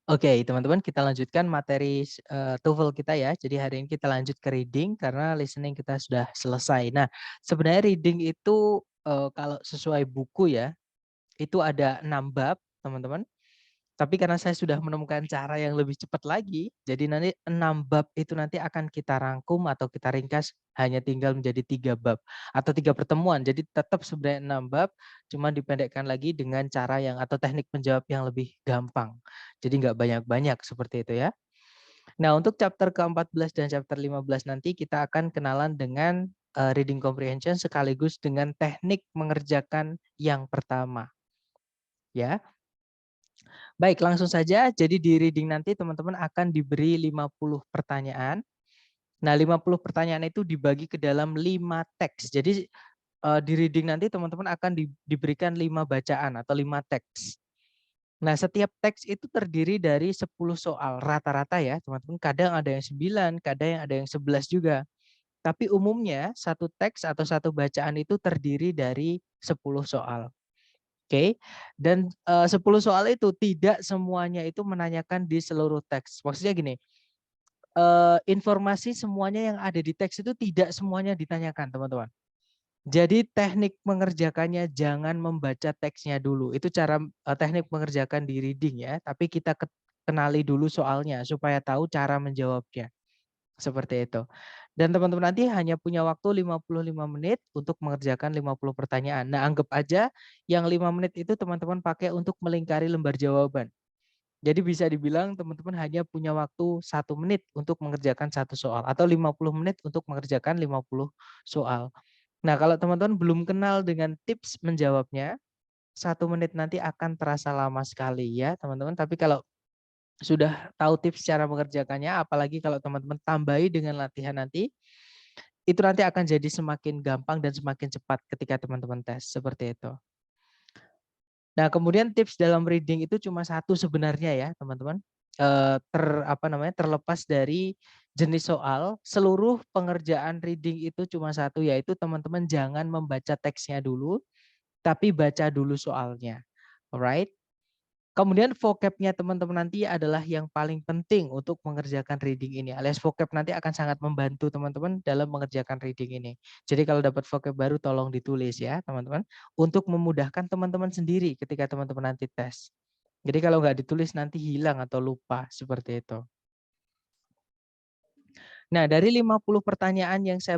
Oke, teman-teman kita lanjutkan materi TOEFL kita ya. Jadi hari ini kita lanjut ke reading karena listening kita sudah selesai. Nah, sebenarnya reading itu kalau sesuai buku ya, itu ada 6 bab, teman-teman. Tapi karena saya sudah menemukan cara yang lebih cepat lagi, jadi nanti 6 bab itu nanti akan kita rangkum atau kita ringkas hanya tinggal menjadi 3 bab atau 3 pertemuan. Jadi tetap sebenarnya 6 bab, cuma dipendekkan lagi dengan cara yang atau teknik menjawab yang lebih gampang. Jadi nggak banyak-banyak seperti itu ya. Nah, untuk chapter ke-14 dan chapter 15 nanti kita akan kenalan dengan reading comprehension sekaligus dengan teknik mengerjakan yang pertama. Ya. Baik, langsung saja. Jadi di reading nanti teman-teman akan diberi 50 pertanyaan. Nah, 50 pertanyaan itu dibagi ke dalam 5 teks. Jadi di reading nanti teman-teman akan diberikan 5 bacaan atau 5 teks. Nah, setiap teks itu terdiri dari 10 soal rata-rata ya, teman-teman. Kadang ada yang 9, kadang ada yang 11 juga. Tapi umumnya satu teks atau satu bacaan itu terdiri dari 10 soal. Oke, dan 10 soal itu tidak semuanya itu menanyakan di seluruh teks. Maksudnya gini, informasi semuanya yang ada di teks itu tidak semuanya ditanyakan, teman-teman. Jadi teknik mengerjakannya jangan membaca teksnya dulu. Itu cara teknik mengerjakan di reading ya, tapi kita kenali dulu soalnya supaya tahu cara menjawabnya. Seperti itu. Dan teman-teman nanti hanya punya waktu 55 menit untuk mengerjakan 50 pertanyaan. Nah, anggap aja yang 5 menit itu teman-teman pakai untuk melingkari lembar jawaban. Jadi bisa dibilang teman-teman hanya punya waktu 1 menit untuk mengerjakan satu soal atau 50 menit untuk mengerjakan 50 soal. Nah, kalau teman-teman belum kenal dengan tips menjawabnya, 1 menit nanti akan terasa lama sekali ya teman-teman. Tapi kalau sudah tahu tips cara mengerjakannya, apalagi kalau teman-teman tambahi dengan latihan nanti, itu nanti akan jadi semakin gampang dan semakin cepat ketika teman-teman tes, seperti itu. Nah, kemudian tips dalam reading itu cuma satu sebenarnya ya, teman-teman. Terlepas dari jenis soal, seluruh pengerjaan reading itu cuma satu, yaitu teman-teman jangan membaca teksnya dulu, tapi baca dulu soalnya. Alright? Kemudian vocabnya teman-teman nanti adalah yang paling penting untuk mengerjakan reading ini. Alias vocab nanti akan sangat membantu teman-teman dalam mengerjakan reading ini. Jadi kalau dapat vocab baru tolong ditulis ya teman-teman. Untuk memudahkan teman-teman sendiri ketika teman-teman nanti tes. Jadi kalau nggak ditulis nanti hilang atau lupa seperti itu. Nah, dari 50 pertanyaan yang saya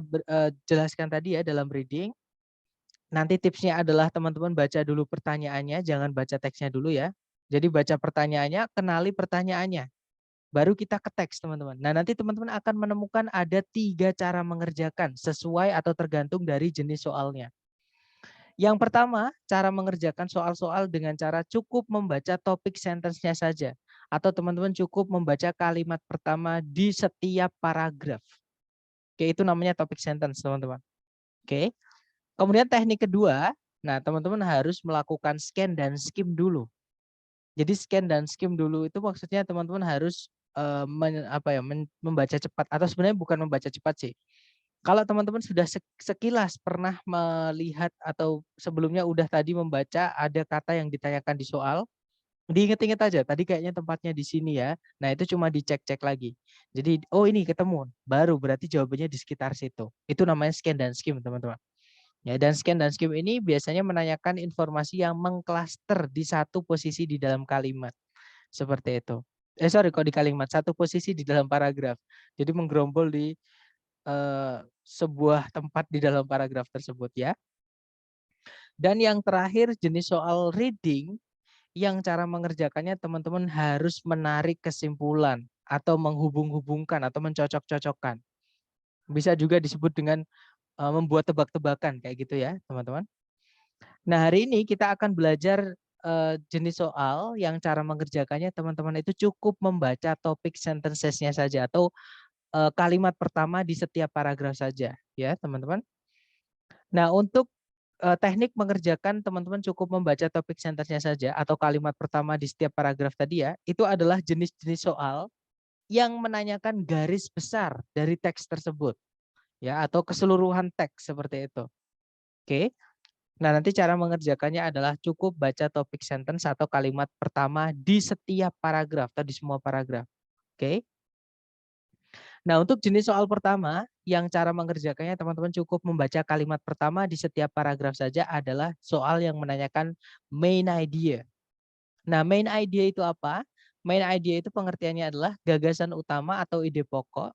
jelaskan tadi ya dalam reading, nanti tipsnya adalah teman-teman baca dulu pertanyaannya, jangan baca teksnya dulu ya. Jadi baca pertanyaannya, kenali pertanyaannya. Baru kita ke teks teman-teman. Nah nanti teman-teman akan menemukan ada 3 cara mengerjakan sesuai atau tergantung dari jenis soalnya. Yang pertama, cara mengerjakan soal-soal dengan cara cukup membaca topik sentence-nya saja. Atau teman-teman cukup membaca kalimat pertama di setiap paragraf. Oke, itu namanya topik sentence teman-teman. Oke. Kemudian teknik kedua, nah teman-teman harus melakukan scan dan skim dulu. Jadi scan dan skim dulu itu maksudnya teman-teman harus membaca cepat atau sebenarnya bukan membaca cepat sih. Kalau teman-teman sudah sekilas pernah melihat atau sebelumnya udah tadi membaca ada kata yang ditanyakan di soal, diinget-inget aja tadi kayaknya tempatnya di sini ya. Nah, itu cuma dicek-cek lagi. Jadi oh ini ketemu, baru berarti jawabannya di sekitar situ. Itu namanya scan dan skim, teman-teman. Ya, dan scan dan skim ini biasanya menanyakan informasi yang mengklaster di satu posisi di dalam kalimat. Seperti itu. Sorry kok di kalimat, satu posisi di dalam paragraf. Jadi menggerombol di sebuah tempat di dalam paragraf tersebut ya. Dan yang terakhir jenis soal reading yang cara mengerjakannya teman-teman harus menarik kesimpulan atau menghubung-hubungkan atau mencocok-cocokkan. Bisa juga disebut dengan membuat tebak-tebakan kayak gitu ya, teman-teman. Nah, hari ini kita akan belajar jenis soal yang cara mengerjakannya teman-teman itu cukup membaca topik sentences-nya saja atau kalimat pertama di setiap paragraf saja ya, teman-teman. Nah, untuk teknik mengerjakan teman-teman cukup membaca topik sentence-nya saja atau kalimat pertama di setiap paragraf tadi ya, itu adalah jenis-jenis soal yang menanyakan garis besar dari teks tersebut ya atau keseluruhan teks seperti itu. Oke. Nah, nanti cara mengerjakannya adalah cukup baca topik sentence atau kalimat pertama di setiap paragraf atau di semua paragraf. Oke. Nah, untuk jenis soal pertama, yang cara mengerjakannya teman-teman cukup membaca kalimat pertama di setiap paragraf saja adalah soal yang menanyakan main idea. Nah, main idea itu apa? Main idea itu pengertiannya adalah gagasan utama atau ide pokok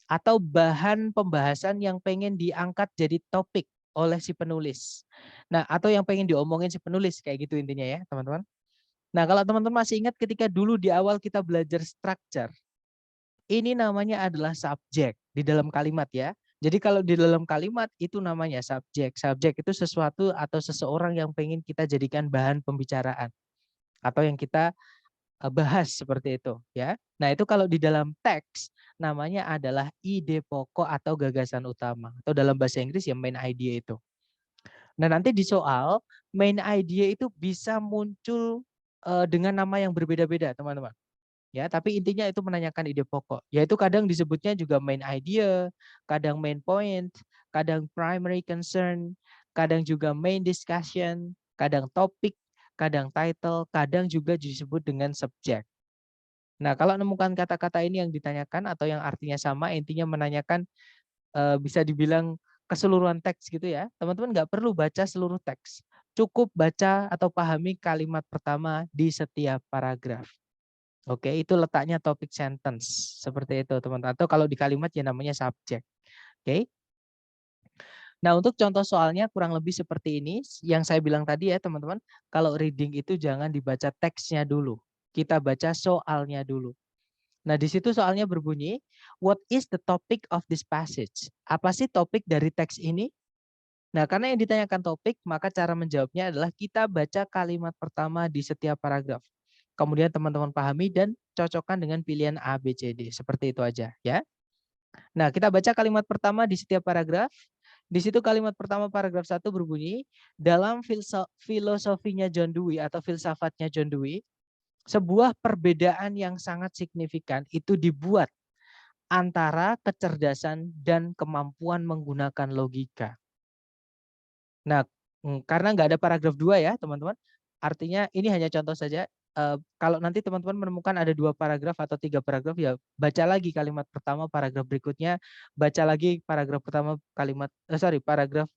atau bahan pembahasan yang pengen diangkat jadi topik oleh si penulis. Nah, atau yang pengen diomongin si penulis, kayak gitu intinya ya, teman-teman. Nah, kalau teman-teman masih ingat ketika dulu di awal kita belajar structure, ini namanya adalah subjek di dalam kalimat ya. Jadi kalau di dalam kalimat itu namanya subjek. Subjek itu sesuatu atau seseorang yang pengen kita jadikan bahan pembicaraan atau yang kita bahas seperti itu ya. Nah, itu kalau di dalam teks namanya adalah ide pokok atau gagasan utama atau dalam bahasa Inggris ya main idea itu. Nah, nanti di soal main idea itu bisa muncul dengan nama yang berbeda-beda, teman-teman. Ya, tapi intinya itu menanyakan ide pokok. Yaitu kadang disebutnya juga main idea, kadang main point, kadang primary concern, kadang juga main discussion, kadang topik, kadang title, kadang juga disebut dengan subject. Nah, kalau menemukan kata-kata ini yang ditanyakan atau yang artinya sama, intinya menanyakan bisa dibilang keseluruhan teks gitu ya. Teman-teman nggak perlu baca seluruh teks. Cukup baca atau pahami kalimat pertama di setiap paragraf. Oke, itu letaknya topik sentence. Seperti itu, teman-teman. Atau kalau di kalimat ya namanya subjek. Oke. Nah, untuk contoh soalnya kurang lebih seperti ini. Yang saya bilang tadi ya, teman-teman. Kalau reading itu jangan dibaca teksnya dulu. Kita baca soalnya dulu. Nah, di situ soalnya berbunyi, what is the topic of this passage? Apa sih topik dari teks ini? Nah, karena yang ditanyakan topik, maka cara menjawabnya adalah kita baca kalimat pertama di setiap paragraf. Kemudian teman-teman pahami dan cocokkan dengan pilihan A, B, C, D. Seperti itu aja ya. Nah, kita baca kalimat pertama di setiap paragraf. Di situ kalimat pertama paragraf 1 berbunyi, dalam filosofinya John Dewey atau filsafatnya John Dewey, sebuah perbedaan yang sangat signifikan itu dibuat antara kecerdasan dan kemampuan menggunakan logika. Nah, karena nggak ada paragraf 2 ya teman-teman, artinya ini hanya contoh saja. Kalau nanti teman-teman menemukan ada 2 paragraf atau 3 paragraf ya baca lagi kalimat pertama, paragraf berikutnya, baca lagi paragraf pertama, paragraf,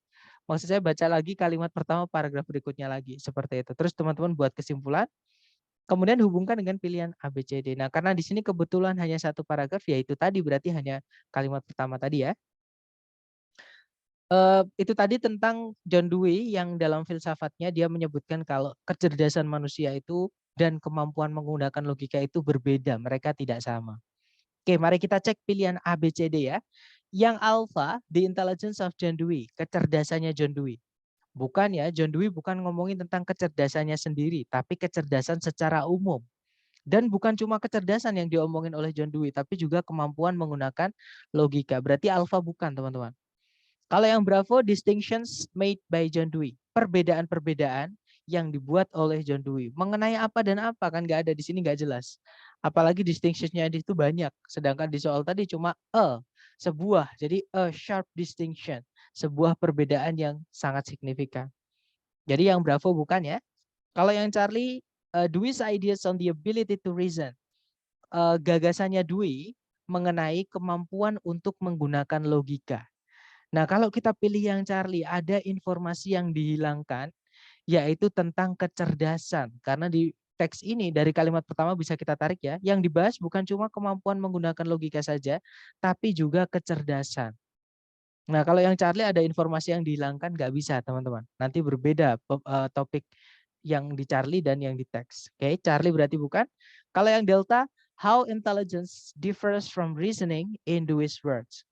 maksud saya baca lagi kalimat pertama, paragraf berikutnya lagi, seperti itu. Terus teman-teman buat kesimpulan, kemudian hubungkan dengan pilihan A, B, C, D. Nah, karena di sini kebetulan hanya 1 paragraf, ya itu tadi berarti hanya kalimat pertama tadi ya. Itu tadi tentang John Dewey yang dalam filsafatnya dia menyebutkan kalau kecerdasan manusia itu dan kemampuan menggunakan logika itu berbeda, mereka tidak sama. Oke, mari kita cek pilihan A, B, C, D ya. Yang alpha, the intelligence of John Dewey, kecerdasannya John Dewey. Bukan ya, John Dewey bukan ngomongin tentang kecerdasannya sendiri, tapi kecerdasan secara umum. Dan bukan cuma kecerdasan yang diomongin oleh John Dewey, tapi juga kemampuan menggunakan logika. Berarti alpha bukan, teman-teman. Kalau yang Bravo, distinctions made by John Dewey. Perbedaan-perbedaan yang dibuat oleh John Dewey. Mengenai apa dan apa kan nggak ada di sini, nggak jelas. Apalagi distinctionsnya itu banyak. Sedangkan di soal tadi cuma sebuah. Jadi a sharp distinction. Sebuah perbedaan yang sangat signifikan. Jadi yang Bravo bukan ya. Kalau yang Charlie, Dewey's ideas on the ability to reason. Gagasannya Dewey mengenai kemampuan untuk menggunakan logika. Nah, kalau kita pilih yang Charlie, ada informasi yang dihilangkan, yaitu tentang kecerdasan. Karena di teks ini, dari kalimat pertama bisa kita tarik ya, yang dibahas bukan cuma kemampuan menggunakan logika saja, tapi juga kecerdasan. Nah, kalau yang Charlie ada informasi yang dihilangkan, nggak bisa teman-teman. Nanti berbeda topik yang di Charlie dan yang di teks. Oke, Charlie berarti bukan. Kalau yang Delta, how intelligence differs from reasoning in Dewey's words.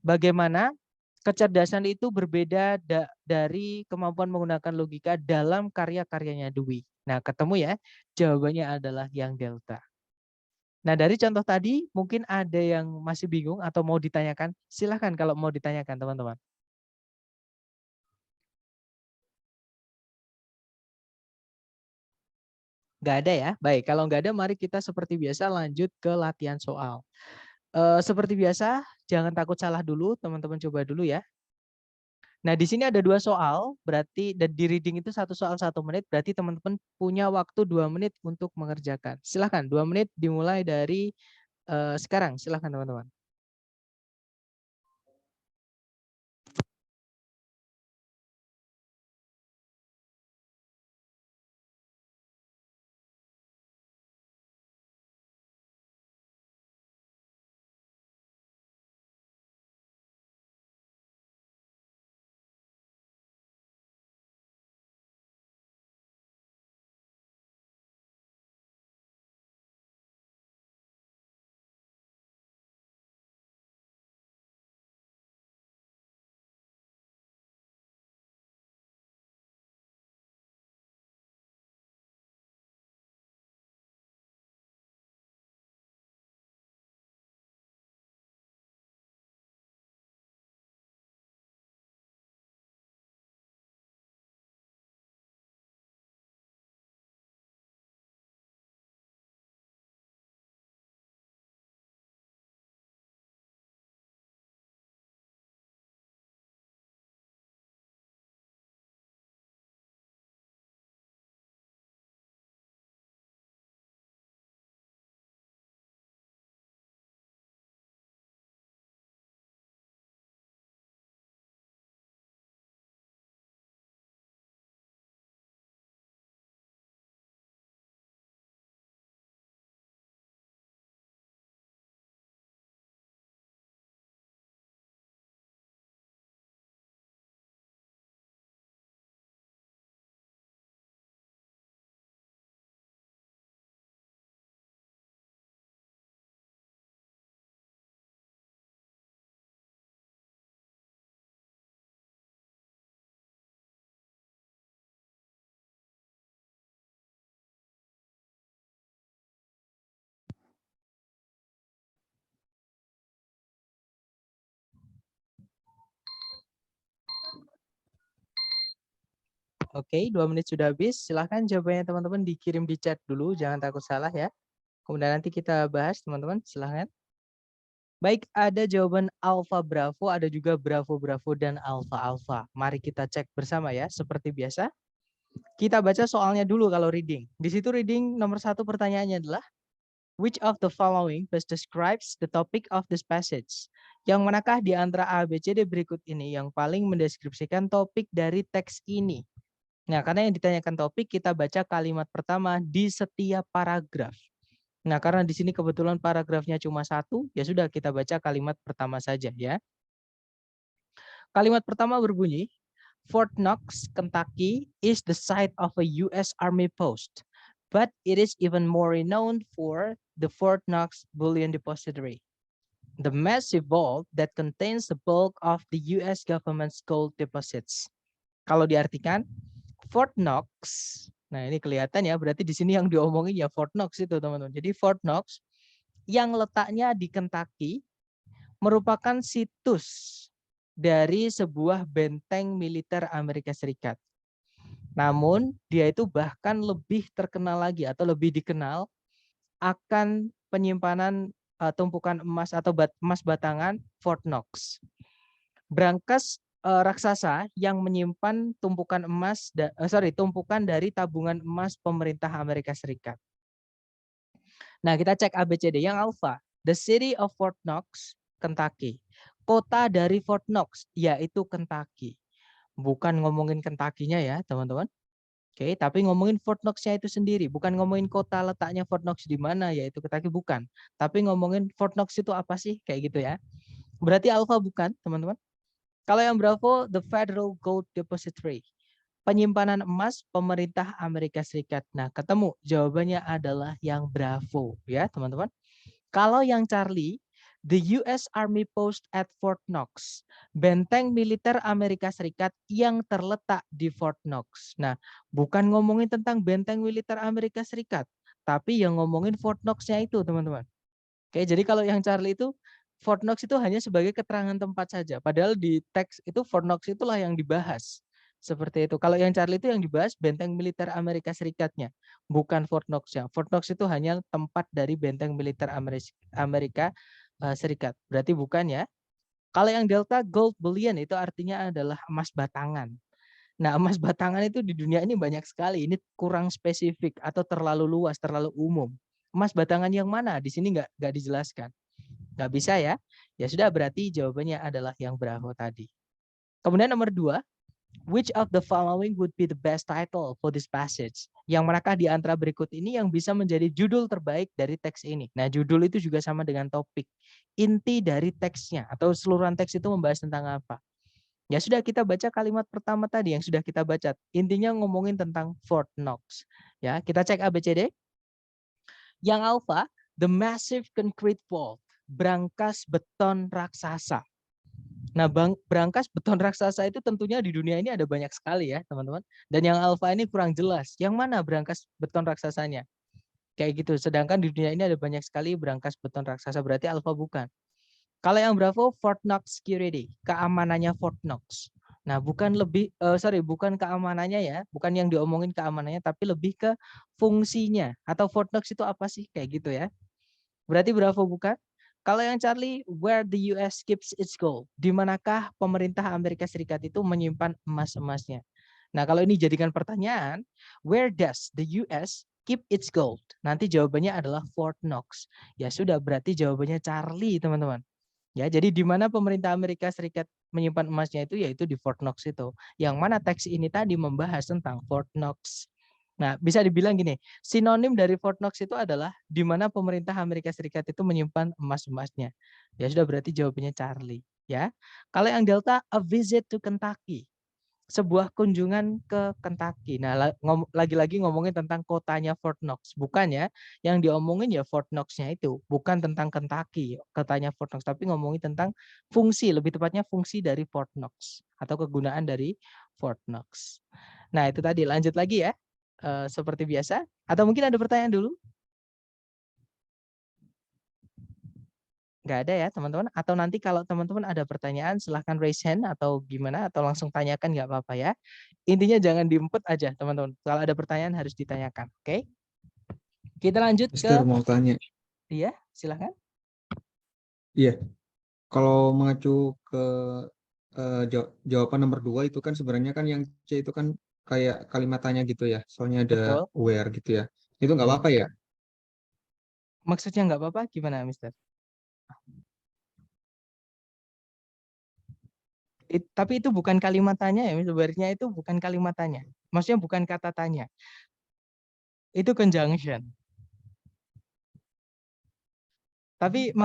Bagaimana kecerdasan itu berbeda dari kemampuan menggunakan logika dalam karya-karyanya Dewey. Nah, ketemu ya, jawabannya adalah yang Delta. Nah, dari contoh tadi mungkin ada yang masih bingung atau mau ditanyakan. Silahkan kalau mau ditanyakan teman-teman. Nggak ada ya? Baik, kalau nggak ada mari kita seperti biasa lanjut ke latihan soal. Seperti biasa, jangan takut salah dulu, teman-teman coba dulu ya. Nah, di sini ada 2 soal, berarti dan di reading itu 1 soal 1 menit, berarti teman-teman punya waktu 2 menit untuk mengerjakan. Silahkan, 2 menit dimulai dari sekarang, silahkan teman-teman. Oke, 2 menit sudah habis. Silahkan jawabannya teman-teman dikirim di chat dulu, jangan takut salah ya. Kemudian nanti kita bahas teman-teman, silahkan. Baik, ada jawaban Alfa Bravo, ada juga Bravo Bravo dan Alfa Alfa. Mari kita cek bersama ya, seperti biasa. Kita baca soalnya dulu kalau reading. Di situ reading nomor 1 pertanyaannya adalah, which of the following best describes the topic of this passage? Yang manakah di antara A, B, C, D berikut ini yang paling mendeskripsikan topik dari teks ini? Nah, karena yang ditanyakan topik, kita baca kalimat pertama di setiap paragraf. Nah, karena di sini kebetulan paragrafnya cuma 1, ya sudah kita baca kalimat pertama saja ya. Kalimat pertama berbunyi, Fort Knox, Kentucky is the site of a US Army post, but it is even more renowned for the Fort Knox Bullion Depository, the massive vault that contains the bulk of the US government's gold deposits. Kalau diartikan, Fort Knox, nah ini kelihatan ya, berarti di sini yang diomongin ya Fort Knox itu teman-teman. Jadi Fort Knox yang letaknya di Kentucky merupakan situs dari sebuah benteng militer Amerika Serikat. Namun dia itu bahkan lebih terkenal lagi atau lebih dikenal akan penyimpanan tumpukan emas atau emas batangan Fort Knox. Brankas raksasa yang menyimpan tumpukan emas, tumpukan dari tabungan emas pemerintah Amerika Serikat. Nah, kita cek ABCD yang alfa. The city of Fort Knox, Kentucky. Kota dari Fort Knox, yaitu Kentucky. Bukan ngomongin Kentucky-nya ya, teman-teman. Oke, tapi ngomongin Fort Knox-nya itu sendiri. Bukan ngomongin kota letaknya Fort Knox di mana, yaitu Kentucky, bukan. Tapi ngomongin Fort Knox itu apa sih, kayak gitu ya. Berarti alfa bukan, teman-teman. Kalau yang Bravo, the Federal Gold Depository. Penyimpanan emas pemerintah Amerika Serikat. Nah, ketemu jawabannya adalah yang Bravo ya, teman-teman. Kalau yang Charlie, the US Army Post at Fort Knox. Benteng militer Amerika Serikat yang terletak di Fort Knox. Nah, bukan ngomongin tentang benteng militer Amerika Serikat, tapi yang ngomongin Fort Knox-nya itu, teman-teman. Oke, jadi kalau yang Charlie itu Fort Knox itu hanya sebagai keterangan tempat saja. Padahal di teks itu Fort Knox itulah yang dibahas. Seperti itu. Kalau yang Charlie itu yang dibahas benteng militer Amerika Serikatnya, bukan Fort Knox-nya. Fort Knox itu hanya tempat dari benteng militer Amerika Serikat. Berarti bukan ya. Kalau yang delta gold bullion itu artinya adalah emas batangan. Nah, emas batangan itu di dunia ini banyak sekali. Ini kurang spesifik atau terlalu luas, terlalu umum. Emas batangan yang mana? Di sini nggak dijelaskan. Nggak bisa ya. Ya sudah, berarti jawabannya adalah yang Bravo tadi. Kemudian nomor 2, which of the following would be the best title for this passage? Yang manakah di antara berikut ini yang bisa menjadi judul terbaik dari teks ini? Nah, judul itu juga sama dengan topik. Inti dari teksnya atau seluruhan teks itu membahas tentang apa? Ya sudah, kita baca kalimat pertama tadi yang sudah kita baca. Intinya ngomongin tentang Fort Knox. Ya, kita cek ABCD. Yang alpha, the massive concrete wall, brankas beton raksasa. Nah, brankas beton raksasa itu tentunya di dunia ini ada banyak sekali ya, teman-teman. Dan yang alpha ini kurang jelas. Yang mana brankas beton raksasanya? Kayak gitu. Sedangkan di dunia ini ada banyak sekali brankas beton raksasa, berarti alpha bukan. Kalau yang Bravo, Fort Knox Security, keamanannya Fort Knox. Nah, bukan keamanannya ya, bukan yang diomongin keamanannya, tapi lebih ke fungsinya. Atau Fort Knox itu apa sih? Kayak gitu ya. Berarti Bravo bukan. Kalau yang Charlie, where the US keeps its gold. Di manakah pemerintah Amerika Serikat itu menyimpan emas-emasnya? Nah, kalau ini jadikan pertanyaan, where does the US keep its gold? Nanti jawabannya adalah Fort Knox. Ya sudah, berarti jawabannya Charlie, teman-teman. Ya, jadi di mana pemerintah Amerika Serikat menyimpan emasnya itu yaitu di Fort Knox itu. Yang mana teks ini tadi membahas tentang Fort Knox. Nah, bisa dibilang gini, sinonim dari Fort Knox itu adalah di mana pemerintah Amerika Serikat itu menyimpan emas-emasnya. Ya sudah, berarti jawabannya Charlie, ya. Kalau yang delta, a visit to Kentucky. Sebuah kunjungan ke Kentucky. Nah, lagi-lagi ngomongin tentang kotanya Fort Knox. Bukan ya, yang diomongin ya Fort Knox-nya itu. Bukan tentang Kentucky, kotanya Fort Knox. Tapi ngomongin tentang fungsi, lebih tepatnya fungsi dari Fort Knox. Atau kegunaan dari Fort Knox. Nah, itu tadi. Lanjut lagi ya. Seperti biasa. Atau mungkin ada pertanyaan dulu? Nggak ada ya teman-teman, atau nanti kalau teman-teman ada pertanyaan silahkan raise hand atau gimana, atau langsung tanyakan nggak apa-apa ya. Intinya jangan diempet aja teman-teman, kalau ada pertanyaan harus ditanyakan. Oke, kita lanjut Mister ke mau tanya. dia, silahkan. Iya, kalau mengacu ke jawaban nomor 2 itu kan sebenarnya kan yang C itu kan kayak kalimat tanya gitu ya. Soalnya ada Betul. where gitu ya. Itu nggak apa-apa ya? Maksudnya nggak apa-apa gimana Mister? Tapi itu bukan kalimat tanya ya, sebenarnya itu bukan kalimat tanya, maksudnya bukan kata tanya, itu conjunction. Tapi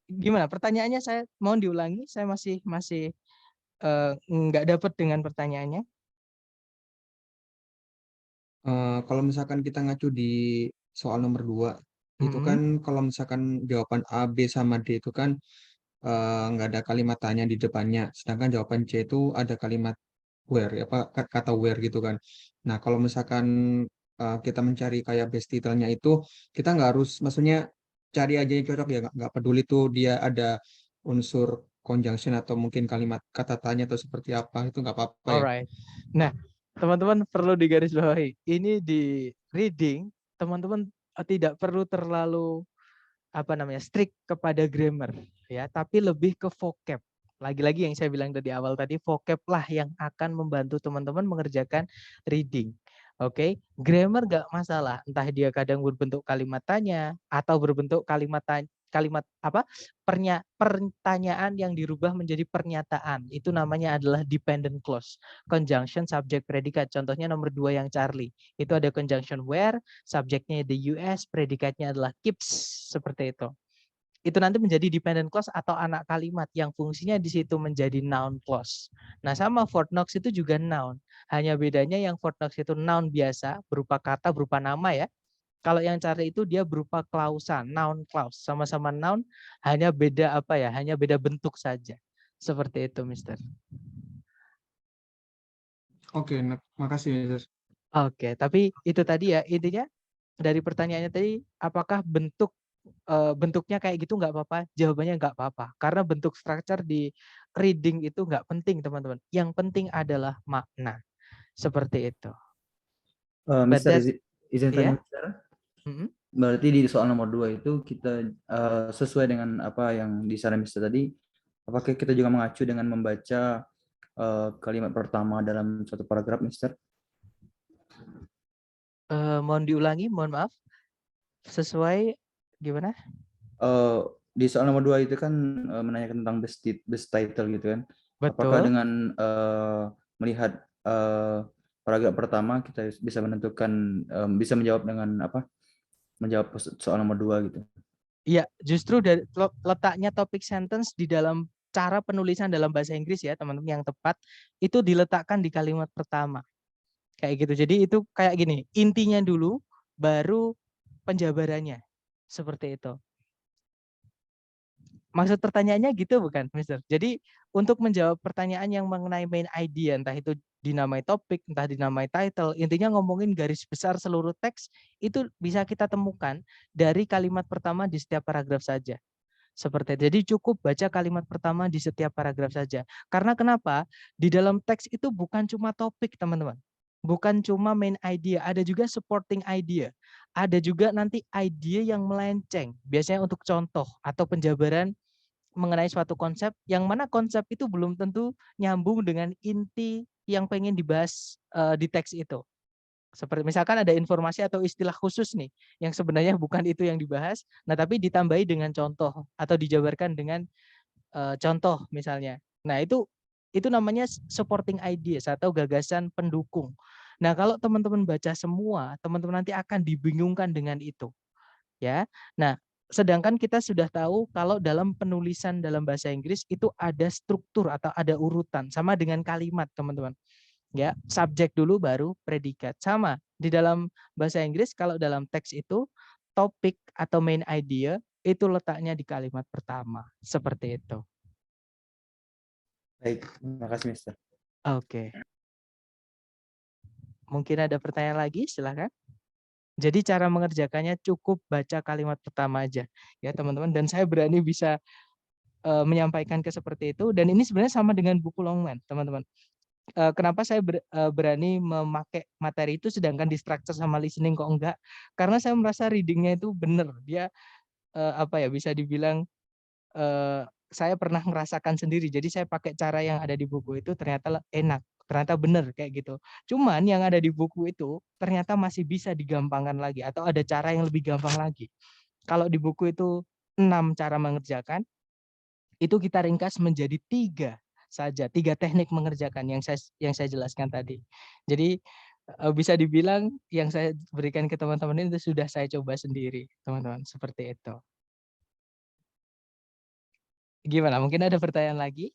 gimana pertanyaannya, saya mau diulangi, saya masih nggak dapat dengan pertanyaannya. Kalau misalkan kita ngacu di soal nomor 2 itu Mm-mm. kan kalau misalkan jawaban A, B sama D itu kan nggak ada kalimat tanya di depannya. Sedangkan jawaban C itu ada kalimat where, apa kata where gitu kan. Nah, kalau misalkan kita mencari kayak base titelnya itu, kita nggak harus, maksudnya cari aja yang cocok ya, nggak peduli tuh dia ada unsur conjunction atau mungkin kalimat kata tanya atau seperti apa, itu nggak apa-apa ya. Alright. Nah, teman-teman perlu digarisbawahi. Ini di reading, teman-teman tidak perlu terlalu strict kepada grammar ya, tapi lebih ke vocab. Lagi-lagi yang saya bilang dari awal tadi, vocab lah yang akan membantu teman-teman mengerjakan reading. Oke, grammar gak masalah, entah dia kadang berbentuk kalimat tanya atau berbentuk pertanyaan yang dirubah menjadi pernyataan. Itu namanya adalah dependent clause, conjunction subject predikat. Contohnya nomor 2 yang Charlie. Itu ada conjunction where, subjeknya the US, predikatnya adalah keeps, seperti itu. Itu nanti menjadi dependent clause atau anak kalimat yang fungsinya di situ menjadi noun clause. Nah, sama Fort Knox itu juga noun. Hanya bedanya yang Fort Knox itu noun biasa, berupa kata, berupa nama ya. Kalau yang Charlie itu dia berupa klausa, noun clause. Sama-sama noun, hanya beda hanya beda bentuk saja. Seperti itu, Mister. Oke, makasih, Mister. Oke, tapi itu tadi ya, intinya dari pertanyaannya tadi, apakah bentuknya kayak gitu nggak apa-apa? Jawabannya nggak apa-apa, karena bentuk structure di reading itu nggak penting, teman-teman. Yang penting adalah makna, seperti itu. But Mister, that, izin tanya, ya, Mister. mm-hmm. Berarti di soal nomor 2 itu kita sesuai dengan apa yang disarankan Mister tadi, Apakah kita juga mengacu dengan membaca kalimat pertama dalam suatu paragraf, Mister? Mohon diulangi, mohon maaf. Sesuai gimana? Di soal nomor 2 itu kan menanyakan tentang best title gitu kan. Apakah Betul. dengan melihat paragraf pertama kita bisa menentukan bisa menjawab dengan apa? Menjawab soal nomor 2 gitu. Iya, justru dari letaknya topik sentence di dalam cara penulisan dalam bahasa Inggris ya, teman-teman, yang tepat itu diletakkan di kalimat pertama. Kayak gitu. Jadi itu kayak gini, intinya dulu baru penjabarannya. Seperti itu. Maksud pertanyaannya gitu bukan, Mister? Jadi untuk menjawab pertanyaan yang mengenai main idea, entah itu dinamai topik, entah dinamai title, intinya ngomongin garis besar seluruh teks, itu bisa kita temukan dari kalimat pertama di setiap paragraf saja. Seperti itu. Jadi cukup baca kalimat pertama di setiap paragraf saja. Karena kenapa? Di dalam teks itu bukan cuma topik, teman-teman. Bukan cuma main idea, ada juga supporting idea. Ada juga nanti idea yang melenceng. Biasanya untuk contoh atau penjabaran mengenai suatu konsep, yang mana konsep itu belum tentu nyambung dengan inti yang pengen dibahas di teks itu. Seperti misalkan ada informasi atau istilah khusus nih, yang sebenarnya bukan itu yang dibahas, nah tapi ditambahi dengan contoh atau dijabarkan dengan contoh misalnya. Nah itu namanya supporting ideas atau gagasan pendukung. Nah kalau teman-teman baca semua, teman-teman nanti akan dibingungkan dengan itu. Ya, nah sedangkan kita sudah tahu kalau dalam penulisan dalam bahasa Inggris itu ada struktur atau ada urutan, sama dengan kalimat teman-teman. Ya, subjek dulu baru predikat. Sama di dalam bahasa Inggris kalau dalam teks itu topik atau main idea itu letaknya di kalimat pertama. Seperti itu. Baik, terima kasih, Mister. Oke. Mungkin ada pertanyaan lagi, silakan. Jadi cara mengerjakannya cukup baca kalimat pertama aja ya teman-teman, dan saya berani bisa menyampaikan ke seperti itu, dan ini sebenarnya sama dengan buku Longman, teman-teman. Kenapa saya berani memakai materi itu sedangkan di structure sama listening kok enggak? Karena saya merasa readingnya itu benar. Dia apa ya, bisa dibilang saya pernah merasakan sendiri. Jadi saya pakai cara yang ada di buku itu ternyata enak, ternyata benar kayak gitu. Cuman yang ada di buku itu ternyata masih bisa digampangkan lagi atau ada cara yang lebih gampang lagi. Kalau di buku itu 6 cara mengerjakan, itu kita ringkas menjadi 3 saja, 3 teknik mengerjakan yang saya jelaskan tadi. Jadi bisa dibilang yang saya berikan ke teman-teman itu sudah saya coba sendiri, teman-teman, seperti itu. Gimana? Mungkin ada pertanyaan lagi?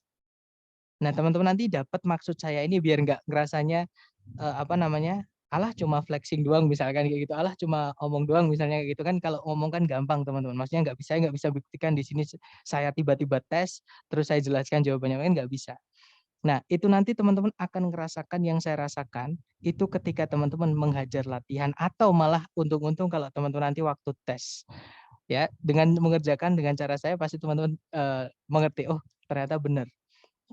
Nah, teman-teman nanti dapat maksud saya ini biar nggak ngerasanya apa namanya, alah cuma flexing doang misalkan kayak gitu, alah cuma omong doang misalnya kayak gitu kan. Kalau ngomong kan gampang teman-teman, maksudnya nggak bisa buktikan di sini saya tiba-tiba tes terus saya jelaskan jawabannya, kan nggak bisa. Nah itu nanti teman-teman akan ngerasakan yang saya rasakan itu ketika teman-teman menghajar latihan, atau malah untung-untung kalau teman-teman nanti waktu tes ya, dengan mengerjakan dengan cara saya pasti teman-teman mengerti, oh ternyata benar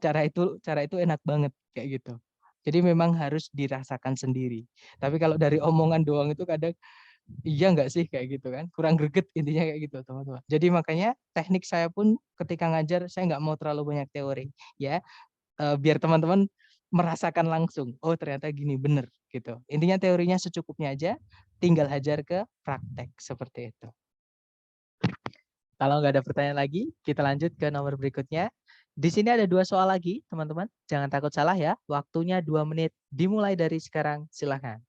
cara itu enak banget kayak gitu. Jadi memang harus dirasakan sendiri. Tapi kalau dari omongan doang itu kadang iya nggak sih kayak gitu kan, kurang greget intinya kayak gitu teman-teman. Jadi makanya teknik saya pun ketika ngajar saya nggak mau terlalu banyak teori ya, biar teman-teman merasakan langsung, oh ternyata gini bener gitu. Intinya teorinya secukupnya aja, tinggal hajar ke praktek seperti itu. Kalau nggak ada pertanyaan lagi, kita lanjut ke nomor berikutnya. Di sini ada 2 soal lagi, teman-teman. Jangan takut salah ya. Waktunya 2 menit. Dimulai dari sekarang. Silakan.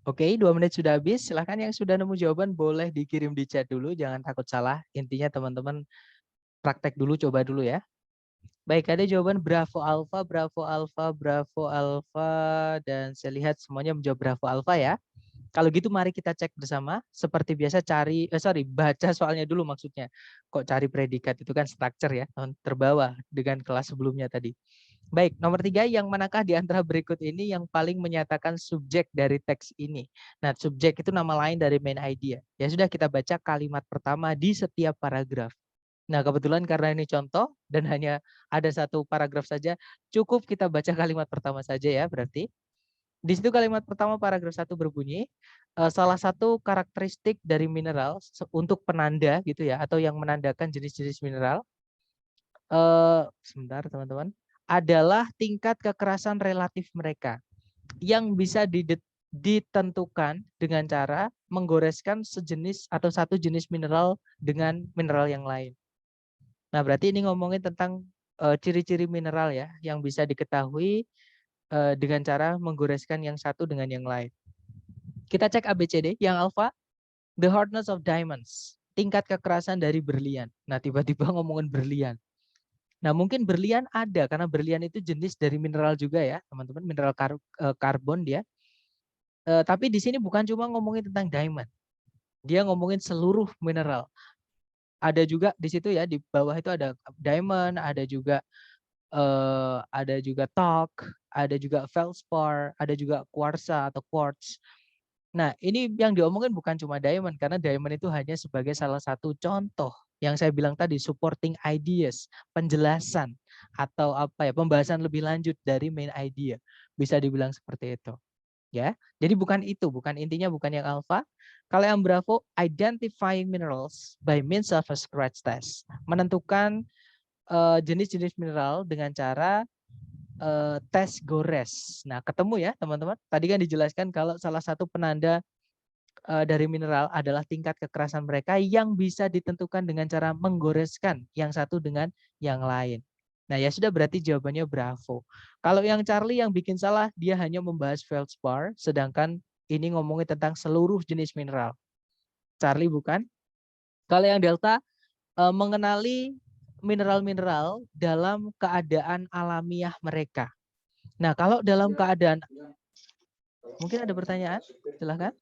Oke, 2 menit sudah habis. Silahkan yang sudah nemu jawaban boleh dikirim di chat dulu, jangan takut salah. Intinya teman-teman praktek dulu, coba dulu ya. Baik, ada jawaban Bravo Alpha, Bravo Alpha, Bravo Alpha, dan saya lihat semuanya menjawab Bravo Alpha ya. Kalau gitu mari kita cek bersama. Seperti biasa baca soalnya dulu maksudnya. Kok cari predikat itu kan structure ya, terbawah dengan kelas sebelumnya tadi. Baik, nomor 3, yang manakah di antara berikut ini yang paling menyatakan subjek dari teks ini? Nah, subjek itu nama lain dari main idea. Ya sudah, kita baca kalimat pertama di setiap paragraf. Nah, kebetulan karena ini contoh dan hanya ada 1 paragraf saja, cukup kita baca kalimat pertama saja ya berarti. Di situ kalimat pertama paragraf 1 berbunyi, salah satu karakteristik dari mineral untuk penanda gitu ya, atau yang menandakan jenis-jenis mineral, sebentar teman-teman, adalah tingkat kekerasan relatif mereka yang bisa ditentukan dengan cara menggoreskan sejenis atau satu jenis mineral dengan mineral yang lain. Nah, berarti ini ngomongin tentang ciri-ciri mineral ya yang bisa diketahui dengan cara menggoreskan yang satu dengan yang lain. Kita cek ABCD. Yang alpha, the hardness of diamonds, tingkat kekerasan dari berlian. Nah, tiba-tiba ngomongin berlian. Nah, mungkin berlian ada karena berlian itu jenis dari mineral juga ya, teman-teman, mineral karbon dia. Tapi di sini bukan cuma ngomongin tentang diamond. Dia ngomongin seluruh mineral. Ada juga di situ ya, di bawah itu ada diamond, ada juga talc, ada juga feldspar, ada juga kuarsa atau quartz. Nah, ini yang diomongin bukan cuma diamond, karena diamond itu hanya sebagai salah satu contoh yang saya bilang tadi, supporting ideas, penjelasan atau apa ya, pembahasan lebih lanjut dari main idea. Bisa dibilang seperti itu. Ya, jadi bukan itu, bukan intinya, bukan yang alpha. Kalau yang bravo, identifying minerals by means of a scratch test, menentukan jenis-jenis mineral dengan cara tes gores. Nah, ketemu ya teman-teman. Tadi kan dijelaskan kalau salah satu penanda dari mineral adalah tingkat kekerasan mereka yang bisa ditentukan dengan cara menggoreskan yang satu dengan yang lain. Nah, ya sudah, berarti jawabannya bravo. Kalau yang Charlie yang bikin salah, dia hanya membahas feldspar, sedangkan ini ngomongin tentang seluruh jenis mineral. Charlie bukan. Kalau yang Delta, mengenali mineral-mineral dalam keadaan alamiah mereka. Nah, kalau dalam keadaan, mungkin ada pertanyaan, silahkan.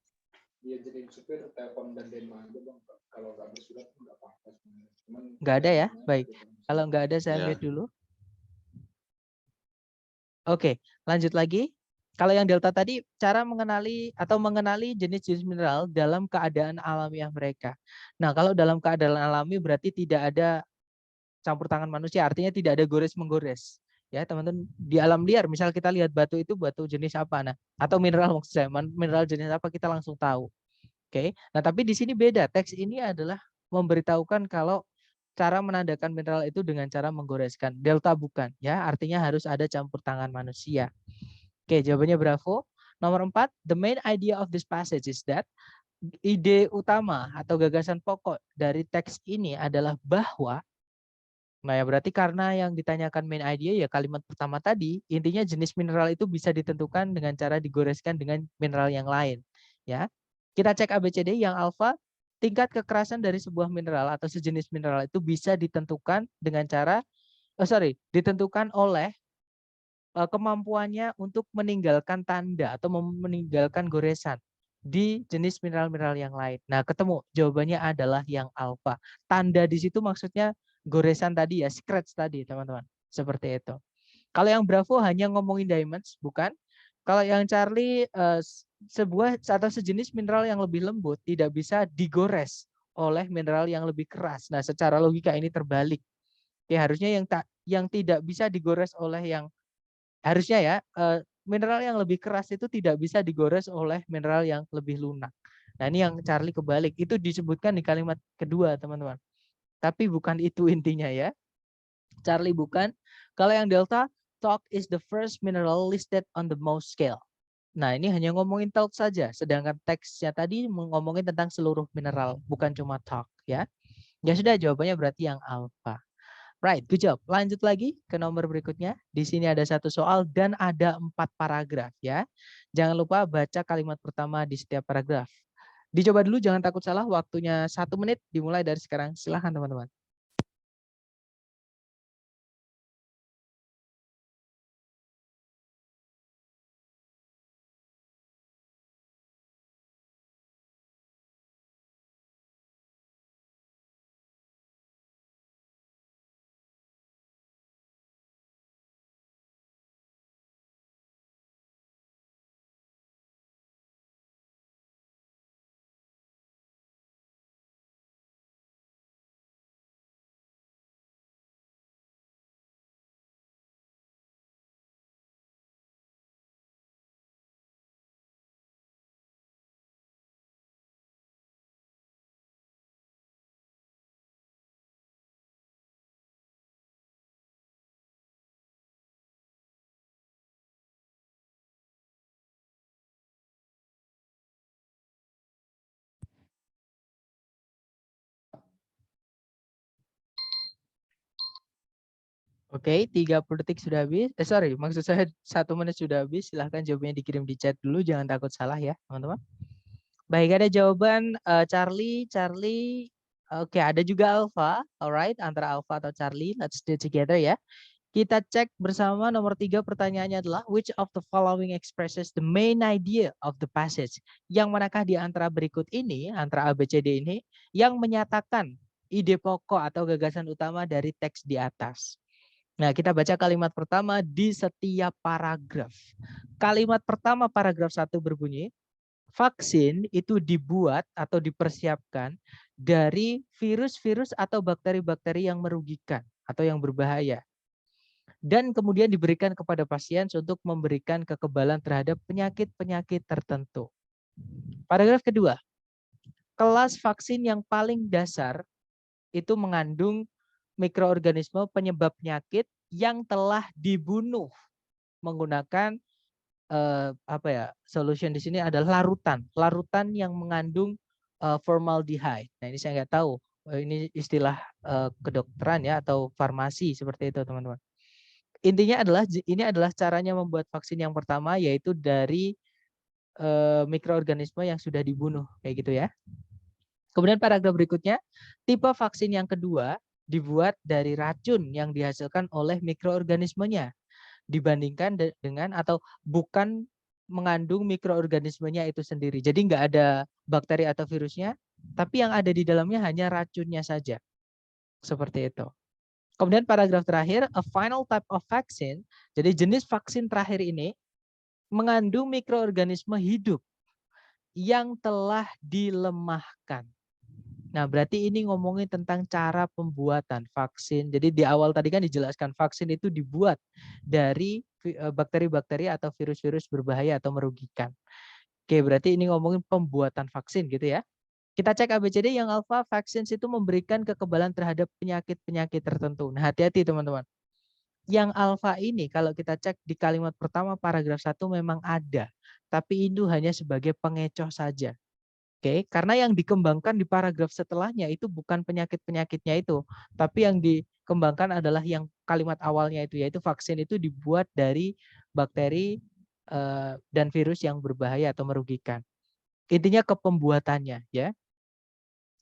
Nggak ada ya, baik. Kalau nggak ada saya mute dulu. Oke, lanjut lagi. Kalau yang Delta tadi, cara mengenali jenis-jenis mineral dalam keadaan alamiah mereka. Nah, kalau dalam keadaan alami berarti tidak ada campur tangan manusia, artinya tidak ada gores-menggores. Ya, teman-teman, di alam liar, misal kita lihat batu itu batu jenis apa, nah, atau mineral maksud saya, mineral jenis apa kita langsung tahu. Oke. Nah, tapi di sini beda. Teks ini adalah memberitahukan kalau cara menandakan mineral itu dengan cara menggoreskan. Delta bukan, ya, artinya harus ada campur tangan manusia. Oke, jawabannya bravo. Nomor 4, the main idea of this passage is that, ide utama atau gagasan pokok dari teks ini adalah bahwa, nah ya berarti karena yang ditanyakan main idea ya kalimat pertama tadi, intinya jenis mineral itu bisa ditentukan dengan cara digoreskan dengan mineral yang lain. Ya, kita cek ABCD. Yang alpha, tingkat kekerasan dari sebuah mineral atau sejenis mineral itu bisa ditentukan dengan cara, ditentukan oleh kemampuannya untuk meninggalkan tanda atau meninggalkan goresan di jenis mineral-mineral yang lain. Nah, ketemu jawabannya adalah yang alpha. Tanda di situ maksudnya goresan tadi ya, scratch tadi, teman-teman. Seperti itu. Kalau yang bravo hanya ngomongin diamonds, bukan. Kalau yang Charlie, sebuah atau sejenis mineral yang lebih lembut tidak bisa digores oleh mineral yang lebih keras. Nah, secara logika ini terbalik. Ya, harusnya yang tidak bisa digores oleh yang harusnya ya, mineral yang lebih keras itu tidak bisa digores oleh mineral yang lebih lunak. Nah, ini yang Charlie kebalik. Itu disebutkan di kalimat kedua, teman-teman. Tapi bukan itu intinya ya. Charlie bukan. Kalau yang Delta, talc is the first mineral listed on the Mohs scale. Nah, ini hanya ngomongin talc saja. Sedangkan teksnya tadi ngomongin tentang seluruh mineral, bukan cuma talc ya. Ya sudah, jawabannya berarti yang alpha. Right, good job. Lanjut lagi ke nomor berikutnya. Di sini ada 1 soal dan ada 4 paragraf ya. Jangan lupa baca kalimat pertama di setiap paragraf. Dicoba dulu, jangan takut salah. Waktunya 1 menit dimulai dari sekarang. Silahkan teman-teman. Oke, 30 detik sudah habis. Sorry, maksud saya 1 menit sudah habis. Silahkan jawabannya dikirim di chat dulu. Jangan takut salah ya, teman-teman. Baik, ada jawaban Charlie. Oke, ada juga Alpha. Alright, antara Alpha atau Charlie. Let's do it together ya. Kita cek bersama nomor 3, pertanyaannya adalah which of the following expresses the main idea of the passage? Yang manakah di antara berikut ini, antara A, B, C, D ini, yang menyatakan ide pokok atau gagasan utama dari teks di atas? Nah, kita baca kalimat pertama di setiap paragraf. Kalimat pertama paragraf 1 berbunyi, vaksin itu dibuat atau dipersiapkan dari virus-virus atau bakteri-bakteri yang merugikan atau yang berbahaya. Dan kemudian diberikan kepada pasien untuk memberikan kekebalan terhadap penyakit-penyakit tertentu. Paragraf kedua, kelas vaksin yang paling dasar itu mengandung mikroorganisme penyebab penyakit yang telah dibunuh menggunakan solution di sini adalah larutan yang mengandung formaldehyde. Nah, ini saya nggak tahu, ini istilah kedokteran ya atau farmasi seperti itu teman-teman. Intinya adalah ini adalah caranya membuat vaksin yang pertama, yaitu dari mikroorganisme yang sudah dibunuh kayak gitu ya. Kemudian paragraf berikutnya, tipe vaksin yang kedua dibuat dari racun yang dihasilkan oleh mikroorganismenya dibandingkan dengan atau bukan mengandung mikroorganismenya itu sendiri. Jadi nggak ada bakteri atau virusnya, tapi yang ada di dalamnya hanya racunnya saja. Seperti itu. Kemudian paragraf terakhir, a final type of vaccine. Jadi jenis vaksin terakhir ini mengandung mikroorganisme hidup yang telah dilemahkan. Nah, berarti ini ngomongin tentang cara pembuatan vaksin. Jadi di awal tadi kan dijelaskan vaksin itu dibuat dari bakteri-bakteri atau virus-virus berbahaya atau merugikan. Oke, berarti ini ngomongin pembuatan vaksin gitu ya. Kita cek ABCD. Yang alpha, vaccines itu memberikan kekebalan terhadap penyakit-penyakit tertentu. Nah, hati-hati teman-teman. Yang alpha ini kalau kita cek di kalimat pertama paragraf 1 memang ada, tapi itu hanya sebagai pengecoh saja. Oke, karena yang dikembangkan di paragraf setelahnya itu bukan penyakit-penyakitnya itu, tapi yang dikembangkan adalah yang kalimat awalnya itu, yaitu vaksin itu dibuat dari bakteri dan virus yang berbahaya atau merugikan. Intinya ke pembuatannya ya.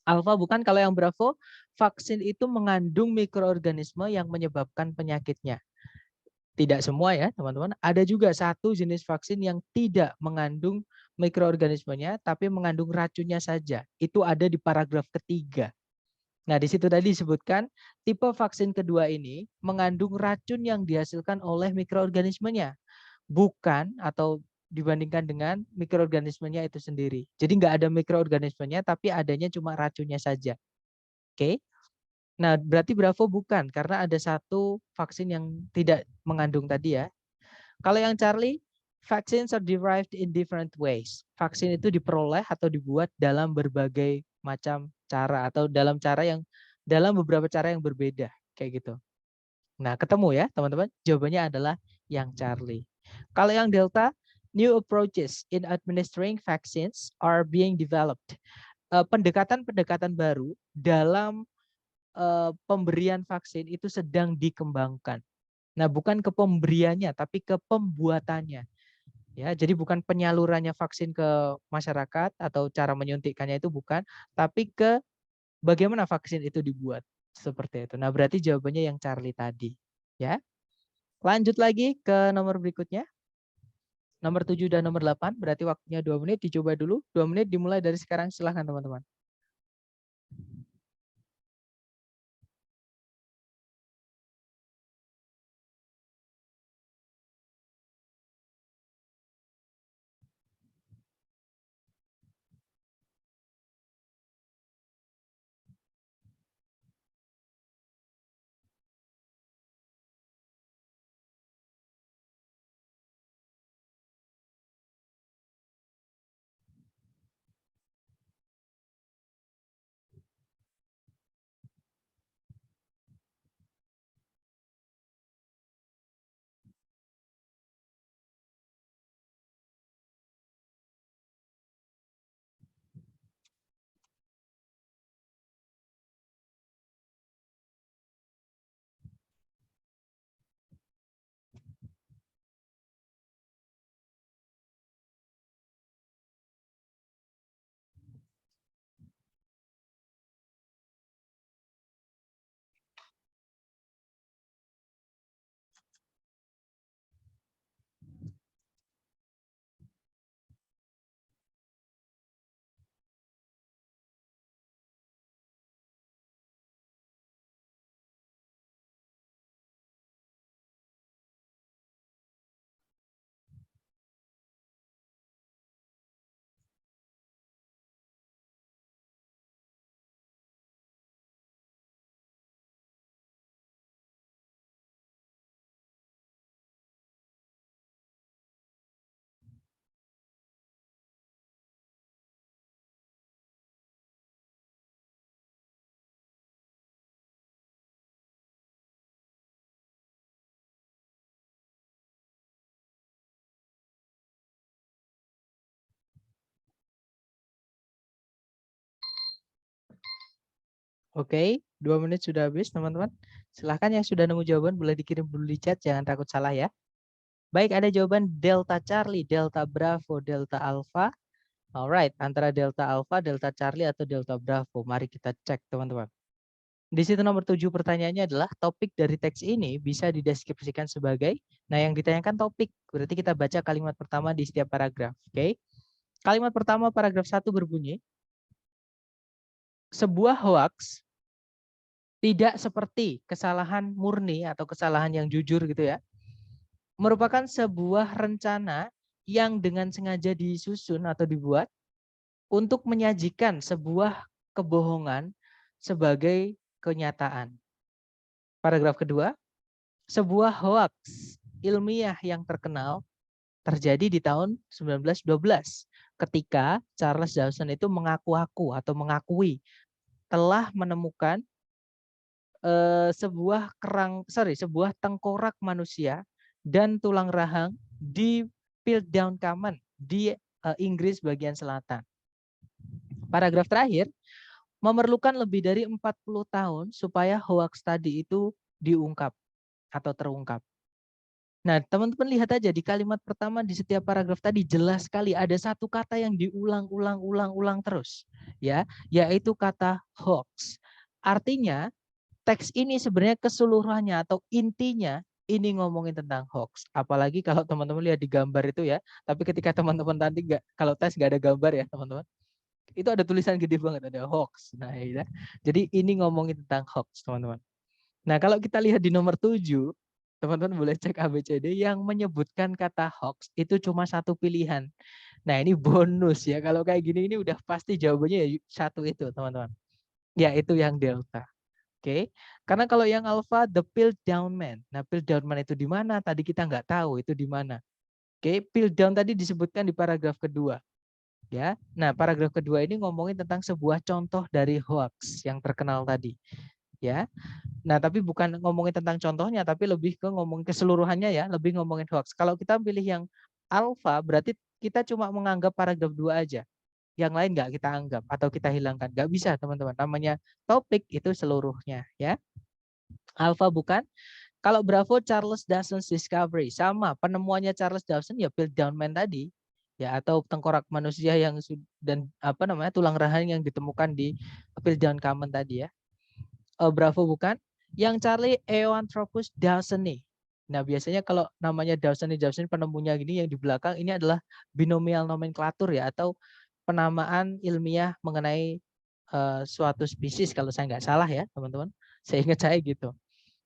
Alpha bukan, kalau yang Bravo, vaksin itu mengandung mikroorganisme yang menyebabkan penyakitnya. Tidak semua ya teman-teman, ada juga satu jenis vaksin yang tidak mengandung mikroorganismenya tapi mengandung racunnya saja. Itu ada di paragraf ketiga. Nah, di situ tadi disebutkan tipe vaksin kedua ini mengandung racun yang dihasilkan oleh mikroorganismenya, bukan atau dibandingkan dengan mikroorganismenya itu sendiri. Jadi nggak ada mikroorganismenya tapi adanya cuma racunnya saja. Oke. Nah, berarti Bravo bukan, karena ada satu vaksin yang tidak mengandung tadi ya. Kalau yang Charlie, vaccines are derived in different ways. Vaksin itu diperoleh atau dibuat dalam berbagai macam cara atau dalam beberapa cara yang berbeda kayak gitu. Nah, ketemu ya teman-teman. Jawabannya adalah yang Charlie. Kalau yang Delta, new approaches in administering vaccines are being developed. Pendekatan-pendekatan baru dalam pemberian vaksin itu sedang dikembangkan. Nah, bukan ke pemberiannya, tapi ke pembuatannya. Ya, jadi bukan penyalurannya vaksin ke masyarakat atau cara menyuntikkannya itu bukan, tapi ke bagaimana vaksin itu dibuat. Seperti itu. Nah, berarti jawabannya yang Charlie tadi. Ya. Lanjut lagi ke nomor berikutnya. Nomor 7 dan nomor 8, berarti waktunya 2 menit, dicoba dulu. 2 menit dimulai dari sekarang, silahkan teman-teman. Oke, 2 menit sudah habis teman-teman. Silahkan yang sudah nemu jawaban boleh dikirim dulu di chat, jangan takut salah ya. Baik, ada jawaban Delta Charlie, Delta Bravo, Delta Alpha. Alright, antara Delta Alpha, Delta Charlie, atau Delta Bravo. Mari kita cek teman-teman. Di situ nomor 7 pertanyaannya adalah topik dari teks ini bisa dideskripsikan sebagai, nah yang ditanyakan topik, berarti kita baca kalimat pertama di setiap paragraf. Oke. Kalimat pertama paragraf 1 berbunyi, sebuah hoax tidak seperti kesalahan murni atau kesalahan yang jujur gitu ya, merupakan sebuah rencana yang dengan sengaja disusun atau dibuat untuk menyajikan sebuah kebohongan sebagai kenyataan. Paragraf kedua, sebuah hoax ilmiah yang terkenal terjadi di tahun 1912 ketika Charles Dawson itu mengaku-aku atau mengakui telah menemukan sebuah tengkorak manusia dan tulang rahang di Piltdown Common di Inggris bagian selatan. Paragraf terakhir, memerlukan lebih dari 40 tahun supaya hoax tadi itu diungkap atau terungkap. Nah, teman-teman lihat aja di kalimat pertama di setiap paragraf tadi jelas sekali ada satu kata yang diulang-ulang terus, ya, yaitu kata hoax. Artinya teks ini sebenarnya keseluruhannya atau intinya ini ngomongin tentang hoax. Apalagi kalau teman-teman lihat di gambar itu ya. Tapi ketika teman-teman nanti kalau tes nggak ada gambar ya teman-teman. Itu ada tulisan gede banget, ada hoax. Nah, ya. Jadi ini ngomongin tentang hoax teman-teman. Nah, kalau kita lihat di nomor 7, teman-teman boleh cek ABCD yang menyebutkan kata hoax itu cuma satu pilihan. Nah, ini bonus ya. Kalau kayak gini ini udah pasti jawabannya ya satu itu teman-teman. Yaitu yang delta. Oke, karena kalau yang alpha the Piltdown Man. Nah, Piltdown Man itu di mana? Tadi kita nggak tahu itu di mana. Oke, Piltdown tadi disebutkan di paragraf kedua. Ya, nah paragraf kedua ini ngomongin tentang sebuah contoh dari hoax yang terkenal tadi. Ya, nah tapi bukan ngomongin tentang contohnya, tapi lebih ke ngomongin keseluruhannya ya, lebih ngomongin hoax. Kalau kita pilih yang alpha, berarti kita cuma menganggap paragraf 2 aja. yang lain nggak kita anggap atau kita hilangkan. Nggak bisa teman-teman. Namanya topik itu seluruhnya ya. Alpha bukan. Kalau Bravo, Charles Dawson's Discovery. Sama, penemuannya Charles Dawson ya Piltdown Man tadi. Ya, atau tengkorak manusia yang dan apa namanya tulang rahang yang ditemukan di Piltdown Common tadi ya. Bravo bukan. Yang Charlie Eoanthropus dawsoni. Nah, biasanya kalau namanya Dawsoni penemunya gini yang di belakang ini adalah binomial nomenklatur ya atau penamaan ilmiah mengenai suatu spesies kalau saya nggak salah ya, teman-teman. Saya ingat saya gitu.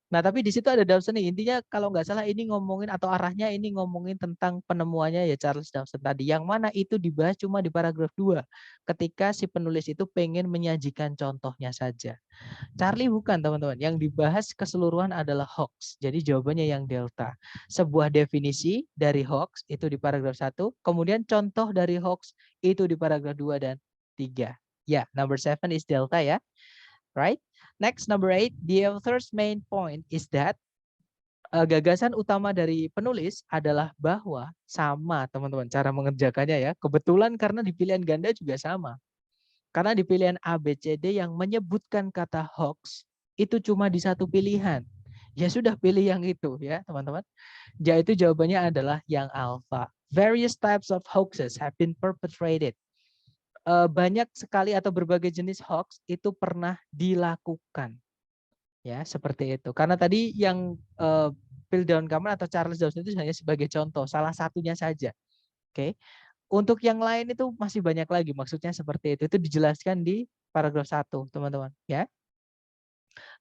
Nah, tapi di situ ada Dawson nih. Intinya kalau nggak salah ini ngomongin atau arahnya ini ngomongin tentang penemuannya ya Charles Dawson tadi. Yang mana itu dibahas cuma di paragraf 2 ketika si penulis itu pengen menyajikan contohnya saja. Charlie bukan teman-teman. Yang dibahas keseluruhan adalah hoax. Jadi jawabannya yang delta. Sebuah definisi dari hoax itu di paragraf 1. Kemudian contoh dari hoax itu di paragraf 2 dan 3. Ya, number 7 is delta ya. Right? Next, number 8, the author's main point is that gagasan utama dari penulis adalah bahwa sama teman-teman cara mengerjakannya ya. Kebetulan karena di pilihan ganda juga sama. Karena di pilihan A, B, C, D yang menyebutkan kata hoax itu cuma di satu pilihan. Ya sudah pilih yang itu ya teman-teman. Yaitu jawabannya adalah yang alpha. Various types of hoaxes have been perpetrated. Banyak sekali atau berbagai jenis hoax itu pernah dilakukan. Ya, seperti itu. Karena tadi yang Piltdown Common atau Charles Dawson itu hanya sebagai contoh, salah satunya saja. Oke. Untuk yang lain itu masih banyak lagi, maksudnya seperti itu. Itu dijelaskan di paragraf 1, teman-teman, ya.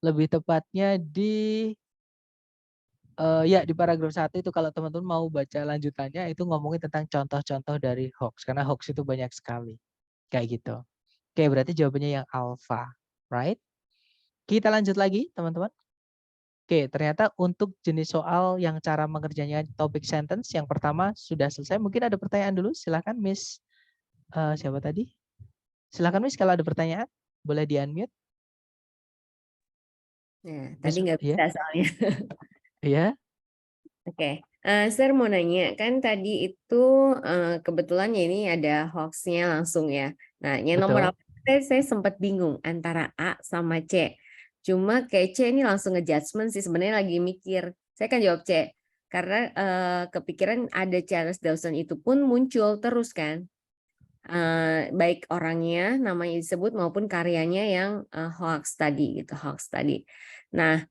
Lebih tepatnya di ya di paragraf 1 itu kalau teman-teman mau baca lanjutannya itu ngomongin tentang contoh-contoh dari hoax karena hoax itu banyak sekali. Kayak gitu. Oke, berarti jawabannya yang alpha, right? Kita lanjut lagi, teman-teman. Oke, ternyata untuk jenis soal yang cara mengerjanya topik sentence yang pertama sudah selesai. Mungkin ada pertanyaan dulu, silakan Miss siapa tadi? Silakan Miss kalau ada pertanyaan, boleh di-unmute. Nah, Miss, tadi nggak ya, bisa soalnya. ya, Oke, Sir mau nanya, kan tadi itu kebetulan ya ini ada hoax-nya langsung ya. Nah, yang nomor betul. apa saya sempat bingung antara A sama C. Cuma kayak C ini langsung ngejudgment sih, sebenarnya lagi mikir. Saya kan jawab C, karena kepikiran ada Charles Dawson itu pun muncul terus kan. Baik orangnya namanya disebut maupun karyanya yang hoax tadi gitu, hoax tadi. Nah,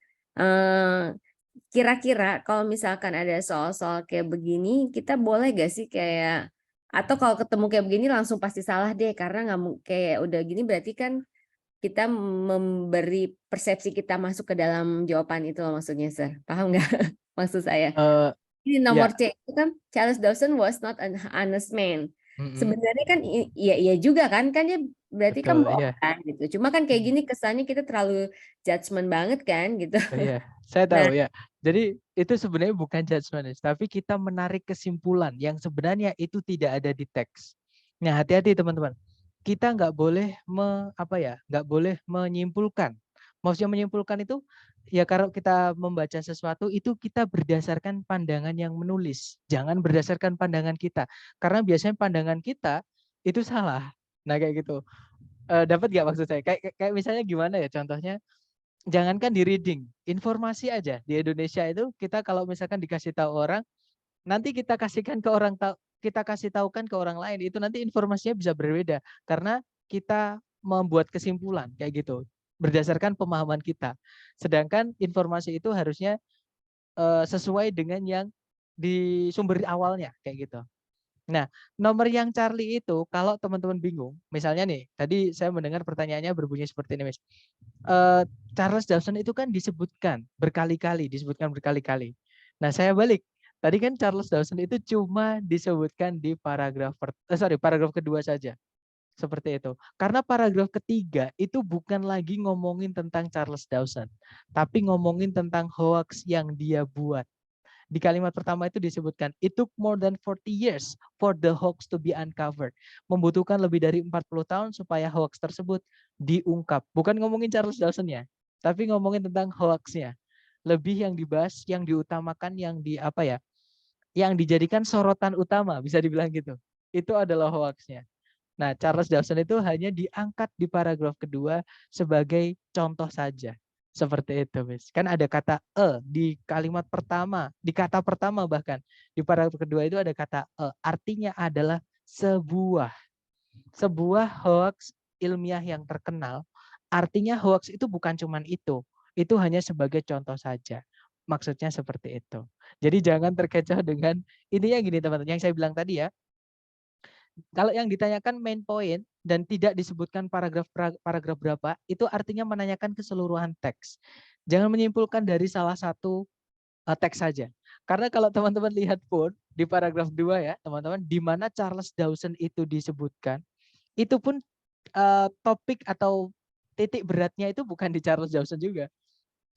kira-kira kalau misalkan ada soal-soal kayak begini, kita boleh gak sih kayak atau kalau ketemu kayak begini langsung pasti salah deh karena nggak kayak udah gini berarti kan kita memberi persepsi kita masuk ke dalam jawaban itu loh maksudnya, Sir. Paham nggak maksud saya? Ini Ya, nomor C itu kan Charles Dawson was not an honest man. mm-mm, Sebenarnya kan iya iya juga kan dia berarti kan betul, bohong ya. kan gitu. Cuma kan kayak gini kesannya kita terlalu judgement banget kan gitu. Iya, saya Nah, tahu ya. Jadi itu sebenarnya bukan judgment, tapi kita menarik kesimpulan yang sebenarnya itu tidak ada di teks. Nah, hati-hati teman-teman. Kita nggak boleh nggak boleh menyimpulkan. Maksudnya menyimpulkan itu ya kalau kita membaca sesuatu itu kita berdasarkan pandangan yang menulis, jangan berdasarkan pandangan kita. Karena biasanya pandangan kita itu salah. Nah, kayak gitu. Dapat nggak maksud saya? Kayak misalnya gimana ya contohnya? Jangankan di reading, informasi aja di Indonesia itu kita kalau misalkan dikasih tahu orang, nanti kita kasihkan ke orang kita kasih tahukan ke orang lain itu nanti informasinya bisa berbeda karena kita membuat kesimpulan kayak gitu berdasarkan pemahaman kita. Sedangkan informasi itu harusnya sesuai dengan yang di sumber awalnya kayak gitu. Nah, nomor yang Charlie itu kalau teman-teman bingung, misalnya nih, tadi saya mendengar pertanyaannya berbunyi seperti ini, Mas. Charles Dawson itu kan disebutkan berkali-kali. Nah, saya balik. Tadi kan Charles Dawson itu cuma disebutkan di paragraf kedua saja. Seperti itu. Karena paragraf ketiga itu bukan lagi ngomongin tentang Charles Dawson, tapi ngomongin tentang hoax yang dia buat. Di kalimat pertama itu disebutkan, it took more than 40 years for the hoax to be uncovered. Membutuhkan lebih dari 40 tahun supaya hoax tersebut diungkap. Bukan ngomongin Charles Dawson-nya, tapi ngomongin tentang hoax-nya. Lebih yang dibahas, yang diutamakan, yang dijadikan sorotan utama, bisa dibilang gitu. Itu adalah hoax-nya. Nah, Charles Dawson itu hanya diangkat di paragraf kedua sebagai contoh saja. Seperti itu, Miss. Kan ada kata di kalimat pertama, di kata pertama bahkan. Di paragraf kedua itu ada kata artinya adalah sebuah hoax ilmiah yang terkenal. Artinya hoax itu bukan cuman itu. Itu hanya sebagai contoh saja. Maksudnya seperti itu. Jadi jangan terkecoh dengan intinya gini teman-teman. Yang saya bilang tadi ya, kalau yang ditanyakan main point dan tidak disebutkan paragraf berapa, itu artinya menanyakan keseluruhan teks. Jangan menyimpulkan dari salah satu teks saja. Karena kalau teman-teman lihat pun di paragraf 2 ya, teman-teman, di mana Charles Dawson itu disebutkan, itu pun topik atau titik beratnya itu bukan di Charles Dawson juga.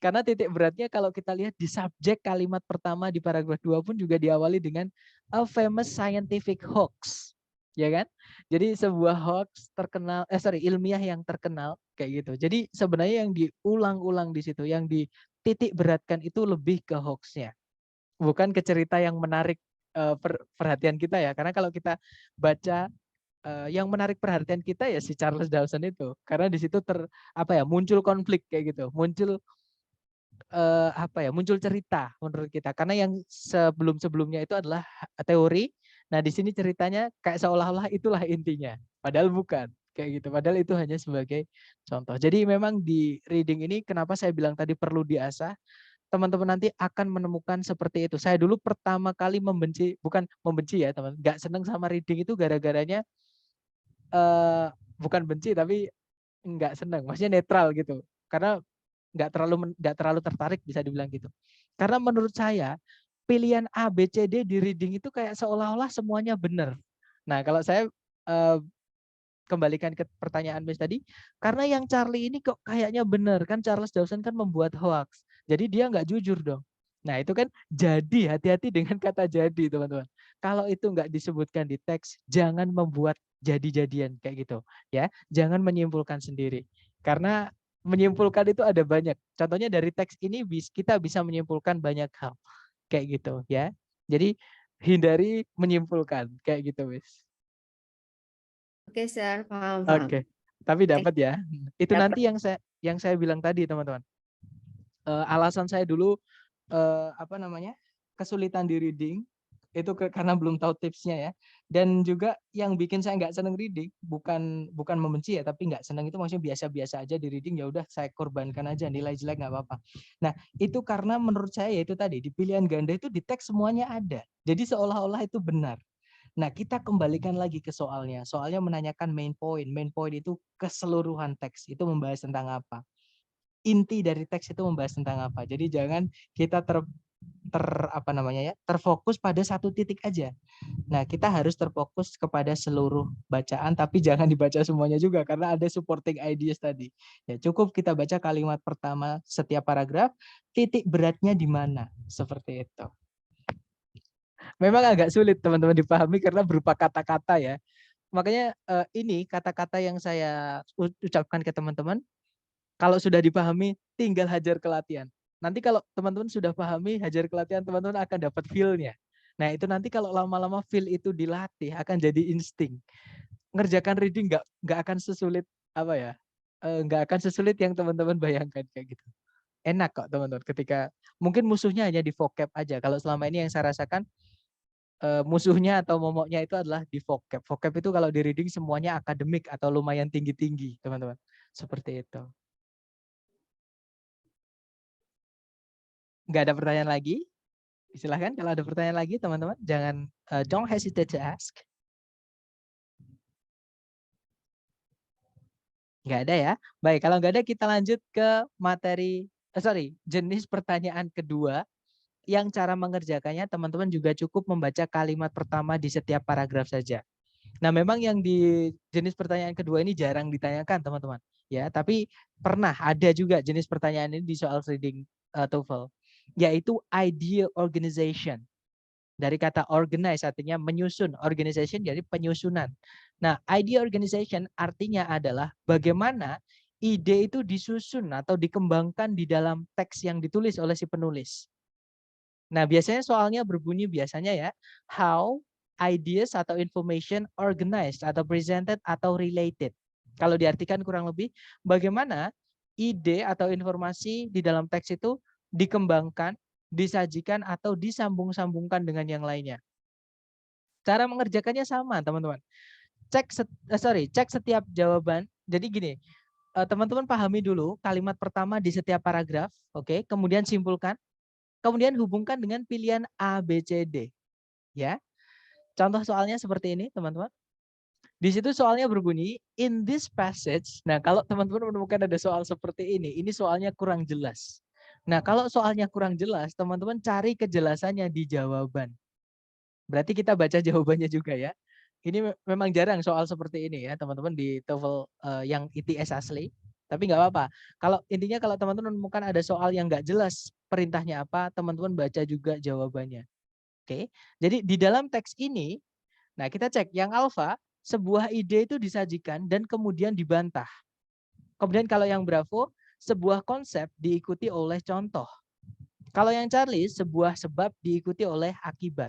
Karena titik beratnya kalau kita lihat di subjek kalimat pertama di paragraf 2 pun juga diawali dengan a famous scientific hoax. Ya kan? Jadi sebuah hoax terkenal, ilmiah yang terkenal kayak gitu. Jadi sebenarnya yang diulang-ulang di situ, yang dititik beratkan itu lebih ke hoaxnya, bukan ke cerita yang menarik perhatian kita ya. Karena kalau kita baca yang menarik perhatian kita ya si Charles Dawson itu, karena di situ muncul konflik kayak gitu, muncul muncul cerita menurut kita. Karena yang sebelum-sebelumnya itu adalah teori. Nah, di sini ceritanya kayak seolah-olah itulah intinya. Padahal bukan kayak gitu. Padahal itu hanya sebagai contoh. Jadi memang di reading ini kenapa saya bilang tadi perlu diasah. Teman-teman nanti akan menemukan seperti itu. Saya dulu pertama kali bukan membenci ya teman, nggak seneng sama reading itu gara-garanya bukan benci tapi nggak seneng, maksudnya netral gitu. Karena nggak terlalu tertarik bisa dibilang gitu. Karena menurut saya pilihan A, B, C, D di reading itu kayak seolah-olah semuanya benar. Nah, kalau saya kembalikan ke pertanyaan Miss tadi, karena yang Charlie ini kok kayaknya benar kan, Charles Dawson kan membuat hoax, jadi dia nggak jujur dong. Nah itu kan jadi, hati-hati dengan kata jadi teman-teman. Kalau itu nggak disebutkan di teks, jangan membuat jadi-jadian kayak gitu ya, jangan menyimpulkan sendiri. Karena menyimpulkan itu ada banyak. Contohnya dari teks ini kita bisa menyimpulkan banyak hal kayak gitu ya. Jadi hindari menyimpulkan kayak gitu, Miss. Oke, Sir, paham. Oke, tapi dapat ya. Itu Dapat. nanti yang saya bilang tadi teman-teman. Alasan saya dulu kesulitan di reading itu karena belum tahu tipsnya ya. Dan juga yang bikin saya nggak seneng reading bukan membenci ya, tapi nggak seneng itu maksudnya biasa-biasa aja di reading, ya udah saya korbankan aja, nilai jelek nggak apa-apa. Nah itu karena menurut saya ya itu tadi di pilihan ganda itu di teks semuanya ada. Jadi seolah-olah itu benar. Nah, kita kembalikan lagi ke soalnya. Soalnya menanyakan main point. Main point itu keseluruhan teks. Itu membahas tentang apa? Inti dari teks itu membahas tentang apa? Jadi jangan kita terfokus pada satu titik aja. Nah, kita harus terfokus kepada seluruh bacaan, tapi jangan dibaca semuanya juga karena ada supporting ideas tadi. Ya, cukup kita baca kalimat pertama setiap paragraf, titik beratnya di mana? Seperti itu. Memang agak sulit teman-teman dipahami karena berupa kata-kata ya. Makanya ini kata-kata yang saya ucapkan ke teman-teman, kalau sudah dipahami tinggal hajar ke latihan. Nanti kalau teman-teman sudah pahami, hajar ke latihan, teman-teman akan dapat feel-nya. Nah itu nanti kalau lama-lama feel itu dilatih akan jadi insting. Ngerjakan reading nggak akan sesulit nggak akan sesulit yang teman-teman bayangkan kayak gitu. Enak kok teman-teman ketika mungkin musuhnya hanya di vocab aja. Kalau selama ini yang saya rasakan musuhnya atau momoknya itu adalah di vocab. Vocab itu kalau di reading semuanya akademik atau lumayan tinggi-tinggi, teman-teman. Seperti itu. Nggak ada pertanyaan lagi? Silahkan kalau ada pertanyaan lagi, teman-teman. Jangan, don't hesitate to ask. Nggak ada ya? Baik, kalau nggak ada kita lanjut ke materi, jenis pertanyaan kedua. Yang cara mengerjakannya teman-teman juga cukup membaca kalimat pertama di setiap paragraf saja. Nah, memang yang di jenis pertanyaan kedua ini jarang ditanyakan, teman-teman. Ya, tapi pernah ada juga jenis pertanyaan ini di soal reading TOEFL, yaitu idea organization. Dari kata organize artinya menyusun, organization jadi penyusunan. Nah, idea organization artinya adalah bagaimana ide itu disusun atau dikembangkan di dalam teks yang ditulis oleh si penulis. Nah, biasanya soalnya berbunyi biasanya ya, how ideas atau information organized atau presented atau related. Kalau diartikan kurang lebih, bagaimana ide atau informasi di dalam teks itu dikembangkan, disajikan atau disambung-sambungkan dengan yang lainnya. Cara mengerjakannya sama, teman-teman. Cek setiap jawaban. Jadi gini, teman-teman pahami dulu kalimat pertama di setiap paragraf, oke? Kemudian simpulkan, kemudian hubungkan dengan pilihan A, B, C, D, ya. Contoh soalnya seperti ini, teman-teman. Di situ soalnya berbunyi in this passage. Nah, kalau teman-teman menemukan ada soal seperti ini soalnya kurang jelas. Nah, kalau soalnya kurang jelas, teman-teman cari kejelasannya di jawaban. Berarti kita baca jawabannya juga ya. Ini memang jarang soal seperti ini ya, teman-teman di TOEFL yang ITS asli. Tapi nggak apa-apa. Kalau intinya kalau teman-teman menemukan ada soal yang nggak jelas perintahnya apa, teman-teman baca juga jawabannya. Oke. Jadi di dalam teks ini, nah kita cek yang alfa, sebuah ide itu disajikan dan kemudian dibantah. Kemudian kalau yang bravo, sebuah konsep diikuti oleh contoh. Kalau yang Charlie, sebuah sebab diikuti oleh akibat.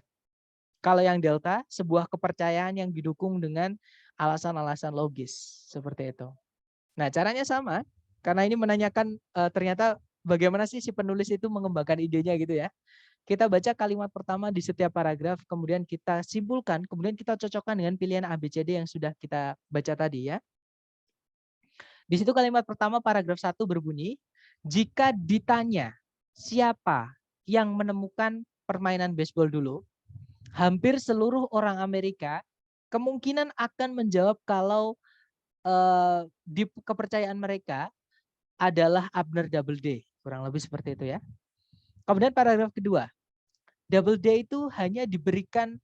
Kalau yang delta, sebuah kepercayaan yang didukung dengan alasan-alasan logis. Seperti itu. Nah, caranya sama. Karena ini menanyakan ternyata bagaimana sih si penulis itu mengembangkan idenya gitu ya. Kita baca kalimat pertama di setiap paragraf, kemudian kita simpulkan, kemudian kita cocokkan dengan pilihan ABCD yang sudah kita baca tadi ya. Di situ kalimat pertama paragraf 1 berbunyi, jika ditanya siapa yang menemukan permainan baseball dulu, hampir seluruh orang Amerika kemungkinan akan menjawab kalau di kepercayaan mereka adalah Abner Doubleday. Kurang lebih seperti itu ya. Kemudian paragraf kedua, Doubleday itu hanya diberikan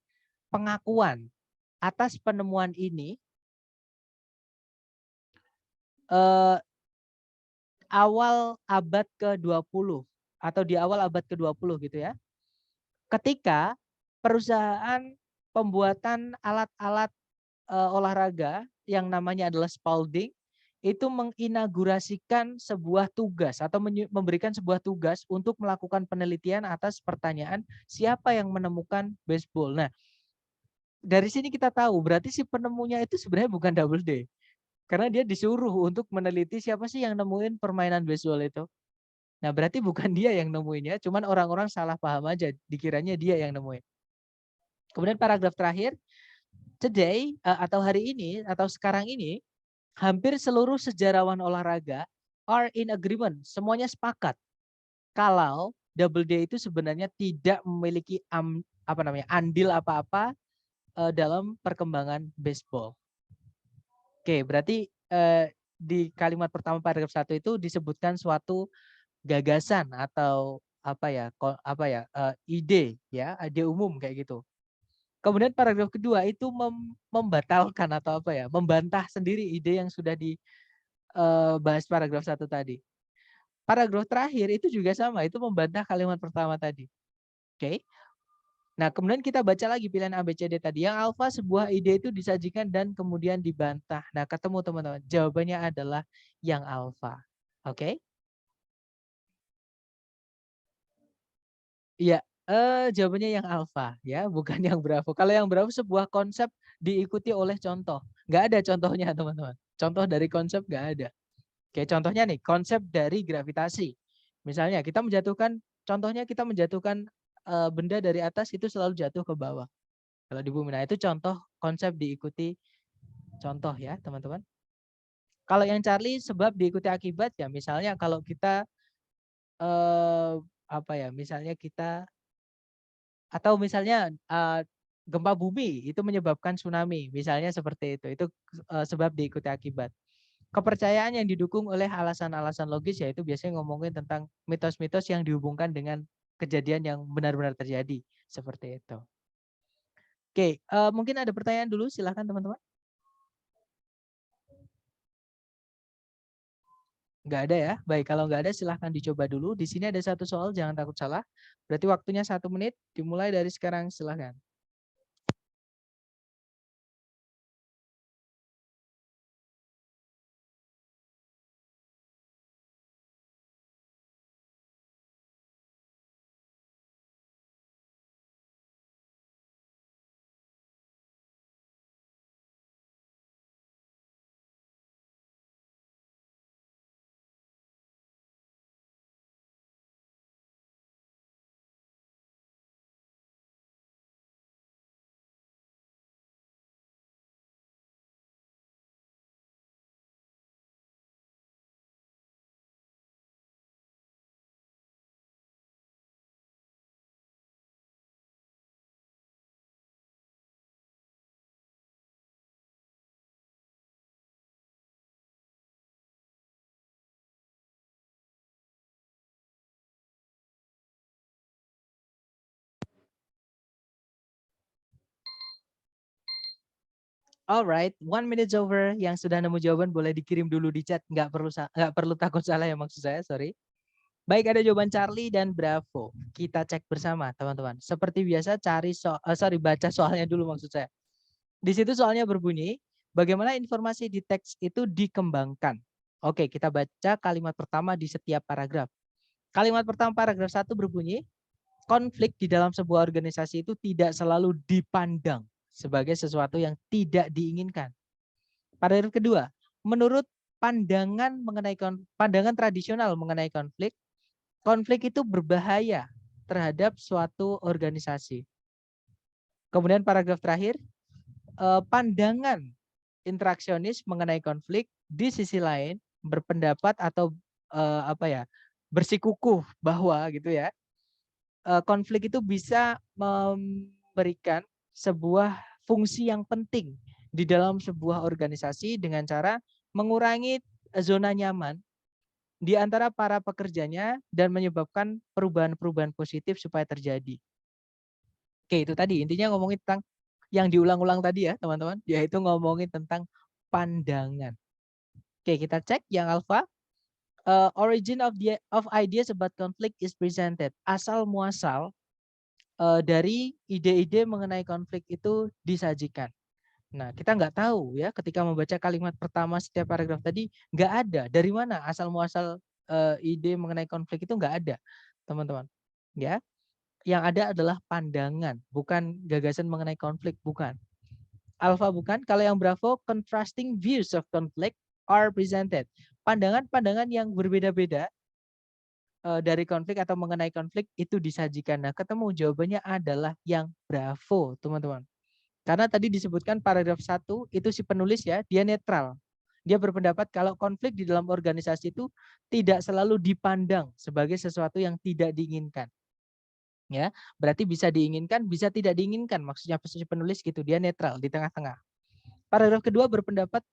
pengakuan atas penemuan ini awal abad ke-20 atau di awal abad ke-20 gitu ya. Ketika perusahaan pembuatan alat-alat olahraga yang namanya adalah Spalding itu menginaugurasikan sebuah tugas atau memberikan sebuah tugas untuk melakukan penelitian atas pertanyaan siapa yang menemukan baseball. Nah, dari sini kita tahu berarti si penemunya itu sebenarnya bukan Doubleday. Karena dia disuruh untuk meneliti siapa sih yang nemuin permainan baseball itu. Nah, berarti bukan dia yang nemuinnya, cuman orang-orang salah paham aja, dikiranya dia yang nemuin. Kemudian paragraf terakhir, today atau hari ini atau sekarang ini, hampir seluruh sejarawan olahraga are in agreement, semuanya sepakat kalau Doubleday itu sebenarnya tidak memiliki andil apa-apa dalam perkembangan baseball. Oke, berarti di kalimat pertama paragraf 1 itu disebutkan suatu gagasan atau ide ya, ide umum kayak gitu. Kemudian paragraf kedua itu membatalkan atau membantah sendiri ide yang sudah dibahas paragraf 1 tadi. Paragraf terakhir itu juga sama, itu membantah kalimat pertama tadi. Oke. Nah, kemudian kita baca lagi pilihan ABCD tadi. Yang alfa, sebuah ide itu disajikan dan kemudian dibantah. Nah, ketemu teman-teman. Jawabannya adalah yang alfa. Oke. Iya, jawabannya yang alfa ya, bukan yang bravo. Kalau yang bravo sebuah konsep diikuti oleh contoh. Nggak ada contohnya, teman-teman. Contoh dari konsep nggak ada. Oke, contohnya nih, konsep dari gravitasi. Misalnya contohnya kita menjatuhkan benda dari atas itu selalu jatuh ke bawah. Kalau di bumi, nah itu contoh konsep diikuti contoh ya, teman-teman. Kalau yang Charlie sebab diikuti akibat ya, misalnya kalau kita misalnya kita atau misalnya gempa bumi itu menyebabkan tsunami, misalnya seperti itu. Itu sebab diikuti akibat. Kepercayaan yang didukung oleh alasan-alasan logis yaitu biasanya ngomongin tentang mitos-mitos yang dihubungkan dengan kejadian yang benar-benar terjadi, seperti itu. Oke, mungkin ada pertanyaan dulu, silahkan teman-teman. Nggak ada ya? Baik, kalau nggak ada silahkan dicoba dulu. Di sini ada satu soal, jangan takut salah. Berarti waktunya 1 menit, dimulai dari sekarang, silahkan. Alright, 1 minute over. Yang sudah nemu jawaban boleh dikirim dulu di chat. Nggak perlu takut salah ya maksud saya, sorry. Baik, ada jawaban Charlie dan Bravo. Kita cek bersama, teman-teman. Seperti biasa, baca soalnya dulu maksud saya. Di situ soalnya berbunyi, bagaimana informasi di teks itu dikembangkan. Oke, kita baca kalimat pertama di setiap paragraf. Kalimat pertama paragraf 1 berbunyi, konflik di dalam sebuah organisasi itu tidak selalu dipandang sebagai sesuatu yang tidak diinginkan. Paragraf kedua, menurut pandangan tradisional mengenai konflik, konflik itu berbahaya terhadap suatu organisasi. Kemudian paragraf terakhir, pandangan interaksionis mengenai konflik di sisi lain berpendapat atau bersikukuh bahwa gitu ya, konflik itu bisa memberikan sebuah fungsi yang penting di dalam sebuah organisasi dengan cara mengurangi zona nyaman di antara para pekerjanya dan menyebabkan perubahan-perubahan positif supaya terjadi. Oke, itu tadi intinya ngomongin tentang yang diulang-ulang tadi ya teman-teman, yaitu ngomongin tentang pandangan. Oke, kita cek yang alpha. Origin of ideas about conflict is presented. Asal muasal dari ide-ide mengenai konflik itu disajikan. Nah, kita nggak tahu ya ketika membaca kalimat pertama setiap paragraf tadi, nggak ada dari mana asal muasal ide mengenai konflik itu nggak ada, teman-teman. Ya, yang ada adalah pandangan, bukan gagasan mengenai konflik, bukan. Alpha bukan. Kalau yang Bravo, contrasting views of conflict are presented. Pandangan-pandangan yang berbeda-beda dari konflik atau mengenai konflik itu disajikan. Nah, ketemu jawabannya adalah yang Bravo, teman-teman. Karena tadi disebutkan paragraf 1 itu si penulis ya, dia netral. Dia berpendapat kalau konflik di dalam organisasi itu tidak selalu dipandang sebagai sesuatu yang tidak diinginkan. Ya, berarti bisa diinginkan, bisa tidak diinginkan. Maksudnya si penulis gitu, dia netral di tengah-tengah. Paragraf kedua berpendapat,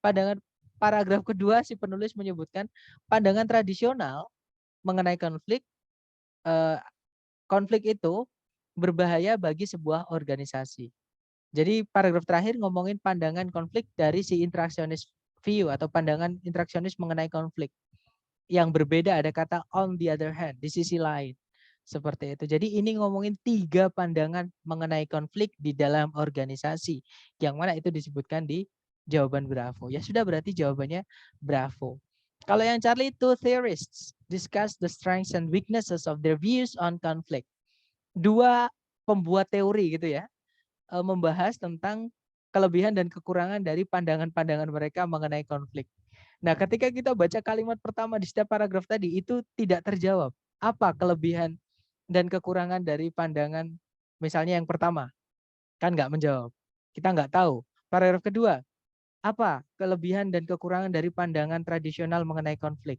pandangan paragraf kedua si penulis menyebutkan pandangan tradisional mengenai konflik, konflik itu berbahaya bagi sebuah organisasi. Jadi paragraf terakhir ngomongin pandangan konflik dari si interaksionis view atau pandangan interaksionis mengenai konflik. Yang berbeda ada kata on the other hand, di sisi lain. Seperti itu. Jadi ini ngomongin 3 pandangan mengenai konflik di dalam organisasi. Yang mana itu disebutkan di jawaban Bravo. Ya sudah, berarti jawabannya Bravo. Kalau yang Charlie, two theorists discuss the strengths and weaknesses of their views on conflict. 2 pembuat teori gitu ya, membahas tentang kelebihan dan kekurangan dari pandangan-pandangan mereka mengenai konflik. Nah, ketika kita baca kalimat pertama di setiap paragraf tadi, itu tidak terjawab. Apa kelebihan dan kekurangan dari pandangan, misalnya yang pertama, kan nggak menjawab. Kita nggak tahu. Paragraf kedua, apa kelebihan dan kekurangan dari pandangan tradisional mengenai konflik?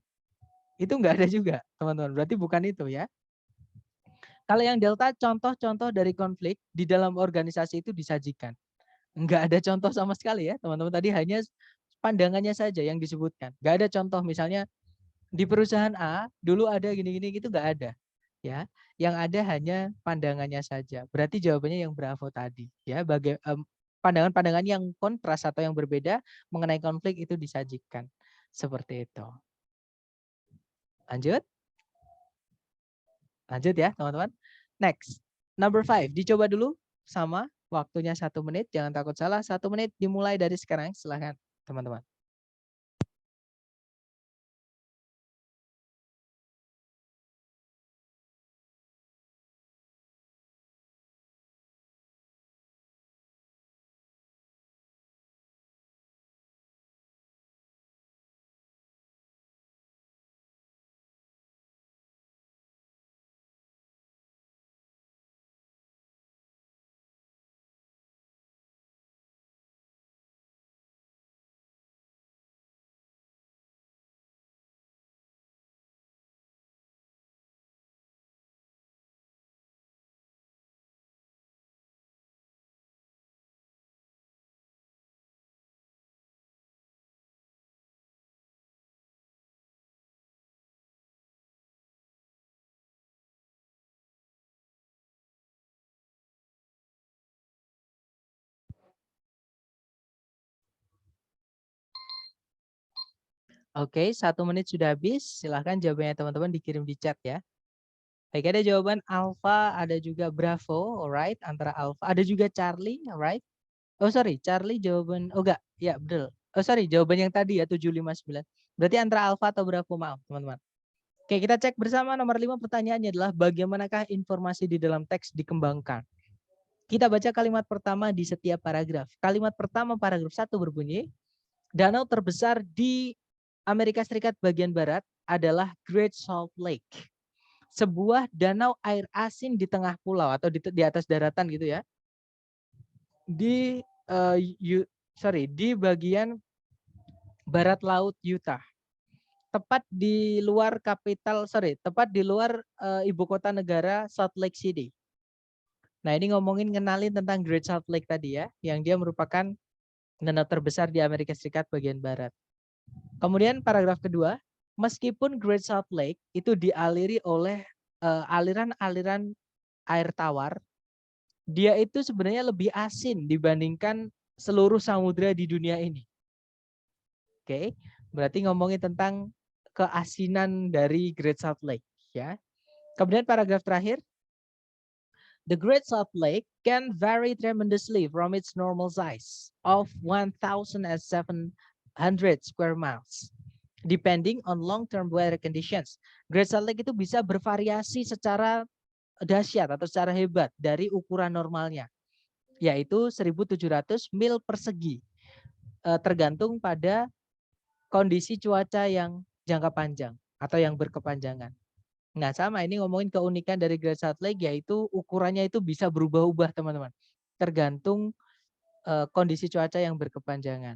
Itu nggak ada juga, teman-teman. Berarti bukan itu ya. Kalau yang delta, contoh-contoh dari konflik di dalam organisasi itu disajikan. Nggak ada contoh sama sekali ya, teman-teman. Tadi hanya pandangannya saja yang disebutkan. Nggak ada contoh, misalnya di perusahaan A dulu ada gini-gini gitu, nggak ada. Ya, yang ada hanya pandangannya saja. Berarti jawabannya yang Bravo tadi. Ya, pandangan-pandangan yang kontras atau yang berbeda mengenai konflik itu disajikan. Seperti itu. Lanjut. Lanjut ya, teman-teman. Next. Number 5. Dicoba dulu sama waktunya 1 menit. Jangan takut salah. 1 menit dimulai dari sekarang. Silahkan, teman-teman. Oke, 1 menit sudah habis. Silahkan jawabannya teman-teman dikirim di chat ya. Baik, ada jawaban Alpha, ada juga Bravo, alright, antara Alpha, ada juga Charlie, alright. Oh sorry, Charlie jawaban, oh enggak, ya betul. Oh sorry, jawaban yang tadi ya 759. Berarti antara Alpha atau Bravo, maaf teman-teman. Oke, kita cek bersama nomor 5 pertanyaannya adalah bagaimanakah informasi di dalam teks dikembangkan. Kita baca kalimat pertama di setiap paragraf. Kalimat pertama paragraf 1 berbunyi, danau terbesar di Amerika Serikat bagian barat adalah Great Salt Lake. Sebuah danau air asin di tengah pulau atau di atas daratan gitu ya. Di di bagian barat laut Utah. Tepat di luar tepat di luar ibu kota negara Salt Lake City. Nah, ini ngomongin kenalin tentang Great Salt Lake tadi ya, yang dia merupakan danau terbesar di Amerika Serikat bagian barat. Kemudian paragraf kedua, meskipun Great Salt Lake itu dialiri oleh aliran-aliran air tawar, dia itu sebenarnya lebih asin dibandingkan seluruh samudra di dunia ini. Oke, berarti ngomongin tentang keasinan dari Great Salt Lake ya. Kemudian paragraf terakhir, the Great Salt Lake can vary tremendously from its normal size of 1,700 square miles. Depending on long-term weather conditions. Great Salt Lake itu bisa bervariasi secara dahsyat atau secara hebat dari ukuran normalnya, yaitu 1.700 mil persegi, tergantung pada kondisi cuaca yang jangka panjang atau yang berkepanjangan. Nah, sama ini ngomongin keunikan dari Great Salt Lake, yaitu ukurannya itu bisa berubah-ubah teman-teman, tergantung kondisi cuaca yang berkepanjangan.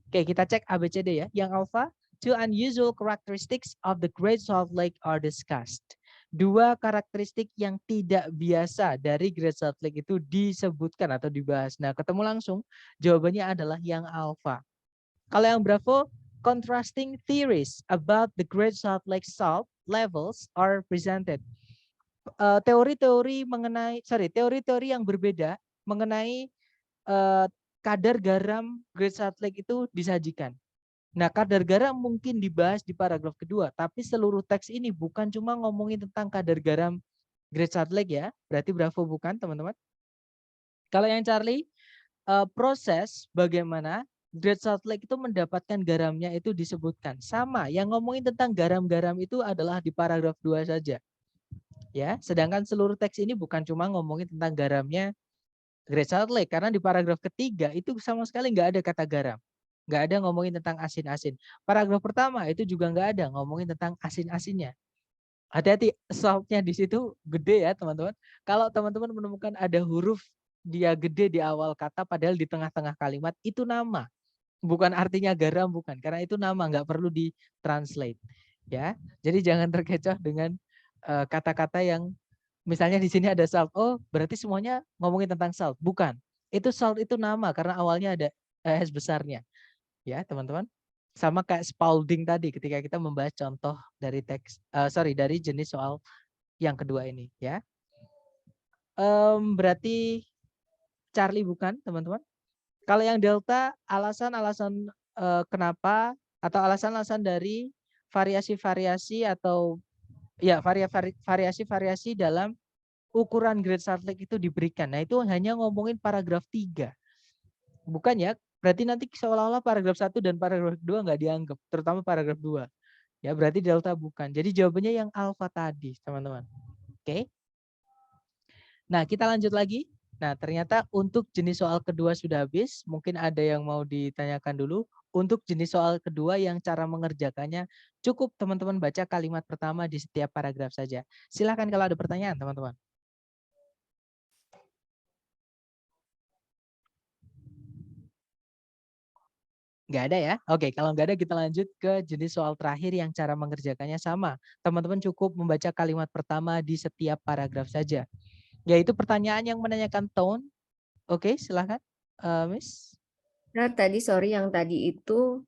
Oke, kita cek ABCD ya. Yang alpha, two unusual characteristics of the Great Salt Lake are discussed. 2 karakteristik yang tidak biasa dari Great Salt Lake itu disebutkan atau dibahas. Nah, ketemu langsung jawabannya adalah yang alpha. Kalau yang Bravo, contrasting theories about the Great Salt Lake salt levels are presented. Teori-teori yang berbeda mengenai kadar garam Great Salt Lake itu disajikan. Nah, kadar garam mungkin dibahas di paragraf kedua, tapi seluruh teks ini bukan cuma ngomongin tentang kadar garam Great Salt Lake ya, berarti Bravo bukan teman-teman. Kalau yang Charlie, proses bagaimana Great Salt Lake itu mendapatkan garamnya itu disebutkan. Sama, yang ngomongin tentang garam-garam itu adalah di paragraf 2 saja. Ya, sedangkan seluruh teks ini bukan cuma ngomongin tentang garamnya Great Salt Lake, karena di paragraf ketiga itu sama sekali nggak ada kata garam. Nggak ada ngomongin tentang asin-asin. Paragraf pertama itu juga nggak ada ngomongin tentang asin-asinnya. Hati-hati, saltnya di situ gede ya teman-teman. Kalau teman-teman menemukan ada huruf dia gede di awal kata padahal di tengah-tengah kalimat, itu nama. Bukan artinya garam, bukan. Karena itu nama, nggak perlu di-translate. Ya, jadi jangan terkecoh dengan kata-kata yang misalnya di sini ada salt. Oh, berarti semuanya ngomongin tentang salt. Bukan. Itu salt itu nama karena awalnya ada S besarnya. Ya, teman-teman. Sama kayak Spalding tadi ketika kita membahas contoh dari dari jenis soal yang kedua ini, ya. Berarti Charlie bukan, teman-teman. Kalau yang delta, alasan-alasan kenapa atau alasan-alasan dari variasi-variasi atau ya variasi-variasi dalam ukuran Great Salt Lake itu diberikan. Nah, itu hanya ngomongin paragraf 3. Bukan ya, berarti nanti seolah-olah paragraf 1 dan paragraf 2 nggak dianggap, terutama paragraf 2. Ya, berarti delta bukan. Jadi jawabannya yang alfa tadi, teman-teman. Oke. Nah, kita lanjut lagi. Nah, ternyata untuk jenis soal kedua sudah habis. Mungkin ada yang mau ditanyakan dulu. Untuk jenis soal kedua yang cara mengerjakannya cukup teman-teman baca kalimat pertama di setiap paragraf saja. Silakan kalau ada pertanyaan, teman-teman. Nggak ada ya? Oke, kalau nggak ada kita lanjut ke jenis soal terakhir yang cara mengerjakannya sama. Teman-teman cukup membaca kalimat pertama di setiap paragraf saja. Yaitu pertanyaan yang menanyakan tone. Oke, silakan, Miss. Nah, sorry yang tadi itu,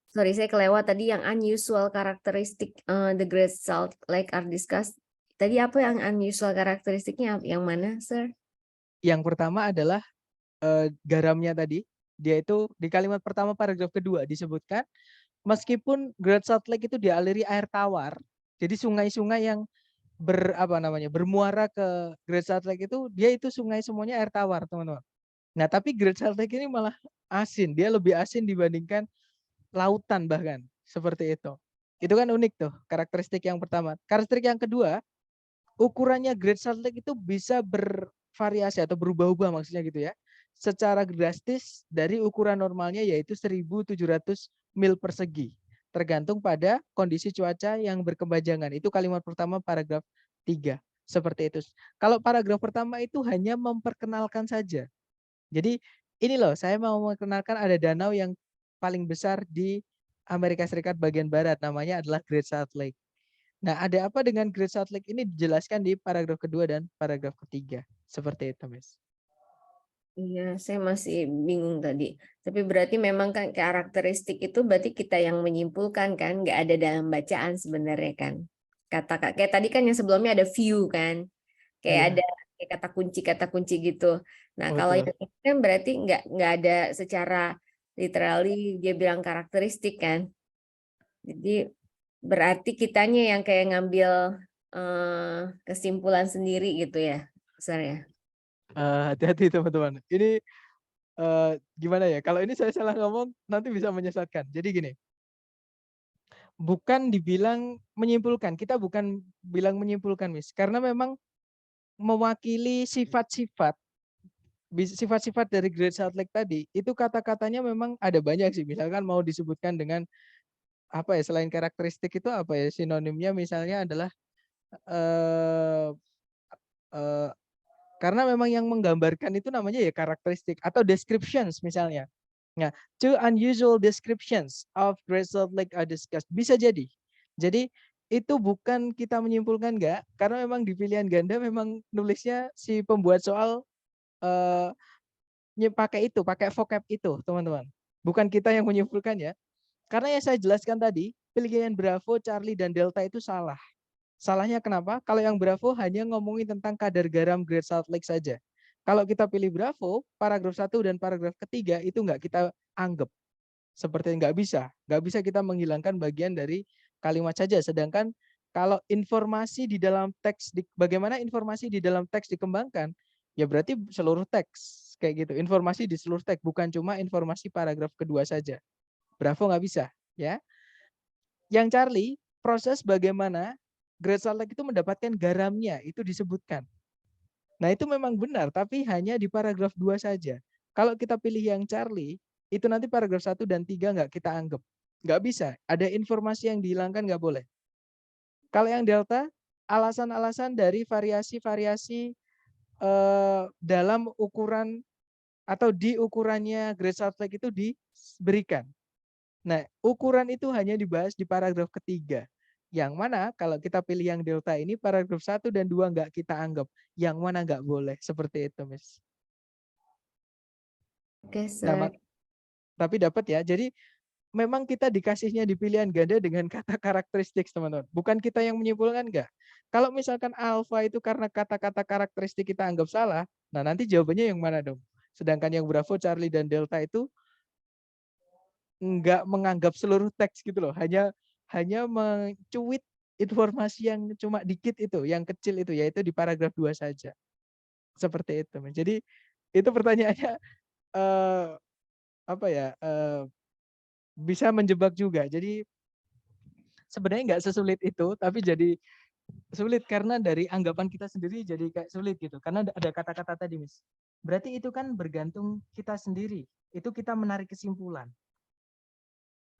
sorry saya kelewat tadi yang unusual karakteristik the Great Salt Lake are discussed. Tadi apa yang unusual karakteristiknya yang mana, Sir? Yang pertama adalah garamnya tadi. Dia itu di kalimat pertama paragraf kedua disebutkan, meskipun Great Salt Lake itu dialiri air tawar, jadi sungai-sungai yang bermuara ke Great Salt Lake itu, dia itu sungai semuanya air tawar, teman-teman. Nah, tapi Great Salt Lake ini malah asin, dia lebih asin dibandingkan lautan bahkan, seperti itu. Itu kan unik tuh, karakteristik yang pertama. Karakteristik yang kedua, ukurannya Great Salt Lake itu bisa bervariasi atau berubah-ubah maksudnya gitu ya. Secara drastis dari ukuran normalnya yaitu 1.700 mil persegi. Tergantung pada kondisi cuaca yang berkepanjangan. Itu kalimat pertama paragraf 3. Seperti itu. Kalau paragraf pertama itu hanya memperkenalkan saja. Jadi ini loh, saya mau memperkenalkan ada danau yang paling besar di Amerika Serikat bagian barat. Namanya adalah Great Salt Lake. Nah, ada apa dengan Great Salt Lake ini dijelaskan di paragraf kedua dan paragraf ketiga. Seperti itu, Miss. Iya, saya masih bingung tadi. Tapi berarti memang kan karakteristik itu berarti kita yang menyimpulkan kan, nggak ada dalam bacaan sebenarnya kan. Kata kayak tadi kan yang sebelumnya ada view kan, kayak Iya, ada kayak kata kunci gitu. Nah kalau betul. yang ini kan berarti nggak ada secara literally dia bilang karakteristik kan. Jadi berarti kitanya yang kayak ngambil kesimpulan sendiri gitu ya, besar. Hati-hati teman-teman. Ini gimana ya? Kalau ini saya salah ngomong nanti bisa menyesatkan. Jadi gini, bukan dibilang menyimpulkan. Kita bukan bilang menyimpulkan, Miss. Karena memang mewakili sifat-sifat sifat-sifat dari Great Salt Lake tadi, itu kata-katanya memang ada banyak sih. Misalkan mau disebutkan dengan apa ya, selain karakteristik itu apa ya, sinonimnya misalnya adalah eh, eh, karena memang yang menggambarkan itu namanya ya karakteristik atau descriptions misalnya. Nah, two unusual descriptions of Great Salt Lake are discussed. Bisa jadi. Jadi itu bukan kita menyimpulkan enggak, karena memang di pilihan ganda memang nulisnya si pembuat soal pakai vocab itu, teman-teman. Bukan kita yang menyimpulkan ya. Karena yang saya jelaskan tadi, pilihan Bravo, Charlie, dan Delta itu salah. Salahnya kenapa? Kalau yang Bravo hanya ngomongin tentang kadar garam Great Salt Lake saja. Kalau kita pilih Bravo, paragraf 1 dan paragraf ketiga itu nggak kita anggap. Seperti nggak bisa kita menghilangkan bagian dari kalimat saja. Sedangkan kalau informasi di dalam teks, bagaimana informasi di dalam teks dikembangkan, ya berarti seluruh teks kayak gitu. Informasi di seluruh teks, bukan cuma informasi paragraf kedua saja. Bravo nggak bisa, ya. Yang Charlie, proses bagaimana Great Salt Lake itu mendapatkan garamnya itu disebutkan. Nah itu memang benar, tapi hanya di paragraf 2 saja. Kalau kita pilih yang Charlie, itu nanti paragraf 1 dan 3 nggak kita anggap. Nggak bisa, ada informasi yang dihilangkan nggak boleh. Kalau yang Delta, alasan-alasan dari variasi-variasi dalam ukuran atau di ukurannya Great Salt Lake itu diberikan. Nah, ukuran itu hanya dibahas di paragraf ketiga. Yang mana kalau kita pilih yang Delta ini paragraf 1 dan 2 nggak kita anggap. Yang mana nggak boleh. Seperti itu, Miss. Oke, Nah, Sir. tapi dapat ya. Jadi memang kita dikasihnya di pilihan ganda dengan kata karakteristik, teman-teman. Bukan kita yang menyimpulkan, enggak. Kalau misalkan alfa itu karena kata-kata karakteristik kita anggap salah, nah nanti jawabannya yang mana dong? Sedangkan yang Bravo, Charlie, dan Delta itu enggak menganggap seluruh teks gitu loh. Hanya mencuit informasi yang cuma dikit itu, yang kecil itu, yaitu di paragraf 2 saja. Seperti itu. Jadi itu pertanyaannya apa ya, bisa menjebak juga. Jadi sebenarnya nggak sesulit itu, tapi jadi sulit karena dari anggapan kita sendiri jadi kayak sulit gitu. Karena ada kata-kata tadi, Miss. Berarti itu kan bergantung kita sendiri. Itu kita menarik kesimpulan.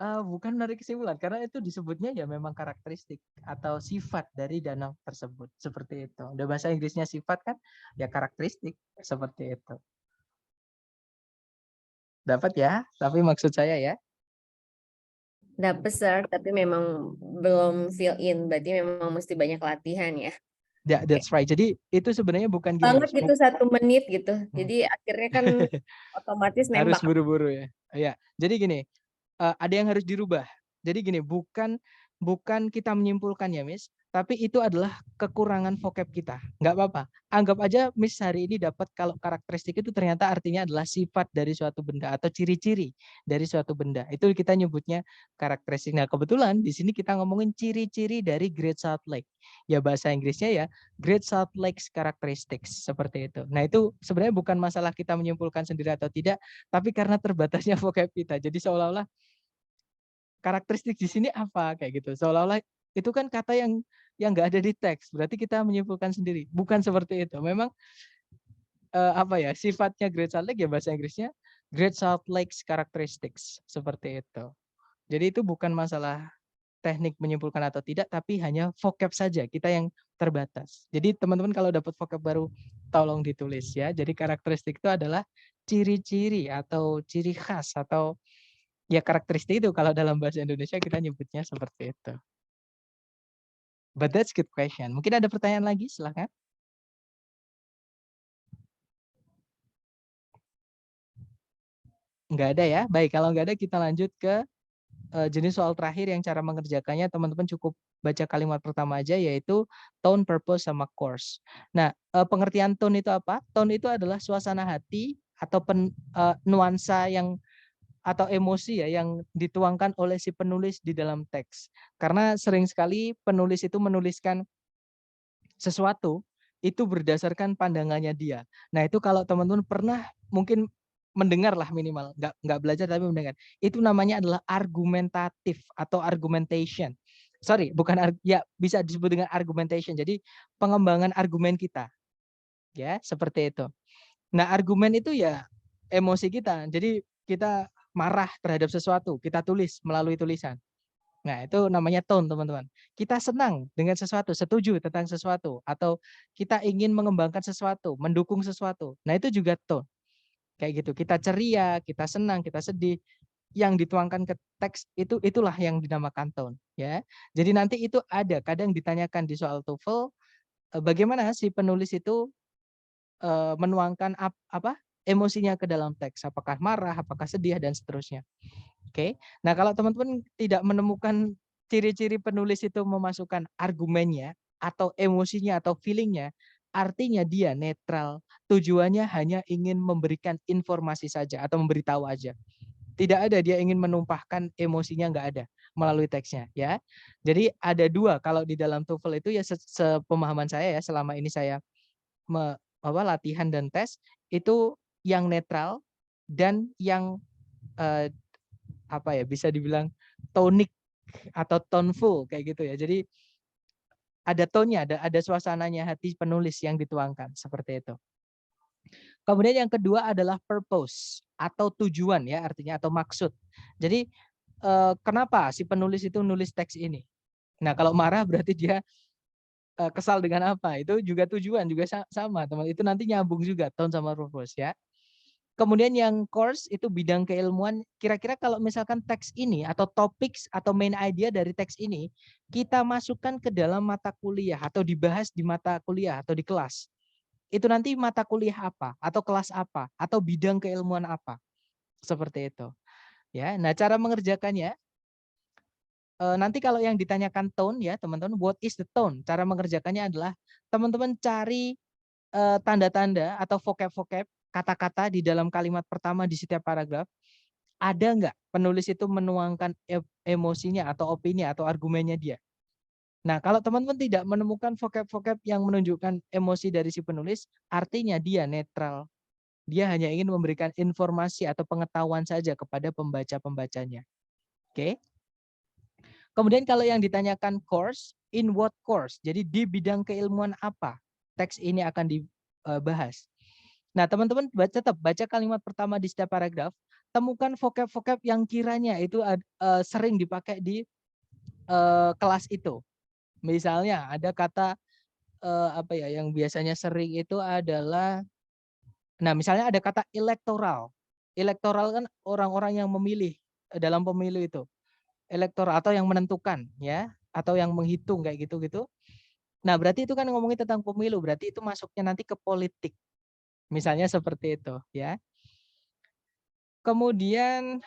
Bukan menarik kesimpulan, karena itu disebutnya ya memang karakteristik atau sifat dari danau tersebut. Seperti itu. Udah bahasa Inggrisnya sifat kan, ya karakteristik. Seperti itu. Dapat ya, tapi maksud saya ya. Dapat, Sir, tapi memang belum fill in. Berarti memang mesti banyak latihan ya. Ya, that's right. Jadi itu sebenarnya bukan gini, Banget Miss. gitu 1 menit gitu. Hmm. Jadi akhirnya kan otomatis Harus nembak. buru-buru ya. Ya, jadi gini, ada yang harus dirubah. Jadi gini, bukan kita menyimpulkan ya, Miss. tapi itu adalah kekurangan vocab kita. Nggak apa-apa. Anggap aja Miss hari ini dapat kalau karakteristik itu ternyata artinya adalah sifat dari suatu benda atau ciri-ciri dari suatu benda. Itu kita nyebutnya karakteristik. Nah, kebetulan di sini kita ngomongin ciri-ciri dari Great Salt Lake. Ya bahasa Inggrisnya ya Great Salt Lake Characteristics seperti itu. Nah, itu sebenarnya bukan masalah kita menyimpulkan sendiri atau tidak, tapi karena terbatasnya vocab kita. Jadi seolah-olah karakteristik di sini apa kayak gitu. Seolah-olah itu kan kata yang nggak ada di teks, berarti kita menyimpulkan sendiri. Bukan seperti itu. Memang apa ya sifatnya Great Salt Lake ya bahasa Inggrisnya Great Salt Lake Characteristics seperti itu. Jadi itu bukan masalah teknik menyimpulkan atau tidak, tapi hanya vocab saja kita yang terbatas. Jadi teman-teman kalau dapat vocab baru tolong ditulis ya. Jadi karakteristik itu adalah ciri-ciri atau ciri khas atau ya karakteristik itu kalau dalam bahasa Indonesia kita nyebutnya seperti itu. But that's good question. Mungkin ada pertanyaan lagi, silakan. Nggak ada ya. Baik, kalau nggak ada kita lanjut ke jenis soal terakhir yang cara mengerjakannya teman-teman cukup baca kalimat pertama aja yaitu tone, purpose, sama course. Nah, pengertian tone itu apa? Tone itu adalah suasana hati atau nuansa yang atau emosi ya yang dituangkan oleh si penulis di dalam teks. Karena sering sekali penulis itu menuliskan sesuatu itu berdasarkan pandangannya dia. Nah, itu kalau teman-teman pernah mungkin mendengar lah minimal, nggak belajar tapi mendengar. Itu namanya adalah argumentatif atau argumentation. Sorry, bukan ya bisa disebut dengan argumentation. Jadi pengembangan argumen kita, ya seperti itu. Nah, argumen itu ya emosi kita. Jadi kita marah terhadap sesuatu, kita tulis melalui tulisan. Nah, itu namanya tone, teman-teman. Kita senang dengan sesuatu, setuju tentang sesuatu, atau kita ingin mengembangkan sesuatu, mendukung sesuatu. Nah, itu juga tone. Kayak gitu. Kita ceria, kita senang, kita sedih. Yang dituangkan ke teks itulah yang dinamakan tone, ya. Jadi nanti itu ada kadang ditanyakan di soal TOEFL bagaimana si penulis itu menuangkan apa emosinya ke dalam teks, apakah marah, apakah sedih dan seterusnya. Oke. Nah, kalau teman-teman tidak menemukan ciri-ciri penulis itu memasukkan argumennya atau emosinya atau feelingnya, artinya dia netral. Tujuannya hanya ingin memberikan informasi saja atau memberitahu aja. Tidak ada dia ingin menumpahkan emosinya, nggak ada melalui teksnya, ya. Jadi ada dua kalau di dalam TOEFL itu ya sepemahaman saya ya selama ini saya latihan dan tes itu yang netral dan yang apa ya bisa dibilang tonic atau toneful kayak gitu ya. Jadi ada tone-nya, ada suasananya hati penulis yang dituangkan seperti itu. Kemudian yang kedua adalah purpose atau tujuan ya artinya atau maksud. Jadi kenapa si penulis itu nulis teks ini? Nah, kalau marah berarti dia kesal dengan apa? Itu juga tujuan juga sama, teman. Itu nanti nyambung juga tone sama purpose ya. Kemudian yang course itu bidang keilmuan. Kira-kira kalau misalkan teks ini atau topics atau main idea dari teks ini kita masukkan ke dalam mata kuliah atau dibahas di mata kuliah atau di kelas. Itu nanti mata kuliah apa atau kelas apa atau bidang keilmuan apa. Seperti itu. Ya, nah cara mengerjakannya nanti kalau yang ditanyakan tone ya, teman-teman, what is the tone? Cara mengerjakannya adalah teman-teman cari tanda-tanda atau vocab-vocab kata-kata di dalam kalimat pertama di setiap paragraf, ada nggak penulis itu menuangkan emosinya atau opini atau argumennya dia. Nah, kalau teman-teman tidak menemukan vocab-vocab yang menunjukkan emosi dari si penulis, artinya dia netral. Dia hanya ingin memberikan informasi atau pengetahuan saja kepada pembaca-pembacanya. Oke. Kemudian kalau yang ditanyakan course, in what course? Jadi di bidang keilmuan apa teks ini akan dibahas. Nah, teman-teman tetap baca kalimat pertama di setiap paragraf, temukan vocab-vocab yang kiranya itu sering dipakai di kelas itu. Misalnya ada kata apa ya yang biasanya sering itu adalah, nah misalnya ada kata elektoral. Elektoral kan orang-orang yang memilih dalam pemilu itu. Elektoral atau yang menentukan ya, atau yang menghitung kayak gitu-gitu. Nah, berarti itu kan ngomongin tentang pemilu, berarti itu masuknya nanti ke politik. Misalnya seperti itu ya. Kemudian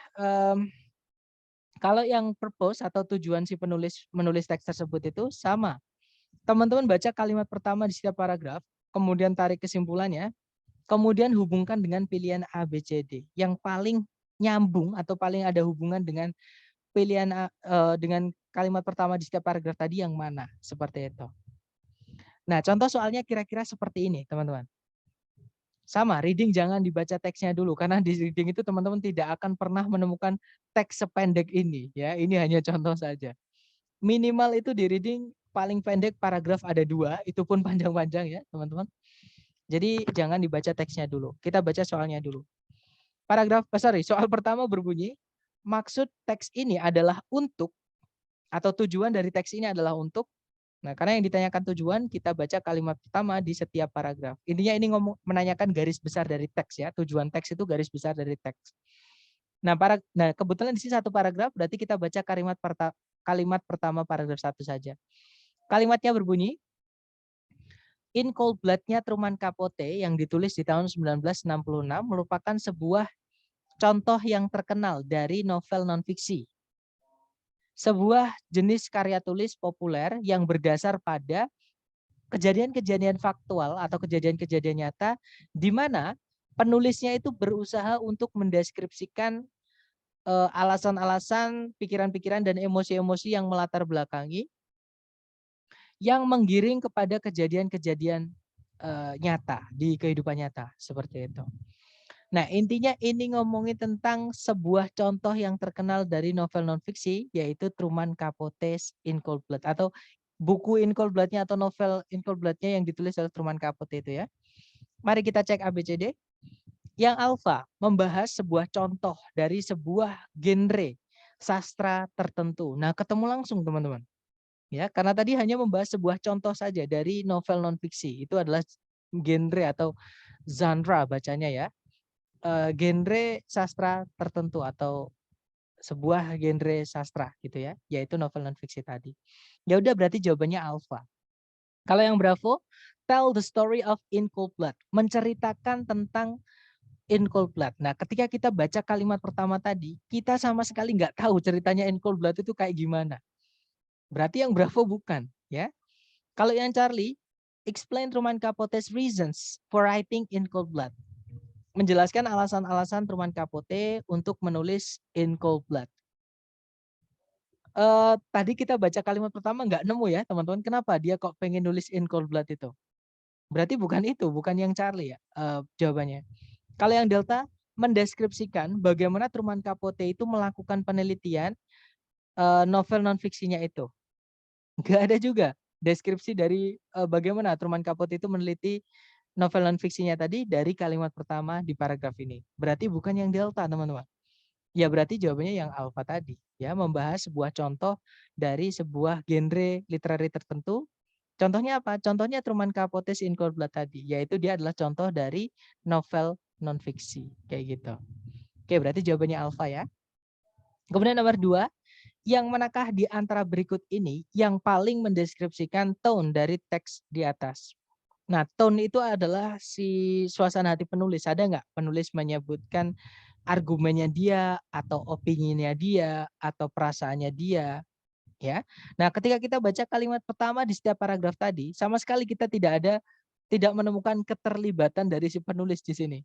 kalau yang purpose atau tujuan si penulis menulis teks tersebut itu sama. Teman-teman baca kalimat pertama di setiap paragraf, kemudian tarik kesimpulannya, kemudian hubungkan dengan pilihan A, B, C, D. Yang paling nyambung atau paling ada hubungan dengan pilihan dengan kalimat pertama di setiap paragraf tadi yang mana? Seperti itu. Nah, contoh soalnya kira-kira seperti ini, teman-teman. Sama, reading jangan dibaca teksnya dulu, karena di reading itu teman-teman tidak akan pernah menemukan teks sependek ini. Ya, ini hanya contoh saja. Minimal itu di reading paling pendek paragraf ada 2, itu pun panjang-panjang ya, teman-teman. Jadi jangan dibaca teksnya dulu, kita baca soalnya dulu. Soal pertama berbunyi, maksud teks ini adalah untuk, atau tujuan dari teks ini adalah untuk. Nah, karena yang ditanyakan tujuan, kita baca kalimat pertama di setiap paragraf. Intinya ini menanyakan garis besar dari teks ya. Tujuan teks itu garis besar dari teks. Nah, kebetulan di sini satu paragraf, berarti kita baca kalimat pertama paragraf 1 saja. Kalimatnya berbunyi, In Cold Blood-nya Truman Capote yang ditulis di tahun 1966 merupakan sebuah contoh yang terkenal dari novel non-fiksi. Sebuah jenis karya tulis populer yang berdasar pada kejadian-kejadian faktual atau kejadian-kejadian nyata di mana penulisnya itu berusaha untuk mendeskripsikan alasan-alasan, pikiran-pikiran dan emosi-emosi yang melatar belakangi yang menggiring kepada kejadian-kejadian nyata di kehidupan nyata seperti itu. Nah, intinya ini ngomongin tentang sebuah contoh yang terkenal dari novel non-fiksi, yaitu Truman Capote's In Cold Blood, atau buku In Cold Blood-nya atau novel In Cold Blood-nya yang ditulis oleh Truman Capote itu ya. Mari kita cek ABCD. Yang alfa membahas sebuah contoh dari sebuah genre sastra tertentu. Nah, ketemu langsung teman-teman. Ya, karena tadi hanya membahas sebuah contoh saja dari novel non-fiksi. Itu adalah genre atau genre bacanya ya. Genre sastra tertentu atau sebuah genre sastra gitu ya, yaitu novel non-fiksi tadi. Ya udah berarti jawabannya alfa. Kalau yang bravo, tell the story of In Cold Blood, menceritakan tentang In Cold Blood. Nah, ketika kita baca kalimat pertama tadi, kita sama sekali nggak tahu ceritanya In Cold Blood itu kayak gimana. Berarti yang bravo bukan, ya. Kalau yang Charlie, explain Truman Capote's reasons for writing In Cold Blood. Menjelaskan alasan-alasan Truman Capote untuk menulis In Cold Blood. Tadi kita baca kalimat pertama nggak nemu ya teman-teman, kenapa dia kok pengen nulis In Cold Blood itu? Berarti bukan itu, bukan yang Charlie ya jawabannya. Kalau yang Delta, mendeskripsikan bagaimana Truman Capote itu melakukan penelitian novel non-fiksinya itu. Nggak ada juga deskripsi dari bagaimana Truman Capote itu meneliti novel non-fiksinya tadi dari kalimat pertama di paragraf ini. Berarti bukan yang Delta, teman-teman. Ya berarti jawabannya yang alfa tadi. Ya, membahas sebuah contoh dari sebuah genre literasi tertentu. Contohnya apa? Contohnya Truman Capote's In Cold Blood tadi. Yaitu dia adalah contoh dari novel non-fiksi. Kayak gitu. Oke, berarti jawabannya alfa ya. Kemudian nomor 2. Yang manakah di antara berikut ini yang paling mendeskripsikan tone dari teks di atas? Nah, tone itu adalah si suasana hati penulis. Ada nggak penulis menyebutkan argumennya dia, atau opininya dia, atau perasaannya dia, ya. Nah, ketika kita baca kalimat pertama di setiap paragraf tadi, sama sekali kita tidak menemukan keterlibatan dari si penulis di sini.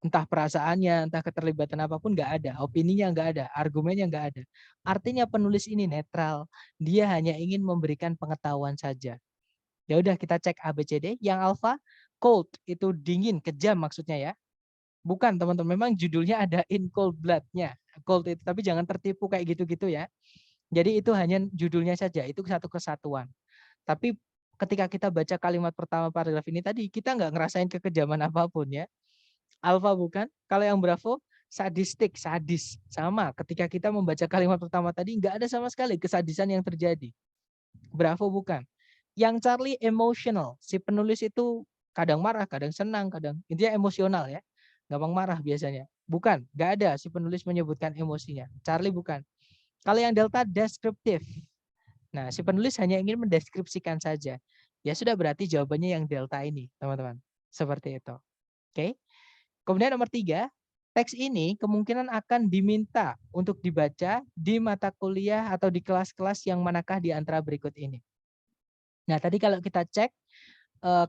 Entah perasaannya, entah keterlibatan apapun nggak ada, opininya nggak ada, argumennya nggak ada. Artinya penulis ini netral, dia hanya ingin memberikan pengetahuan saja. Ya udah kita cek ABCD. Yang alfa, cold itu dingin, kejam maksudnya ya. Bukan teman-teman, memang judulnya ada In Cold Blood-nya. Cold itu, tapi jangan tertipu kayak gitu-gitu ya. Jadi itu hanya judulnya saja, itu satu kesatuan. Tapi ketika kita baca kalimat pertama paragraf ini tadi, kita nggak ngerasain kekejaman apapun ya. Alfa bukan. Kalau yang Bravo, sadistik, sadis. Sama, ketika kita membaca kalimat pertama tadi, nggak ada sama sekali kesadisan yang terjadi. Bravo bukan. Yang Charlie emotional, si penulis itu kadang marah, kadang senang, kadang intinya emosional ya. Gampang marah biasanya. Bukan, nggak ada si penulis menyebutkan emosinya. Charlie bukan. Kalau yang Delta, deskriptif. Nah, si penulis hanya ingin mendeskripsikan saja. Ya sudah, berarti jawabannya yang Delta ini, teman-teman. Seperti itu. Oke. Kemudian nomor 3, teks ini kemungkinan akan diminta untuk dibaca di mata kuliah atau di kelas-kelas yang manakah di antara berikut ini. Nah, tadi kalau kita cek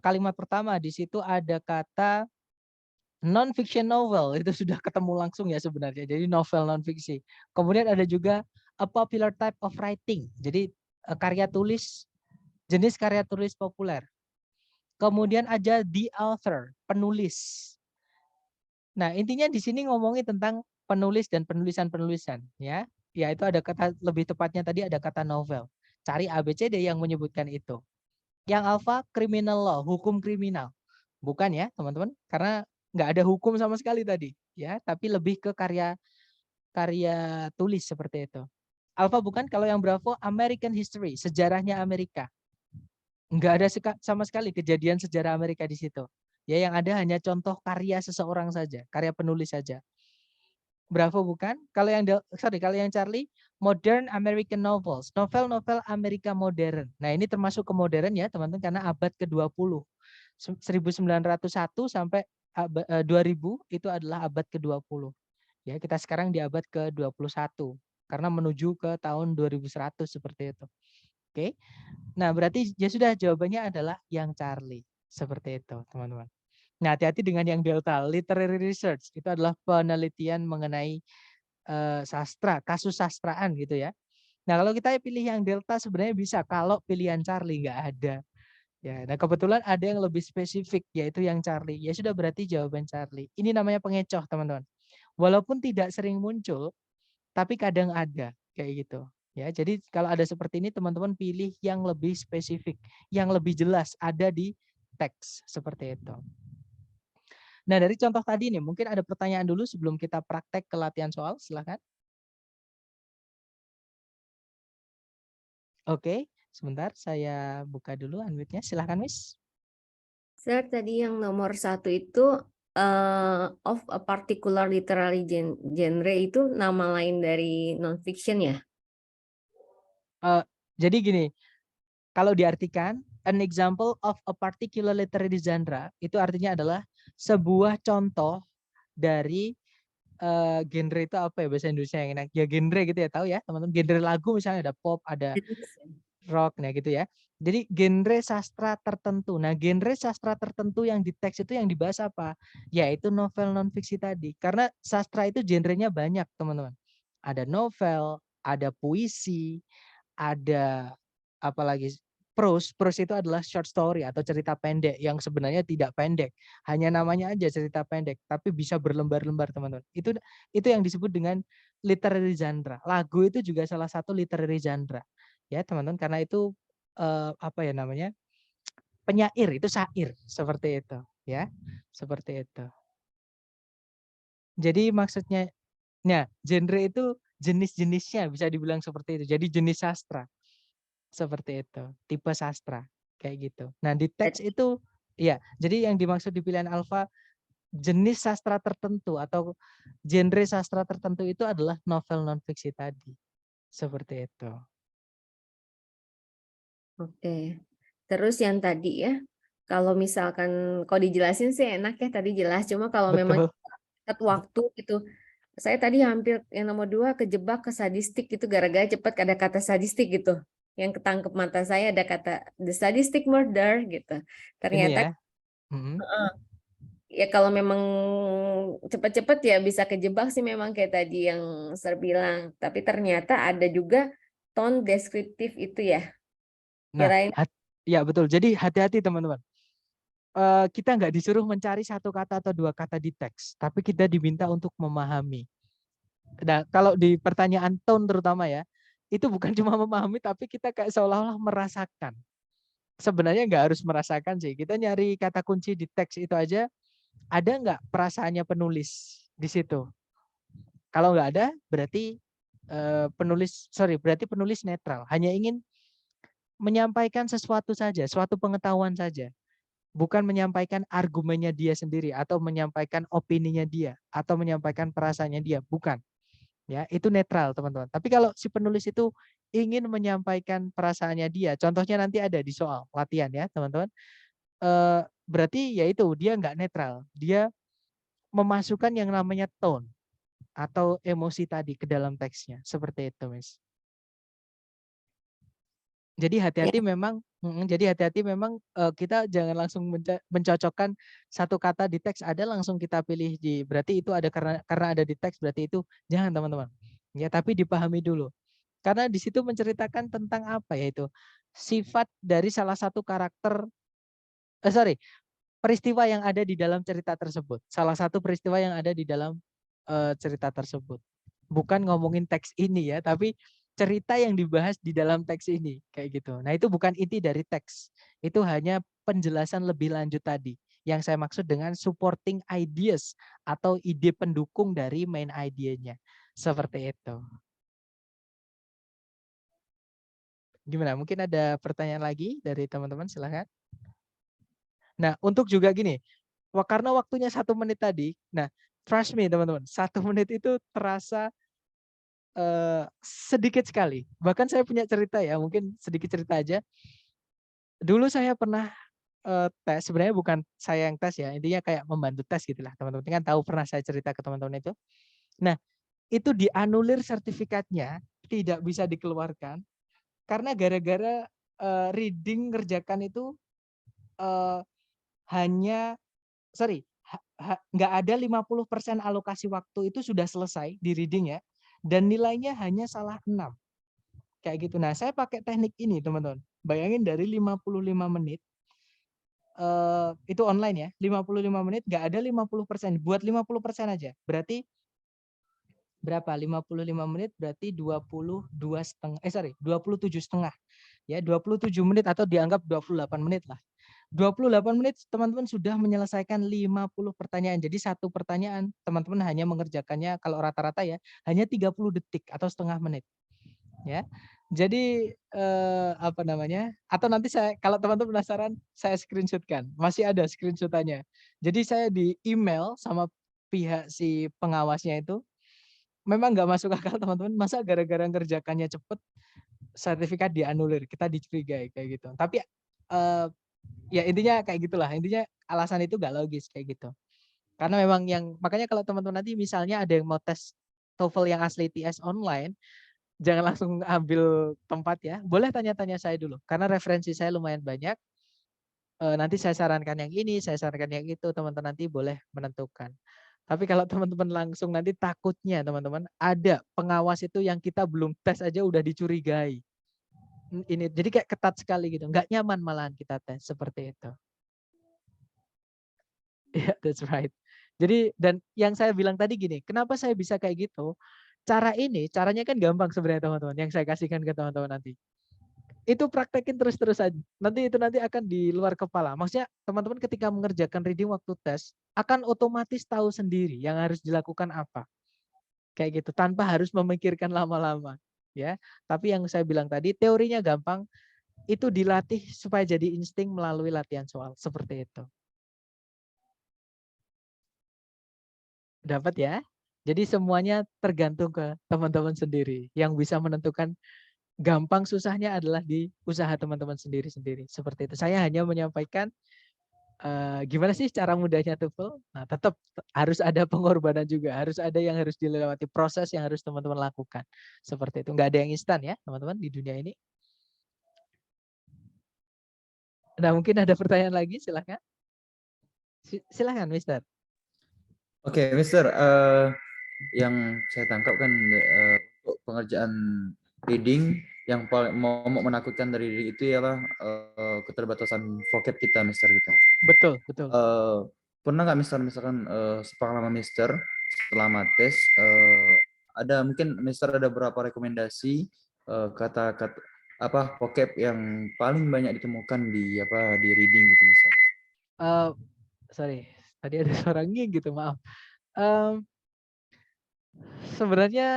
kalimat pertama di situ ada kata non-fiction novel, itu sudah ketemu langsung ya sebenarnya. Jadi novel non-fiksi. Kemudian ada juga a popular type of writing. Jadi karya tulis, jenis karya tulis populer. Kemudian ada the author, penulis. Nah, intinya di sini ngomongin tentang penulis dan penulisan-penulisan, ya. Ya, itu ada kata, lebih tepatnya tadi ada kata novel. Cari ABCD yang menyebutkan itu. Yang alpha criminal law, hukum kriminal. Bukan ya, teman-teman, karena nggak ada hukum sama sekali tadi, ya, tapi lebih ke karya tulis seperti itu. Alpha bukan, kalau yang Bravo American history, sejarahnya Amerika. Nggak ada sama sekali kejadian sejarah Amerika di situ. Ya, yang ada hanya contoh karya seseorang saja, karya penulis saja. Bravo bukan. Kalau yang Charlie, modern American novels, novel-novel Amerika modern. Nah, ini termasuk ke modern ya, teman-teman, karena abad ke-20. 1901 sampai 2000 itu adalah abad ke-20. Ya, kita sekarang di abad ke-21 karena menuju ke tahun 2100 seperti itu. Oke. Nah, berarti ya sudah, jawabannya adalah yang Charlie. Seperti itu, teman-teman. Nah, hati-hati dengan yang delta, literary research. Itu adalah penelitian mengenai sastra, kasus sastraan gitu ya. Nah, kalau kita pilih yang delta sebenarnya bisa, kalau pilihan Charlie nggak ada. Ya, nah kebetulan ada yang lebih spesifik, yaitu yang Charlie. Ya sudah, berarti jawaban Charlie. Ini namanya pengecoh, teman-teman. Walaupun tidak sering muncul, tapi kadang ada kayak gitu. Ya, jadi kalau ada seperti ini, teman-teman pilih yang lebih spesifik, yang lebih jelas ada di teks seperti itu. Nah, dari contoh tadi nih, mungkin ada pertanyaan dulu sebelum kita praktek ke latihan soal, silakan. Oke, sebentar saya buka dulu unmute-nya, silakan Miss. Sir, tadi yang nomor 1 itu of a particular literary genre itu nama lain dari non-fiction ya? Jadi gini, kalau diartikan an example of a particular literary genre itu artinya adalah sebuah contoh dari genre itu apa ya bahasa Indonesia yang enak? Ya genre gitu ya, tahu ya teman-teman. Genre lagu misalnya ada pop, ada rock, nah gitu ya. Jadi genre sastra tertentu. Nah, genre sastra tertentu yang di teks itu yang dibahas apa? Yaitu novel non-fiksi tadi. Karena sastra itu genrenya banyak, teman-teman. Ada novel, ada puisi, ada apalagi prose itu adalah short story atau cerita pendek yang sebenarnya tidak pendek, hanya namanya aja cerita pendek tapi bisa berlembar-lembar, teman-teman. Itu yang disebut dengan literary genre. Lagu itu juga salah satu literary genre ya, teman-teman, karena itu apa ya namanya, penyair, itu syair seperti itu ya, seperti itu. Jadi maksudnya, nah, genre itu jenis-jenisnya bisa dibilang seperti itu. Jadi jenis sastra. Seperti itu, tipe sastra kayak gitu. Nah, di teks itu ya, jadi yang dimaksud di pilihan alfa jenis sastra tertentu atau genre sastra tertentu itu adalah novel non-fiksi tadi. Seperti itu. Oke. Terus yang tadi ya, kalau misalkan kalau dijelasin sih enak ya, tadi jelas. Cuma kalau memang Betul. cepat waktu itu, saya tadi hampir yang nomor 2 kejebak ke sadistik itu gara-gara cepat ada kata sadistik gitu. Yang ketangkep mata saya ada kata the sadistic murder gitu. Ini Ternyata ya. ya kalau memang cepat-cepat ya bisa kejebak sih memang kayak tadi yang Sir bilang. Tapi ternyata ada juga tone deskriptif itu ya. Nah, Kirain ya betul. Jadi hati-hati, teman-teman. Kita nggak disuruh mencari satu kata atau dua kata di teks, tapi kita diminta untuk memahami. Nah, kalau di pertanyaan tone terutama ya, itu bukan cuma memahami, tapi kita kayak seolah-olah merasakan. Sebenarnya nggak harus merasakan sih. Kita nyari kata kunci di teks itu aja, ada nggak perasaannya penulis di situ? Kalau nggak ada, berarti berarti penulis netral. Hanya ingin menyampaikan sesuatu saja, suatu pengetahuan saja. Bukan menyampaikan argumennya dia sendiri, atau menyampaikan opininya dia, atau menyampaikan perasaannya dia. Bukan. Ya, itu netral, teman-teman. Tapi kalau si penulis itu ingin menyampaikan perasaannya dia, contohnya nanti ada di soal latihan ya, teman-teman. Berarti yaitu dia nggak netral, dia memasukkan yang namanya tone atau emosi tadi ke dalam teksnya, seperti itu, Miss. Jadi hati-hati ya. memang Jadi hati-hati memang, kita jangan langsung mencocokkan satu kata di teks ada langsung kita pilih berarti itu ada karena ada di teks berarti itu, jangan teman-teman. Ya tapi dipahami dulu. Karena di situ menceritakan tentang apa ya itu, sifat dari salah satu karakter sorry, peristiwa yang ada di dalam cerita tersebut. Salah satu peristiwa yang ada di dalam, cerita tersebut. Bukan ngomongin teks ini ya, tapi cerita yang dibahas di dalam teks ini, kayak gitu. Nah, itu bukan inti dari teks. Itu hanya penjelasan lebih lanjut tadi, yang saya maksud dengan supporting ideas atau ide pendukung dari main idea-nya. Seperti itu. Gimana? Mungkin ada pertanyaan lagi dari teman-teman, silahkan. Nah, untuk juga gini, karena waktunya 1 menit tadi, nah trust me teman-teman, 1 menit itu terasa sedikit sekali. Bahkan saya punya cerita ya, mungkin sedikit cerita aja. Dulu saya pernah tes, sebenarnya bukan saya yang tes ya, intinya kayak membantu tes gitulah. Teman-teman kan tahu pernah saya cerita ke teman-teman itu. Nah, itu dianulir sertifikatnya, tidak bisa dikeluarkan karena gara-gara reading ngerjakan itu eh, hanya sorry, nggak ada 50% alokasi waktu itu sudah selesai di reading ya, dan nilainya hanya salah 6. Kayak gitu. Nah, saya pakai teknik ini, teman-teman. Bayangin dari 55 menit, itu online ya, 55 menit nggak ada 50%, buat 50% aja. Berarti berapa? 55 menit berarti 27,5. Ya, 27 menit atau dianggap 28 menit lah. 28 menit teman-teman sudah menyelesaikan 50 pertanyaan. Jadi satu pertanyaan teman-teman hanya mengerjakannya kalau rata-rata ya hanya 30 detik atau setengah menit. Ya. Jadi apa namanya? Atau nanti saya kalau teman-teman penasaran saya screenshotkan. Masih ada screenshotannya. Jadi saya di email sama pihak si pengawasnya itu memang nggak masuk akal teman-teman. Masa gara-gara ngerjakannya cepet sertifikat dianulir, kita dicurigai kayak gitu. Tapi ya intinya kayak gitulah. Intinya alasan itu nggak logis kayak gitu. Karena memang makanya kalau teman-teman nanti misalnya ada yang mau tes TOEFL yang asli TS online, jangan langsung ambil tempat ya. Boleh tanya-tanya saya dulu karena referensi saya lumayan banyak. Nanti saya sarankan yang ini, saya sarankan yang itu, teman-teman nanti boleh menentukan. Tapi kalau teman-teman langsung nanti takutnya teman-teman ada pengawas itu yang kita belum tes aja udah dicurigai. Ini jadi kayak ketat sekali gitu, nggak nyaman malahan kita tes seperti itu. Yeah, that's right. Jadi dan yang saya bilang tadi gini, kenapa saya bisa kayak gitu? Caranya kan gampang sebenarnya teman-teman, yang saya kasihkan ke teman-teman nanti. Itu praktekin terus-terus aja. Nanti akan di luar kepala. Maksudnya teman-teman ketika mengerjakan reading waktu tes, akan otomatis tahu sendiri yang harus dilakukan apa. Kayak gitu, tanpa harus memikirkan lama-lama. Ya, tapi yang saya bilang tadi, teorinya gampang, itu dilatih supaya jadi insting melalui latihan soal. Seperti itu. Dapat ya? Jadi semuanya tergantung ke teman-teman sendiri. Yang bisa menentukan gampang susahnya adalah di usaha teman-teman sendiri-sendiri. Seperti itu. Saya hanya menyampaikan gimana sih cara mudahnya TOEFL. Nah, tetap harus ada pengorbanan juga. Harus ada yang harus dilewati, proses yang harus teman-teman lakukan. Seperti itu. Nggak ada yang instan ya teman-teman di dunia ini. Nah, mungkin ada pertanyaan lagi, silahkan. Silahkan, Mister. Oke, Mister, yang saya tangkap kan untuk pengerjaan reading yang paling momok menakutkan dari reading itu ialah keterbatasan vocab kita, Mister kita. Betul, betul. Pernah nggak Mister misalkan sepengalaman Mister selama tes ada mungkin Mister ada beberapa rekomendasi kata-kata apa vocab yang paling banyak ditemukan di reading gitu Mister? Sorry, tadi ada suara nging gitu, maaf. Sebenarnya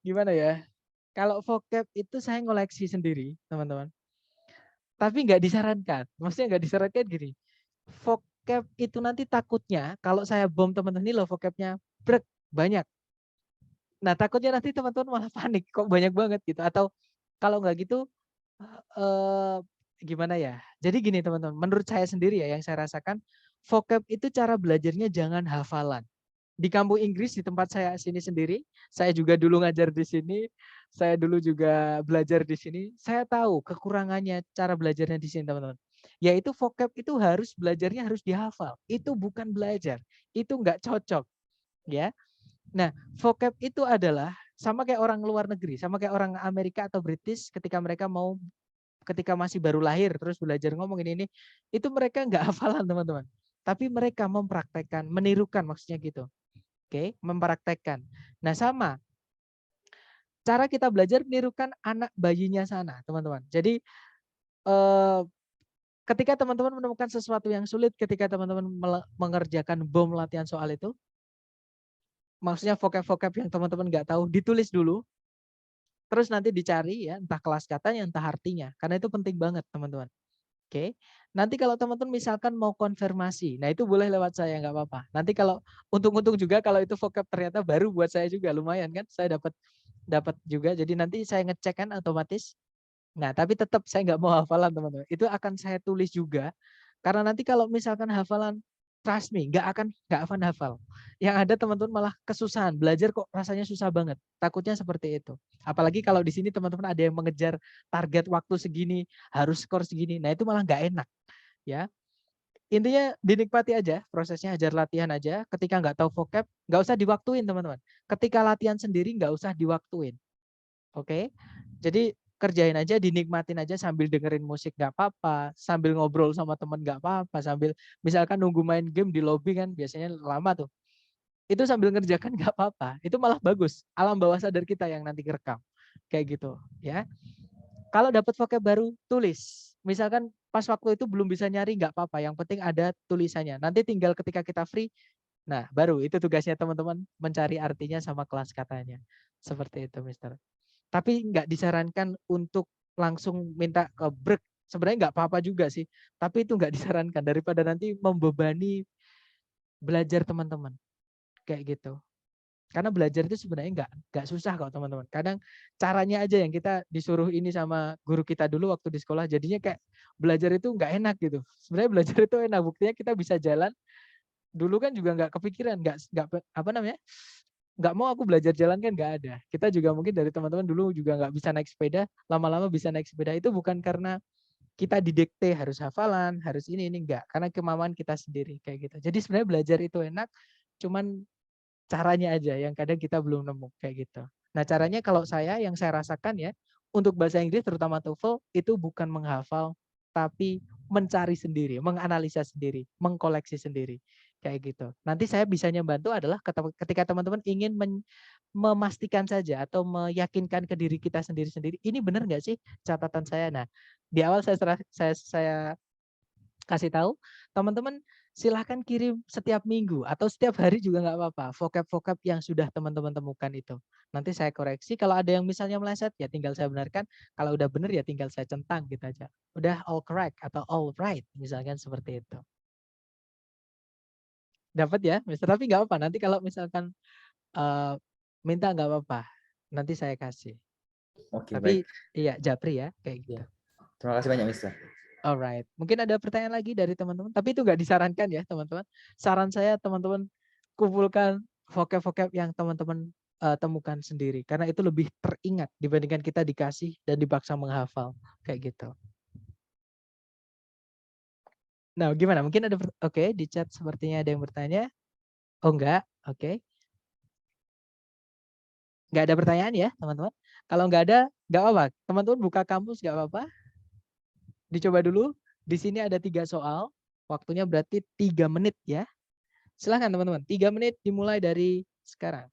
gimana ya? Kalau vocab itu saya ngoleksi sendiri, teman-teman. Tapi nggak disarankan. Maksudnya nggak disarankan gini. Vocab itu nanti takutnya kalau saya bom teman-teman ini loh vocabnya banyak. Nah takutnya nanti teman-teman malah panik kok banyak banget gitu. Atau kalau nggak gitu eh, gimana ya? Jadi gini teman-teman, menurut saya sendiri ya yang saya rasakan vocab itu cara belajarnya jangan hafalan. di kampung Inggris di tempat saya sini sendiri, saya juga dulu ngajar di sini, saya dulu juga belajar di sini, saya tahu kekurangannya cara belajarnya di sini teman-teman. Yaitu vocab itu harus belajarnya harus dihafal. Itu bukan belajar, itu nggak cocok, ya. Nah, vocab itu adalah sama kayak orang luar negeri, sama kayak orang Amerika atau British ketika mereka mau ketika masih baru lahir terus belajar ngomong ini itu mereka nggak hafalan teman-teman. Tapi mereka mempraktekkan, menirukan maksudnya gitu. Oke, mempraktekkan. Nah, sama cara kita belajar menirukan anak bayinya sana, teman-teman. Jadi ketika teman-teman menemukan sesuatu yang sulit, ketika teman-teman mengerjakan bom latihan soal itu, maksudnya vocab-vocab yang teman-teman nggak tahu, ditulis dulu, terus nanti dicari ya, entah kelas katanya, entah artinya, karena itu penting banget teman-teman. Oke, nanti kalau teman-teman misalkan mau konfirmasi, nah itu boleh lewat saya nggak apa-apa. Nanti kalau untung-untung juga kalau itu vocab ternyata baru buat saya juga lumayan kan, saya dapat dapat juga. Jadi nanti saya ngecek kan otomatis. Nah tapi tetap saya nggak mau hafalan teman-teman. Itu akan saya tulis juga, karena nanti kalau misalkan hafalan, trust me, nggak akan hafal. Yang ada teman-teman malah kesusahan belajar kok rasanya susah banget. Takutnya seperti itu. Apalagi kalau di sini teman-teman ada yang mengejar target waktu segini, harus skor segini. Nah itu malah nggak enak, ya. Intinya dinikmati aja prosesnya, ajar latihan aja. Ketika nggak tahu vocab, nggak usah diwaktuin teman-teman. Ketika latihan sendiri nggak usah diwaktuin. Oke, jadi kerjain aja, dinikmatin aja sambil dengerin musik nggak apa-apa, sambil ngobrol sama temen nggak apa-apa, sambil misalkan nunggu main game di lobby kan biasanya lama tuh. Itu sambil ngerjakan nggak apa-apa, itu malah bagus. Alam bawah sadar kita yang nanti kerekam, kayak gitu, ya. Kalau dapat vocab baru, tulis. Misalkan pas waktu itu belum bisa nyari nggak apa-apa, yang penting ada tulisannya. Nanti tinggal ketika kita free, nah baru itu tugasnya teman-teman mencari artinya sama kelas katanya. Seperti itu, Mister. Tapi nggak disarankan untuk langsung minta ke break. Sebenarnya nggak apa-apa juga sih. Tapi itu nggak disarankan daripada nanti membebani belajar teman-teman. Kayak gitu. Karena belajar itu sebenarnya nggak susah kok teman-teman. Kadang caranya aja yang kita disuruh ini sama guru kita dulu waktu di sekolah. Jadinya kayak belajar itu nggak enak gitu. Sebenarnya belajar itu enak. Buktinya kita bisa jalan. Dulu kan juga nggak kepikiran. Nggak apa namanya. Nggak mau aku belajar jalan kan nggak ada. Kita juga mungkin dari teman-teman dulu juga nggak bisa naik sepeda, lama-lama bisa naik sepeda itu bukan karena kita didikte harus hafalan, harus ini enggak, karena kemauan kita sendiri kayak gitu. Jadi sebenarnya belajar itu enak, cuman caranya aja yang kadang kita belum nemu kayak gitu. Nah caranya kalau saya yang saya rasakan ya, untuk bahasa Inggris terutama TOEFL itu bukan menghafal, tapi mencari sendiri, menganalisa sendiri, mengkoleksi sendiri kayak gitu. Nanti saya bisanya bantu adalah ketika teman-teman ingin memastikan saja atau meyakinkan ke diri kita sendiri-sendiri, ini benar nggak sih catatan saya? Nah di awal saya kasih tahu teman-teman silahkan kirim setiap minggu atau setiap hari juga nggak apa-apa vocab-vocab yang sudah teman-teman temukan itu. Nanti saya koreksi kalau ada yang misalnya meleset ya tinggal saya benarkan, kalau udah benar ya tinggal saya centang gitu aja. Udah all correct atau all right misalkan seperti itu. Dapat ya, Mister, tapi nggak apa nanti kalau misalkan minta nggak apa-apa. Nanti saya kasih. Oke, baik. Tapi iya japri ya kayak gitu. Ya. Terima kasih banyak, Mister. Alright, mungkin ada pertanyaan lagi dari teman-teman, tapi itu nggak disarankan ya teman-teman. Saran saya teman-teman kumpulkan vocab-vocab yang teman-teman temukan sendiri, karena itu lebih teringat dibandingkan kita dikasih dan dipaksa menghafal kayak gitu. Nah, gimana? Mungkin ada oke, di chat sepertinya ada yang bertanya. Oh enggak, oke. Nggak ada pertanyaan ya teman-teman. Kalau nggak ada, nggak apa-apa. Teman-teman buka kampus nggak apa-apa. Dicoba dulu. Di sini ada 3 soal. Waktunya berarti 3 menit ya. Silahkan teman-teman, 3 menit dimulai dari sekarang.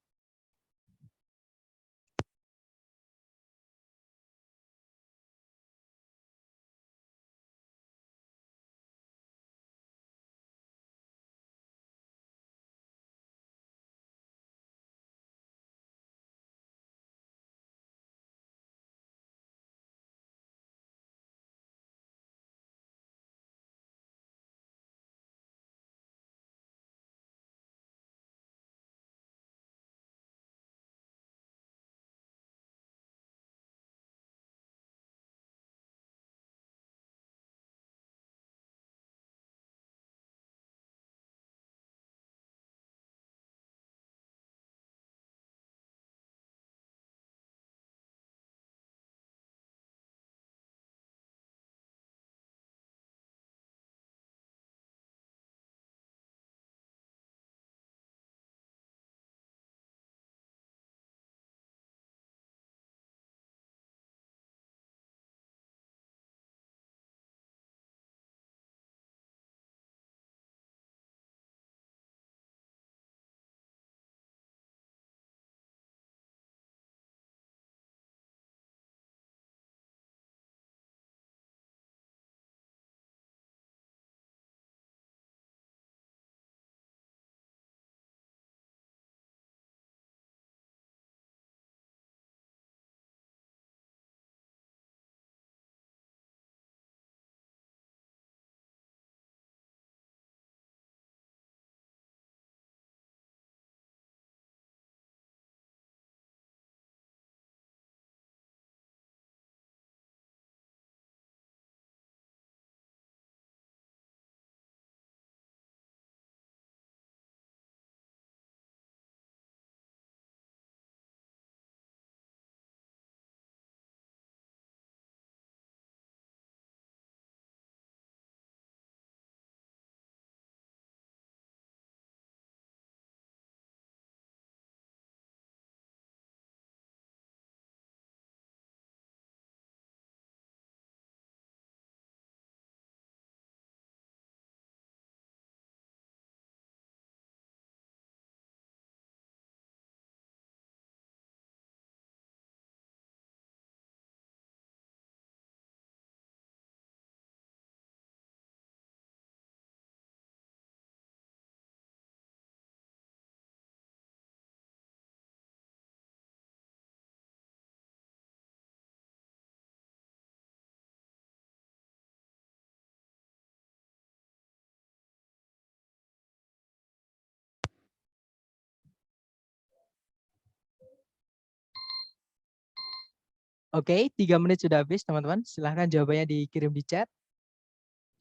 Oke, 3 menit sudah habis teman-teman. Silahkan jawabannya dikirim di chat.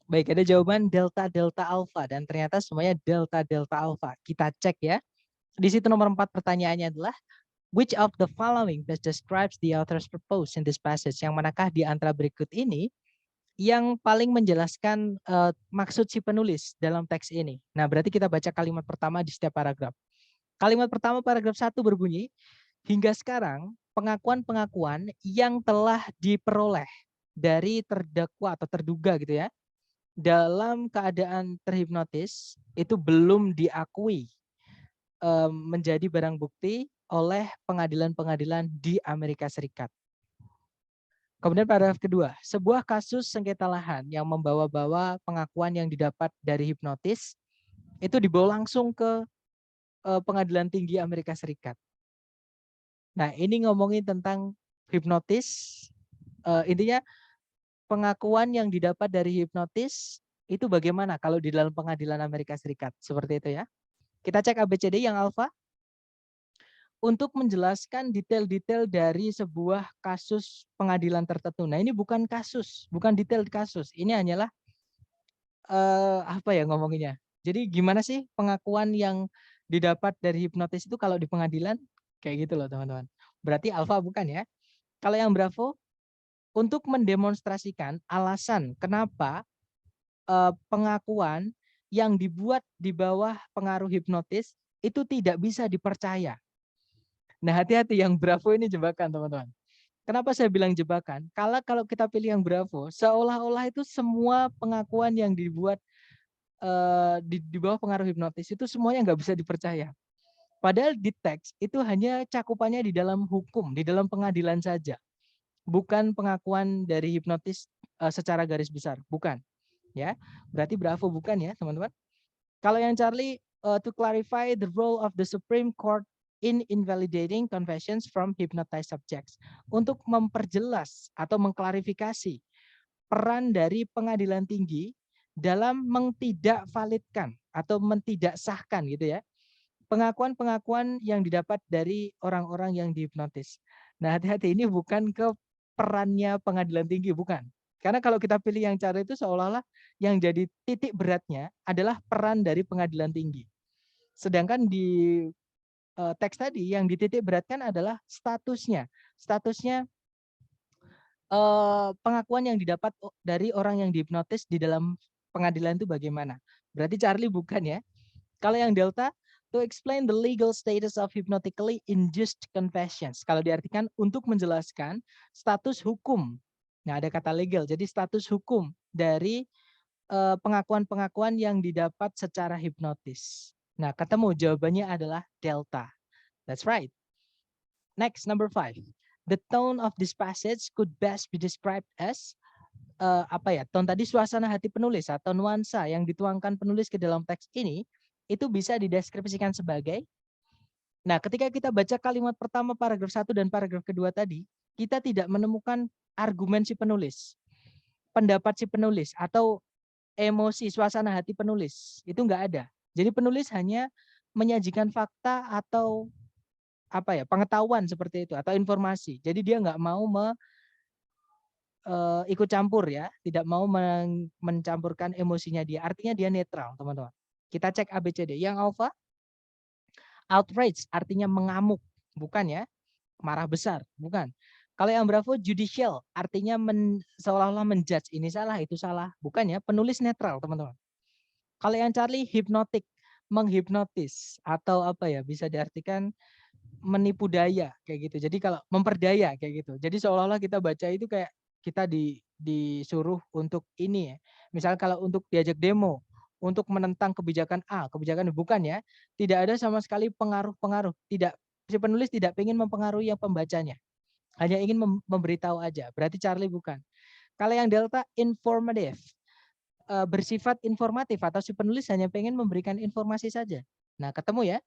Baik, ada jawaban delta delta alpha dan ternyata semuanya delta delta alpha. Kita cek ya. Di situ nomor 4 pertanyaannya adalah which of the following best describes the author's purpose in this passage? Yang manakah di antara berikut ini yang paling menjelaskan maksud si penulis dalam teks ini? Nah, berarti kita baca kalimat pertama di setiap paragraf. Kalimat pertama paragraf 1 berbunyi, hingga sekarang pengakuan-pengakuan yang telah diperoleh dari terdakwa atau terduga gitu ya, dalam keadaan terhipnotis itu belum diakui menjadi barang bukti oleh pengadilan-pengadilan di Amerika Serikat. Kemudian paragraf kedua, sebuah kasus sengketa lahan yang membawa-bawa pengakuan yang didapat dari hipnotis itu dibawa langsung ke Pengadilan Tinggi Amerika Serikat. Nah, ini ngomongin tentang hipnotis, intinya pengakuan yang didapat dari hipnotis itu bagaimana kalau di dalam pengadilan Amerika Serikat, seperti itu ya. Kita cek ABCD yang alfa. Untuk menjelaskan detail-detail dari sebuah kasus pengadilan tertentu. Nah, ini bukan kasus, bukan detail kasus. Ini hanyalah apa ya ngomonginnya. Jadi gimana sih pengakuan yang didapat dari hipnotis itu kalau di pengadilan? Kayak gitu loh, teman-teman. Berarti alfa bukan ya. Kalau yang bravo, untuk mendemonstrasikan alasan kenapa pengakuan yang dibuat di bawah pengaruh hipnotis itu tidak bisa dipercaya. Nah, hati-hati yang bravo ini jebakan, teman-teman. Kenapa saya bilang jebakan? Kalau kita pilih yang bravo, seolah-olah itu semua pengakuan yang dibuat di bawah pengaruh hipnotis itu semuanya nggak bisa dipercaya. Padahal di teks itu hanya cakupannya di dalam hukum, di dalam pengadilan saja. Bukan pengakuan dari hipnotis secara garis besar, bukan. Ya, berarti bravo bukan ya, teman-teman. Kalau yang Charlie, to clarify the role of the Supreme Court in invalidating confessions from hypnotized subjects. Untuk memperjelas atau mengklarifikasi peran dari pengadilan tinggi dalam mentidakvalidkan atau mentidaksahkan gitu ya, pengakuan-pengakuan yang didapat dari orang-orang yang dihipnotis. Nah, hati-hati, ini bukan ke perannya pengadilan tinggi, bukan. Karena kalau kita pilih yang cara itu seolah-olah yang jadi titik beratnya adalah peran dari pengadilan tinggi. Sedangkan di teks tadi yang dititik beratkan adalah statusnya. Statusnya pengakuan yang didapat dari orang yang dihipnotis di dalam pengadilan itu bagaimana. Berarti Charlie bukan ya. Kalau yang delta, to explain the legal status of hypnotically induced confessions. Kalau diartikan untuk menjelaskan status hukum. Nah, ada kata legal. Jadi status hukum dari pengakuan-pengakuan yang didapat secara hipnotis. Nah, ketemu jawabannya adalah delta. That's right. Next, number 5. The tone of this passage could best be described as apa ya? Tone tadi suasana hati penulis atau nuansa yang dituangkan penulis ke dalam teks ini itu bisa dideskripsikan sebagai, nah ketika kita baca kalimat pertama paragraf 1 dan paragraf kedua tadi, kita tidak menemukan argumen si penulis, pendapat si penulis, atau emosi, suasana hati penulis. Itu enggak ada. Jadi penulis hanya menyajikan fakta atau apa ya, pengetahuan seperti itu, atau informasi. Jadi dia enggak mau ikut campur ya, tidak mau mencampurkan emosinya dia. Artinya dia netral, teman-teman. Kita cek ABCD. Yang alpha, outrage artinya mengamuk, bukan ya, marah besar, bukan. Kalau yang bravo, judicial artinya seolah-olah menjudge, ini salah, itu salah, bukan ya, penulis netral, teman-teman. Kalau yang Charlie, hypnotic, menghipnotis, atau apa ya, bisa diartikan menipu daya, kayak gitu. Jadi kalau memperdaya, kayak gitu. Jadi seolah-olah kita baca itu kayak kita disuruh untuk ini ya. Misal kalau untuk diajak demo, untuk menentang kebijakan A, kebijakan bukan ya, tidak ada sama sekali pengaruh-pengaruh, tidak, si penulis tidak ingin mempengaruhi yang pembacanya, hanya ingin memberitahu aja. Berarti Charlie bukan. Kalau yang delta, informative, bersifat informatif atau si penulis hanya pengen memberikan informasi saja. Nah, ketemu ya,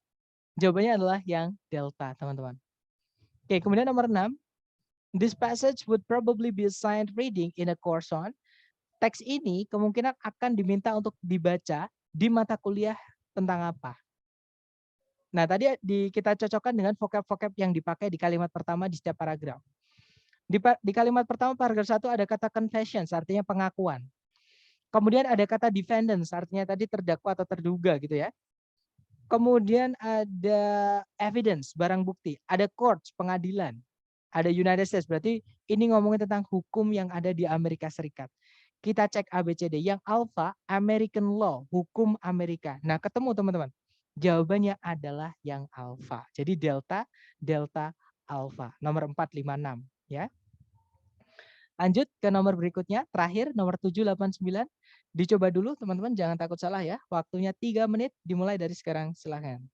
jawabannya adalah yang delta, teman-teman. Oke, kemudian nomor 6, this passage would probably be assigned reading in a course on. Teks ini kemungkinan akan diminta untuk dibaca di mata kuliah tentang apa. Nah, tadi kita cocokkan dengan vocab-vocab yang dipakai di kalimat pertama di setiap paragraf. Di kalimat pertama paragraf 1 ada kata confessions, artinya pengakuan. Kemudian ada kata defendants, artinya tadi terdakwa atau terduga gitu ya. Kemudian ada evidence, barang bukti. Ada courts, pengadilan. Ada United States, berarti ini ngomongin tentang hukum yang ada di Amerika Serikat. Kita cek ABCD. Yang alpha, American law, hukum Amerika. Nah, ketemu teman-teman. Jawabannya adalah yang alpha. Jadi delta, delta, alpha. Nomor 456 ya. Lanjut ke nomor berikutnya, terakhir nomor 789. Dicoba dulu teman-teman, jangan takut salah ya. Waktunya 3 menit, dimulai dari sekarang, silakan.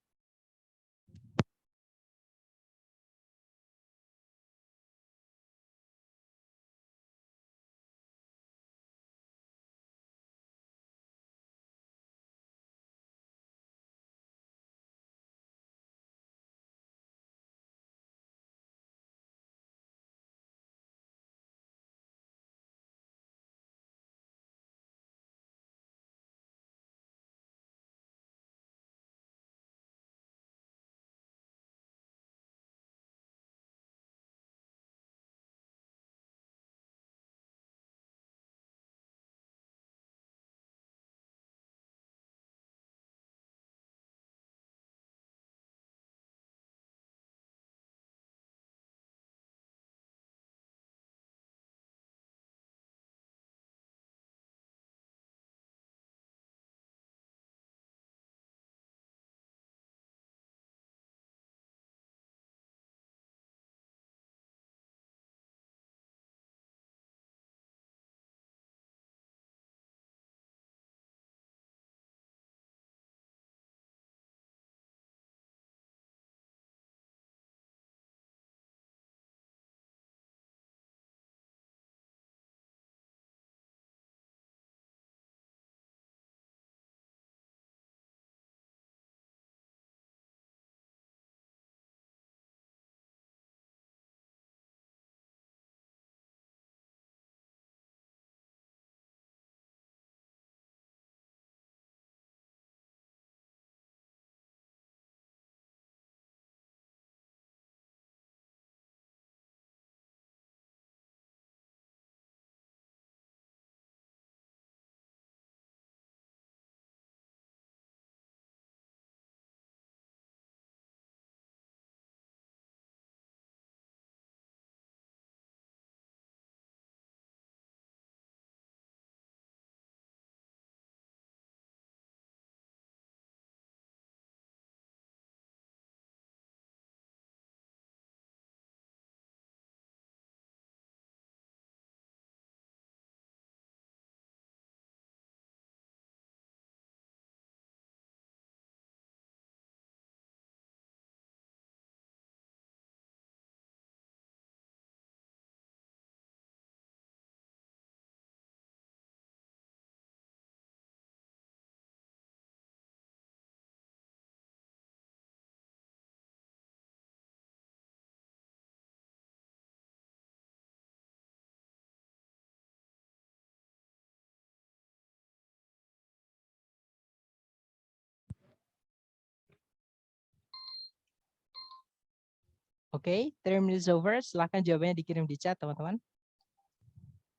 Oke, 3 minutes over. Silahkan jawabannya dikirim di chat, teman-teman.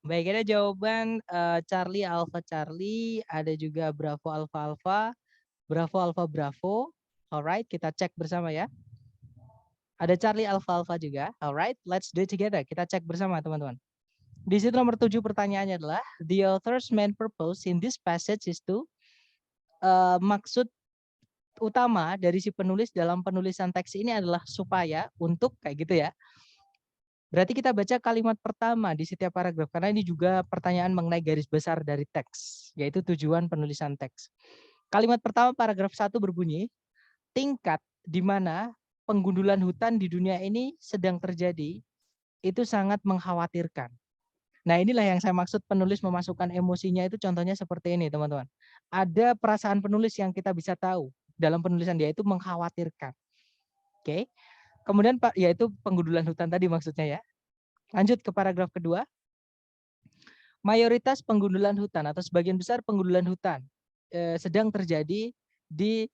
Baik, ada jawaban Charlie Alpha Charlie, ada juga Bravo Alpha Alpha, Bravo Alpha Bravo. Alright, kita cek bersama ya. Ada Charlie Alpha Alpha juga. Alright, let's do it together. Kita cek bersama, teman-teman. Di situ nomor 7 pertanyaannya adalah, the author's main purpose in this passage is to, maksud utama dari si penulis dalam penulisan teks ini adalah supaya, untuk, kayak gitu ya. Berarti kita baca kalimat pertama di setiap paragraf, karena ini juga pertanyaan mengenai garis besar dari teks, yaitu tujuan penulisan teks. Kalimat pertama paragraf 1 berbunyi, tingkat di mana penggundulan hutan di dunia ini sedang terjadi, itu sangat mengkhawatirkan. Nah, inilah yang saya maksud penulis memasukkan emosinya, itu contohnya seperti ini, teman-teman. Ada perasaan penulis yang kita bisa tahu dalam penulisan dia, itu mengkhawatirkan. Oke. Kemudian Pak, yaitu penggundulan hutan tadi maksudnya ya. Lanjut ke paragraf kedua. Mayoritas penggundulan hutan atau sebagian besar penggundulan hutan sedang terjadi di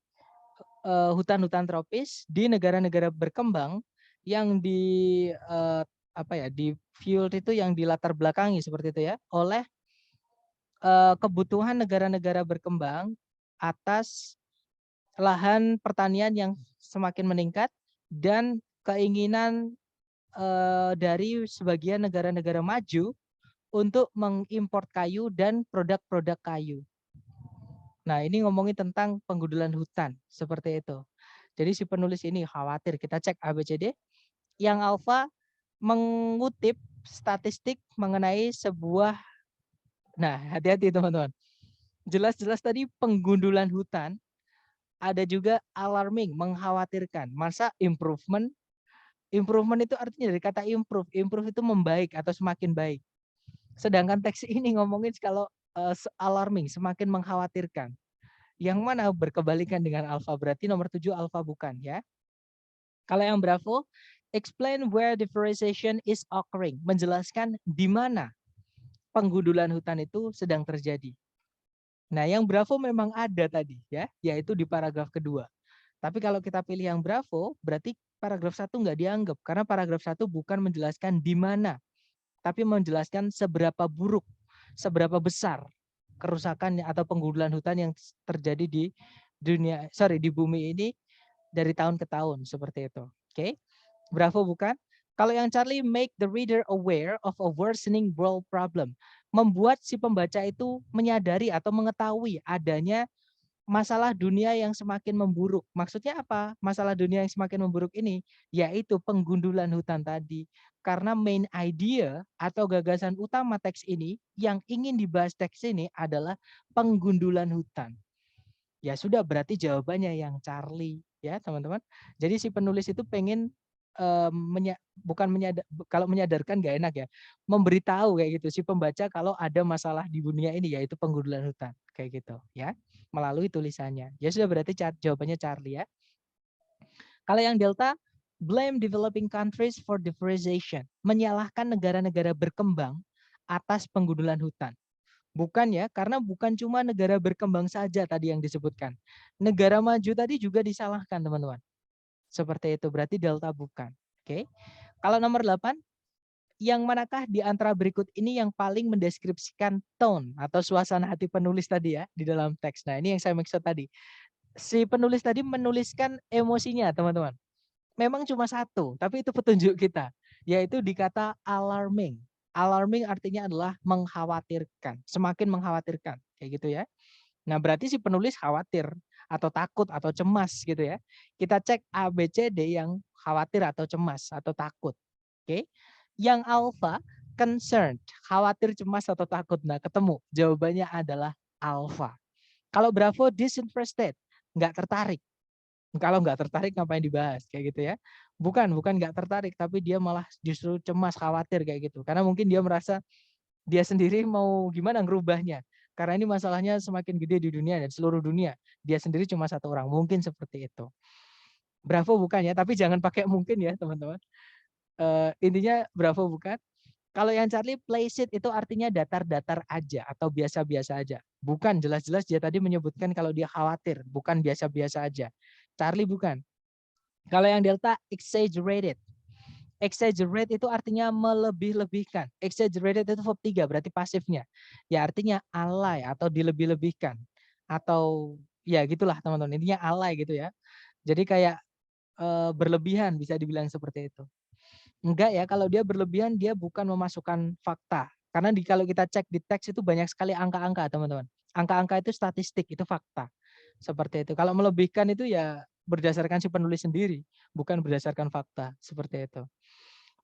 hutan-hutan tropis di negara-negara berkembang yang di fuel itu yang dilatar belakangi seperti itu ya oleh kebutuhan negara-negara berkembang atas lahan pertanian yang semakin meningkat dan keinginan dari sebagian negara-negara maju untuk mengimpor kayu dan produk-produk kayu. Nah, ini ngomongin tentang penggundulan hutan seperti itu. Jadi si penulis ini khawatir, kita cek ABCD. Yang alfa mengutip statistik mengenai sebuah, nah hati-hati teman-teman. Jelas-jelas tadi penggundulan hutan, ada juga alarming, mengkhawatirkan. Masa improvement? Improvement itu artinya dari kata improve. Improve itu membaik atau semakin baik. Sedangkan teks ini ngomongin kalau alarming, semakin mengkhawatirkan. Yang mana berkebalikan dengan alfa, berarti nomor 7 alfa bukan ya. Kalau yang Bravo, explain where deforestation is occurring, menjelaskan di mana penggundulan hutan itu sedang terjadi. Nah, yang Bravo memang ada tadi ya, yaitu di paragraf kedua. Tapi kalau kita pilih yang Bravo, berarti paragraf 1 nggak dianggap karena paragraf 1 bukan menjelaskan di mana, tapi menjelaskan seberapa buruk, seberapa besar kerusakan atau penggundulan hutan yang terjadi di di bumi ini dari tahun ke tahun seperti itu. Oke. Bravo bukan? Kalau yang Charlie, make the reader aware of a worsening world problem. Membuat si pembaca itu menyadari atau mengetahui adanya masalah dunia yang semakin memburuk. Maksudnya apa? Masalah dunia yang semakin memburuk ini yaitu penggundulan hutan tadi. Karena main idea atau gagasan utama teks ini yang ingin dibahas teks ini adalah penggundulan hutan. Ya sudah, berarti jawabannya yang Charlie ya teman-teman. Jadi si penulis itu pengen kalau menyadarkan gak enak ya, memberitahu kayak gitu si pembaca kalau ada masalah di dunia ini yaitu penggundulan hutan kayak gitu ya melalui tulisannya. Ya sudah, berarti jawabannya Charlie ya. Kalau yang Delta, blame developing countries for deforestation, menyalahkan negara-negara berkembang atas penggundulan hutan. Bukan ya, karena bukan cuma negara berkembang saja tadi yang disebutkan. Negara maju tadi juga disalahkan teman-teman. Seperti itu, berarti Delta bukan. Oke. Kalau nomor 8, yang manakah di antara berikut ini yang paling mendeskripsikan tone atau suasana hati penulis tadi ya di dalam teks. Nah, ini yang saya maksud tadi. Si penulis tadi menuliskan emosinya teman-teman. Memang cuma satu, tapi itu petunjuk kita. Yaitu di kata alarming. Alarming artinya adalah mengkhawatirkan, semakin mengkhawatirkan, kayak gitu ya. Nah, berarti si penulis khawatir atau takut atau cemas gitu ya. Kita cek A, B, C, D yang khawatir atau cemas atau takut. Oke. Yang alpha concerned, khawatir, cemas atau takut. Nah, ketemu. Jawabannya adalah alpha. Kalau Bravo disinterested, nggak tertarik. Kalau nggak tertarik ngapain dibahas kayak gitu ya. Bukan nggak tertarik, tapi dia malah justru cemas, khawatir kayak gitu. Karena mungkin dia merasa dia sendiri mau gimana ngerubahnya. Karena ini masalahnya semakin gede di dunia dan seluruh dunia. Dia sendiri cuma satu orang, mungkin seperti itu. Bravo bukan ya, tapi jangan pakai mungkin ya teman-teman. Intinya Bravo bukan. Kalau yang Charlie, place it itu artinya datar-datar aja atau biasa-biasa aja. Bukan, jelas-jelas dia tadi menyebutkan kalau dia khawatir, bukan biasa-biasa aja. Charlie bukan. Kalau yang Delta, exaggerated. Exaggerate itu artinya melebih-lebihkan. Exaggerated itu verb 3, berarti pasifnya. Ya artinya alay atau dilebih-lebihkan. Atau ya gitulah teman-teman. Intinya alay gitu ya. Jadi kayak berlebihan bisa dibilang seperti itu. Enggak ya, kalau dia berlebihan dia bukan memasukkan fakta. Karena kalau kita cek di teks itu banyak sekali angka-angka teman-teman. Angka-angka itu statistik, itu fakta. Seperti itu. Kalau melebihkan itu ya berdasarkan si penulis sendiri, bukan berdasarkan fakta. Seperti itu.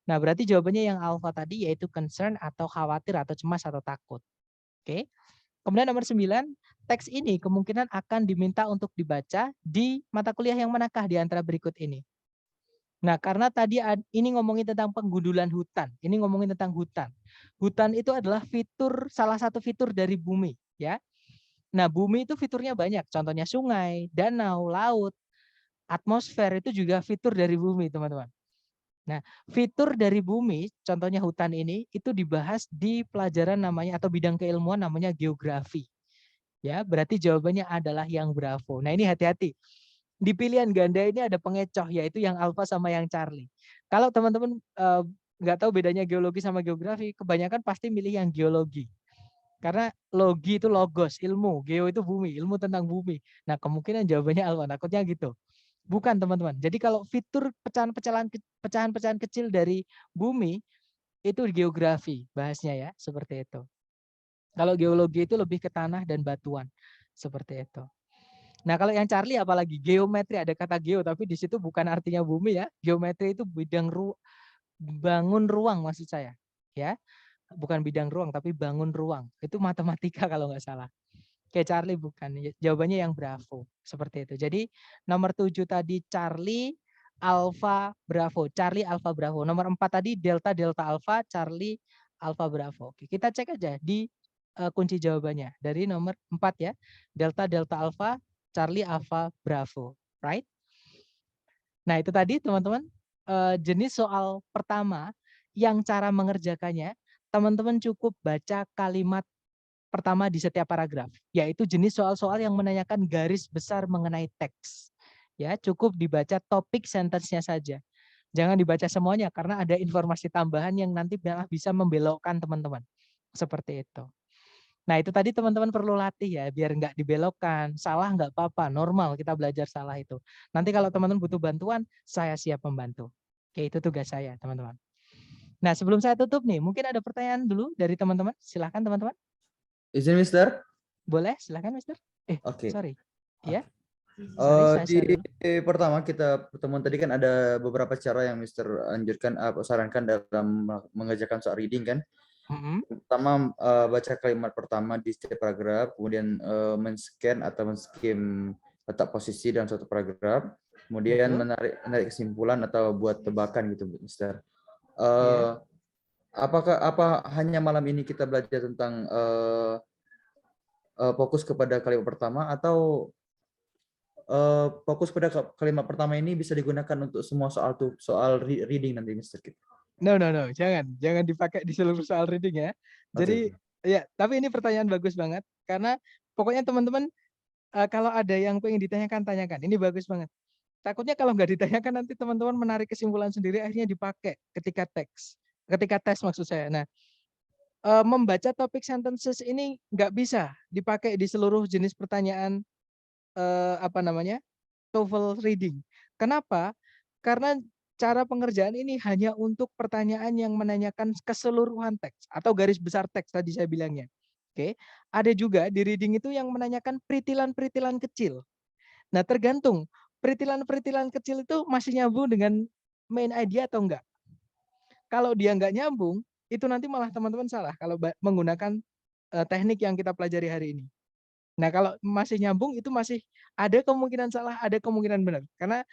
Nah, berarti jawabannya yang alpha tadi yaitu concern atau khawatir atau cemas atau takut. Oke. Kemudian nomor 9, teks ini kemungkinan akan diminta untuk dibaca di mata kuliah yang manakah di antara berikut ini? Nah, karena tadi ini ngomongin tentang penggundulan hutan. Ini ngomongin tentang hutan. Hutan itu adalah fitur, salah satu fitur dari bumi, ya. Nah, bumi itu fiturnya banyak. Contohnya sungai, danau, laut, atmosfer itu juga fitur dari bumi, teman-teman. Nah, fitur dari bumi, contohnya hutan ini, itu dibahas di pelajaran namanya atau bidang keilmuan namanya geografi. Ya, berarti jawabannya adalah yang Bravo. Nah, ini hati-hati. Di pilihan ganda ini ada pengecoh, yaitu yang alpha sama yang Charlie. Kalau teman-teman nggak tahu bedanya geologi sama geografi, kebanyakan pasti milih yang geologi. Karena logi itu logos, ilmu, geo itu bumi, ilmu tentang bumi. Nah, kemungkinan jawabannya alfa, takutnya gitu. Bukan, teman-teman. Jadi kalau fitur pecahan-pecahan kecil dari bumi itu geografi bahasnya ya, seperti itu. Kalau geologi itu lebih ke tanah dan batuan, seperti itu. Nah, kalau yang Charlie apalagi geometri, ada kata geo tapi di situ bukan artinya bumi ya. Geometri itu bangun ruang maksud saya, ya. Bukan bidang ruang tapi bangun ruang. Itu matematika kalau nggak salah. Kayak Charlie bukan. Jawabannya yang Bravo. Seperti itu. Jadi nomor 7 tadi Charlie, Alpha, Bravo. Charlie, Alpha, Bravo. Nomor 4 tadi Delta, Delta, Alpha, Charlie, Alpha, Bravo. Oke, kita cek aja di kunci jawabannya. Dari nomor 4 ya. Delta, Delta, Alpha, Charlie, Alpha, Bravo. Right? Nah itu tadi teman-teman jenis soal pertama yang cara mengerjakannya teman-teman cukup baca kalimat pertama di setiap paragraf, yaitu jenis soal-soal yang menanyakan garis besar mengenai teks. Ya, cukup dibaca topik sentence-nya saja. Jangan dibaca semuanya karena ada informasi tambahan yang nanti bisa membelokkan teman-teman. Seperti itu. Nah, itu tadi teman-teman perlu latih ya, biar nggak dibelokkan. Salah nggak apa-apa, normal kita belajar salah itu. Nanti kalau teman-teman butuh bantuan, saya siap membantu. Oke, itu tugas saya, teman-teman. Nah, sebelum saya tutup nih, mungkin ada pertanyaan dulu dari teman-teman. Silahkan teman-teman. Izin, Mister? Boleh, silahkan Mister. Oke. Sorry. Ya, sorry saya Di share dulu. pertama kita pertemuan tadi kan ada beberapa cara yang Mister anjurkan, sarankan dalam mengerjakan soal reading kan. Pertama, baca kalimat pertama di setiap paragraf, kemudian men-scan atau men-skim letak posisi dalam suatu paragraf, kemudian menarik kesimpulan atau buat tebakan gitu, Mister. Apa hanya malam ini kita belajar tentang fokus kepada kalimat pertama, atau fokus pada kalimat pertama ini bisa digunakan untuk semua soal reading nanti, Mister? No, jangan dipakai di seluruh soal reading ya. Jadi ya, tapi ini pertanyaan bagus banget karena pokoknya teman-teman kalau ada yang pengen ditanyakan, tanyakan. Ini bagus banget. Takutnya kalau nggak ditanyakan nanti teman-teman menarik kesimpulan sendiri akhirnya dipakai ketika tes maksud saya. Nah, membaca topik sentences ini nggak bisa dipakai di seluruh jenis pertanyaan TOEFL reading. Kenapa? Karena cara pengerjaan ini hanya untuk pertanyaan yang menanyakan keseluruhan teks atau garis besar teks tadi saya bilangnya. Oke, ada juga di reading itu yang menanyakan peritilan-peritilan kecil. Nah, tergantung peritilan-peritilan kecil itu masih nyambung dengan main idea atau enggak. Kalau dia enggak nyambung, itu nanti malah teman-teman salah kalau menggunakan teknik yang kita pelajari hari ini. Nah, kalau masih nyambung itu masih ada kemungkinan salah, ada kemungkinan benar. Karena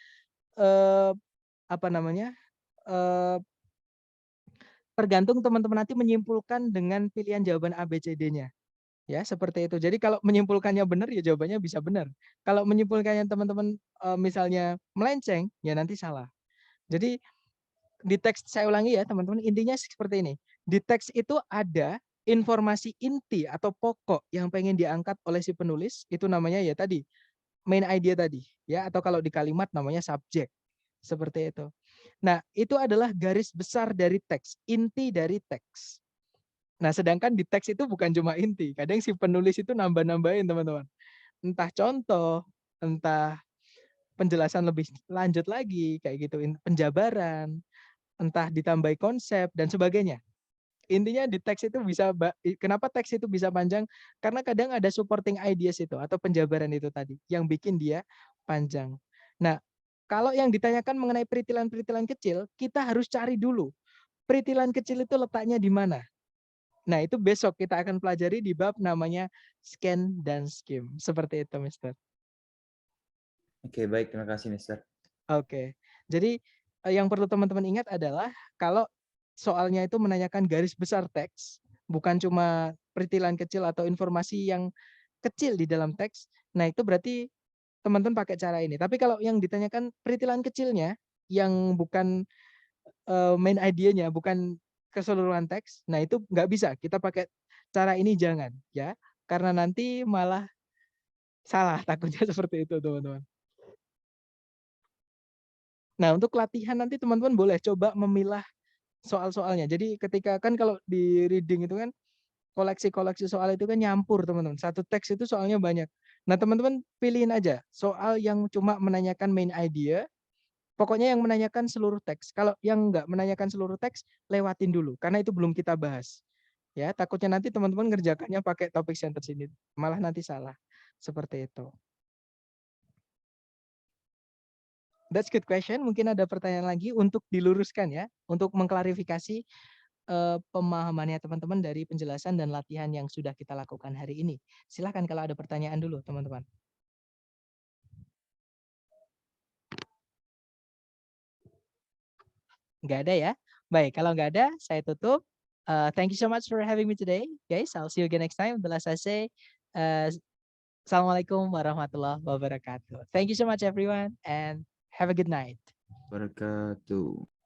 tergantung teman-teman nanti menyimpulkan dengan pilihan jawaban A, B, C, D-nya. Ya, seperti itu. Jadi kalau menyimpulkannya benar ya jawabannya bisa benar. Kalau menyimpulkannya teman-teman misalnya melenceng, ya nanti salah. Jadi di teks saya ulangi ya, teman-teman, intinya seperti ini. Di teks itu ada informasi inti atau pokok yang pengen diangkat oleh si penulis, itu namanya ya tadi main idea tadi, ya, atau kalau di kalimat namanya subjek. Seperti itu. Nah, itu adalah garis besar dari teks, inti dari teks. Nah, sedangkan di teks itu bukan cuma inti. Kadang si penulis itu nambah-nambahin, teman-teman. Entah contoh, entah penjelasan lebih lanjut lagi, kayak gitu, penjabaran, entah ditambahi konsep, dan sebagainya. Intinya di teks itu bisa, kenapa teks itu bisa panjang? Karena kadang ada supporting ideas itu, atau penjabaran itu tadi, yang bikin dia panjang. Nah, kalau yang ditanyakan mengenai peritilan-peritilan kecil, kita harus cari dulu. Peritilan kecil itu letaknya di mana? Nah, itu besok kita akan pelajari di bab namanya scan dan skim. Seperti itu, Mister. Oke, baik. Terima kasih, Mister. Oke. Jadi, yang perlu teman-teman ingat adalah kalau soalnya itu menanyakan garis besar teks, bukan cuma peritilan kecil atau informasi yang kecil di dalam teks, nah itu berarti teman-teman pakai cara ini. Tapi kalau yang ditanyakan peritilan kecilnya, yang bukan main idea-nya, bukan keseluruhan teks, nah itu nggak bisa. Kita pakai cara ini jangan, ya. Karena nanti malah salah, takutnya seperti itu, teman-teman. Nah, untuk latihan nanti teman-teman boleh coba memilah soal-soalnya. Jadi ketika kan kalau di reading itu kan koleksi-koleksi soal itu kan nyampur teman-teman. Satu teks itu soalnya banyak. Nah teman-teman pilihin aja soal yang cuma menanyakan main idea. Pokoknya yang menanyakan seluruh teks. Kalau yang nggak menanyakan seluruh teks, lewatin dulu. Karena itu belum kita bahas. Ya, takutnya nanti teman-teman ngerjakannya pakai topik sentence ini. Malah nanti salah. Seperti itu. That's good question. Mungkin ada pertanyaan lagi untuk diluruskan ya. Untuk mengklarifikasi pemahamannya teman-teman dari penjelasan dan latihan yang sudah kita lakukan hari ini. Silahkan kalau ada pertanyaan dulu teman-teman. Nggak ada ya? Baik, kalau nggak ada, saya tutup. Thank you so much for having me today, guys. I'll see you again next time. Bila saya say, Assalamualaikum warahmatullahi wabarakatuh. Thank you so much, everyone, and have a good night. Wabarakatuh.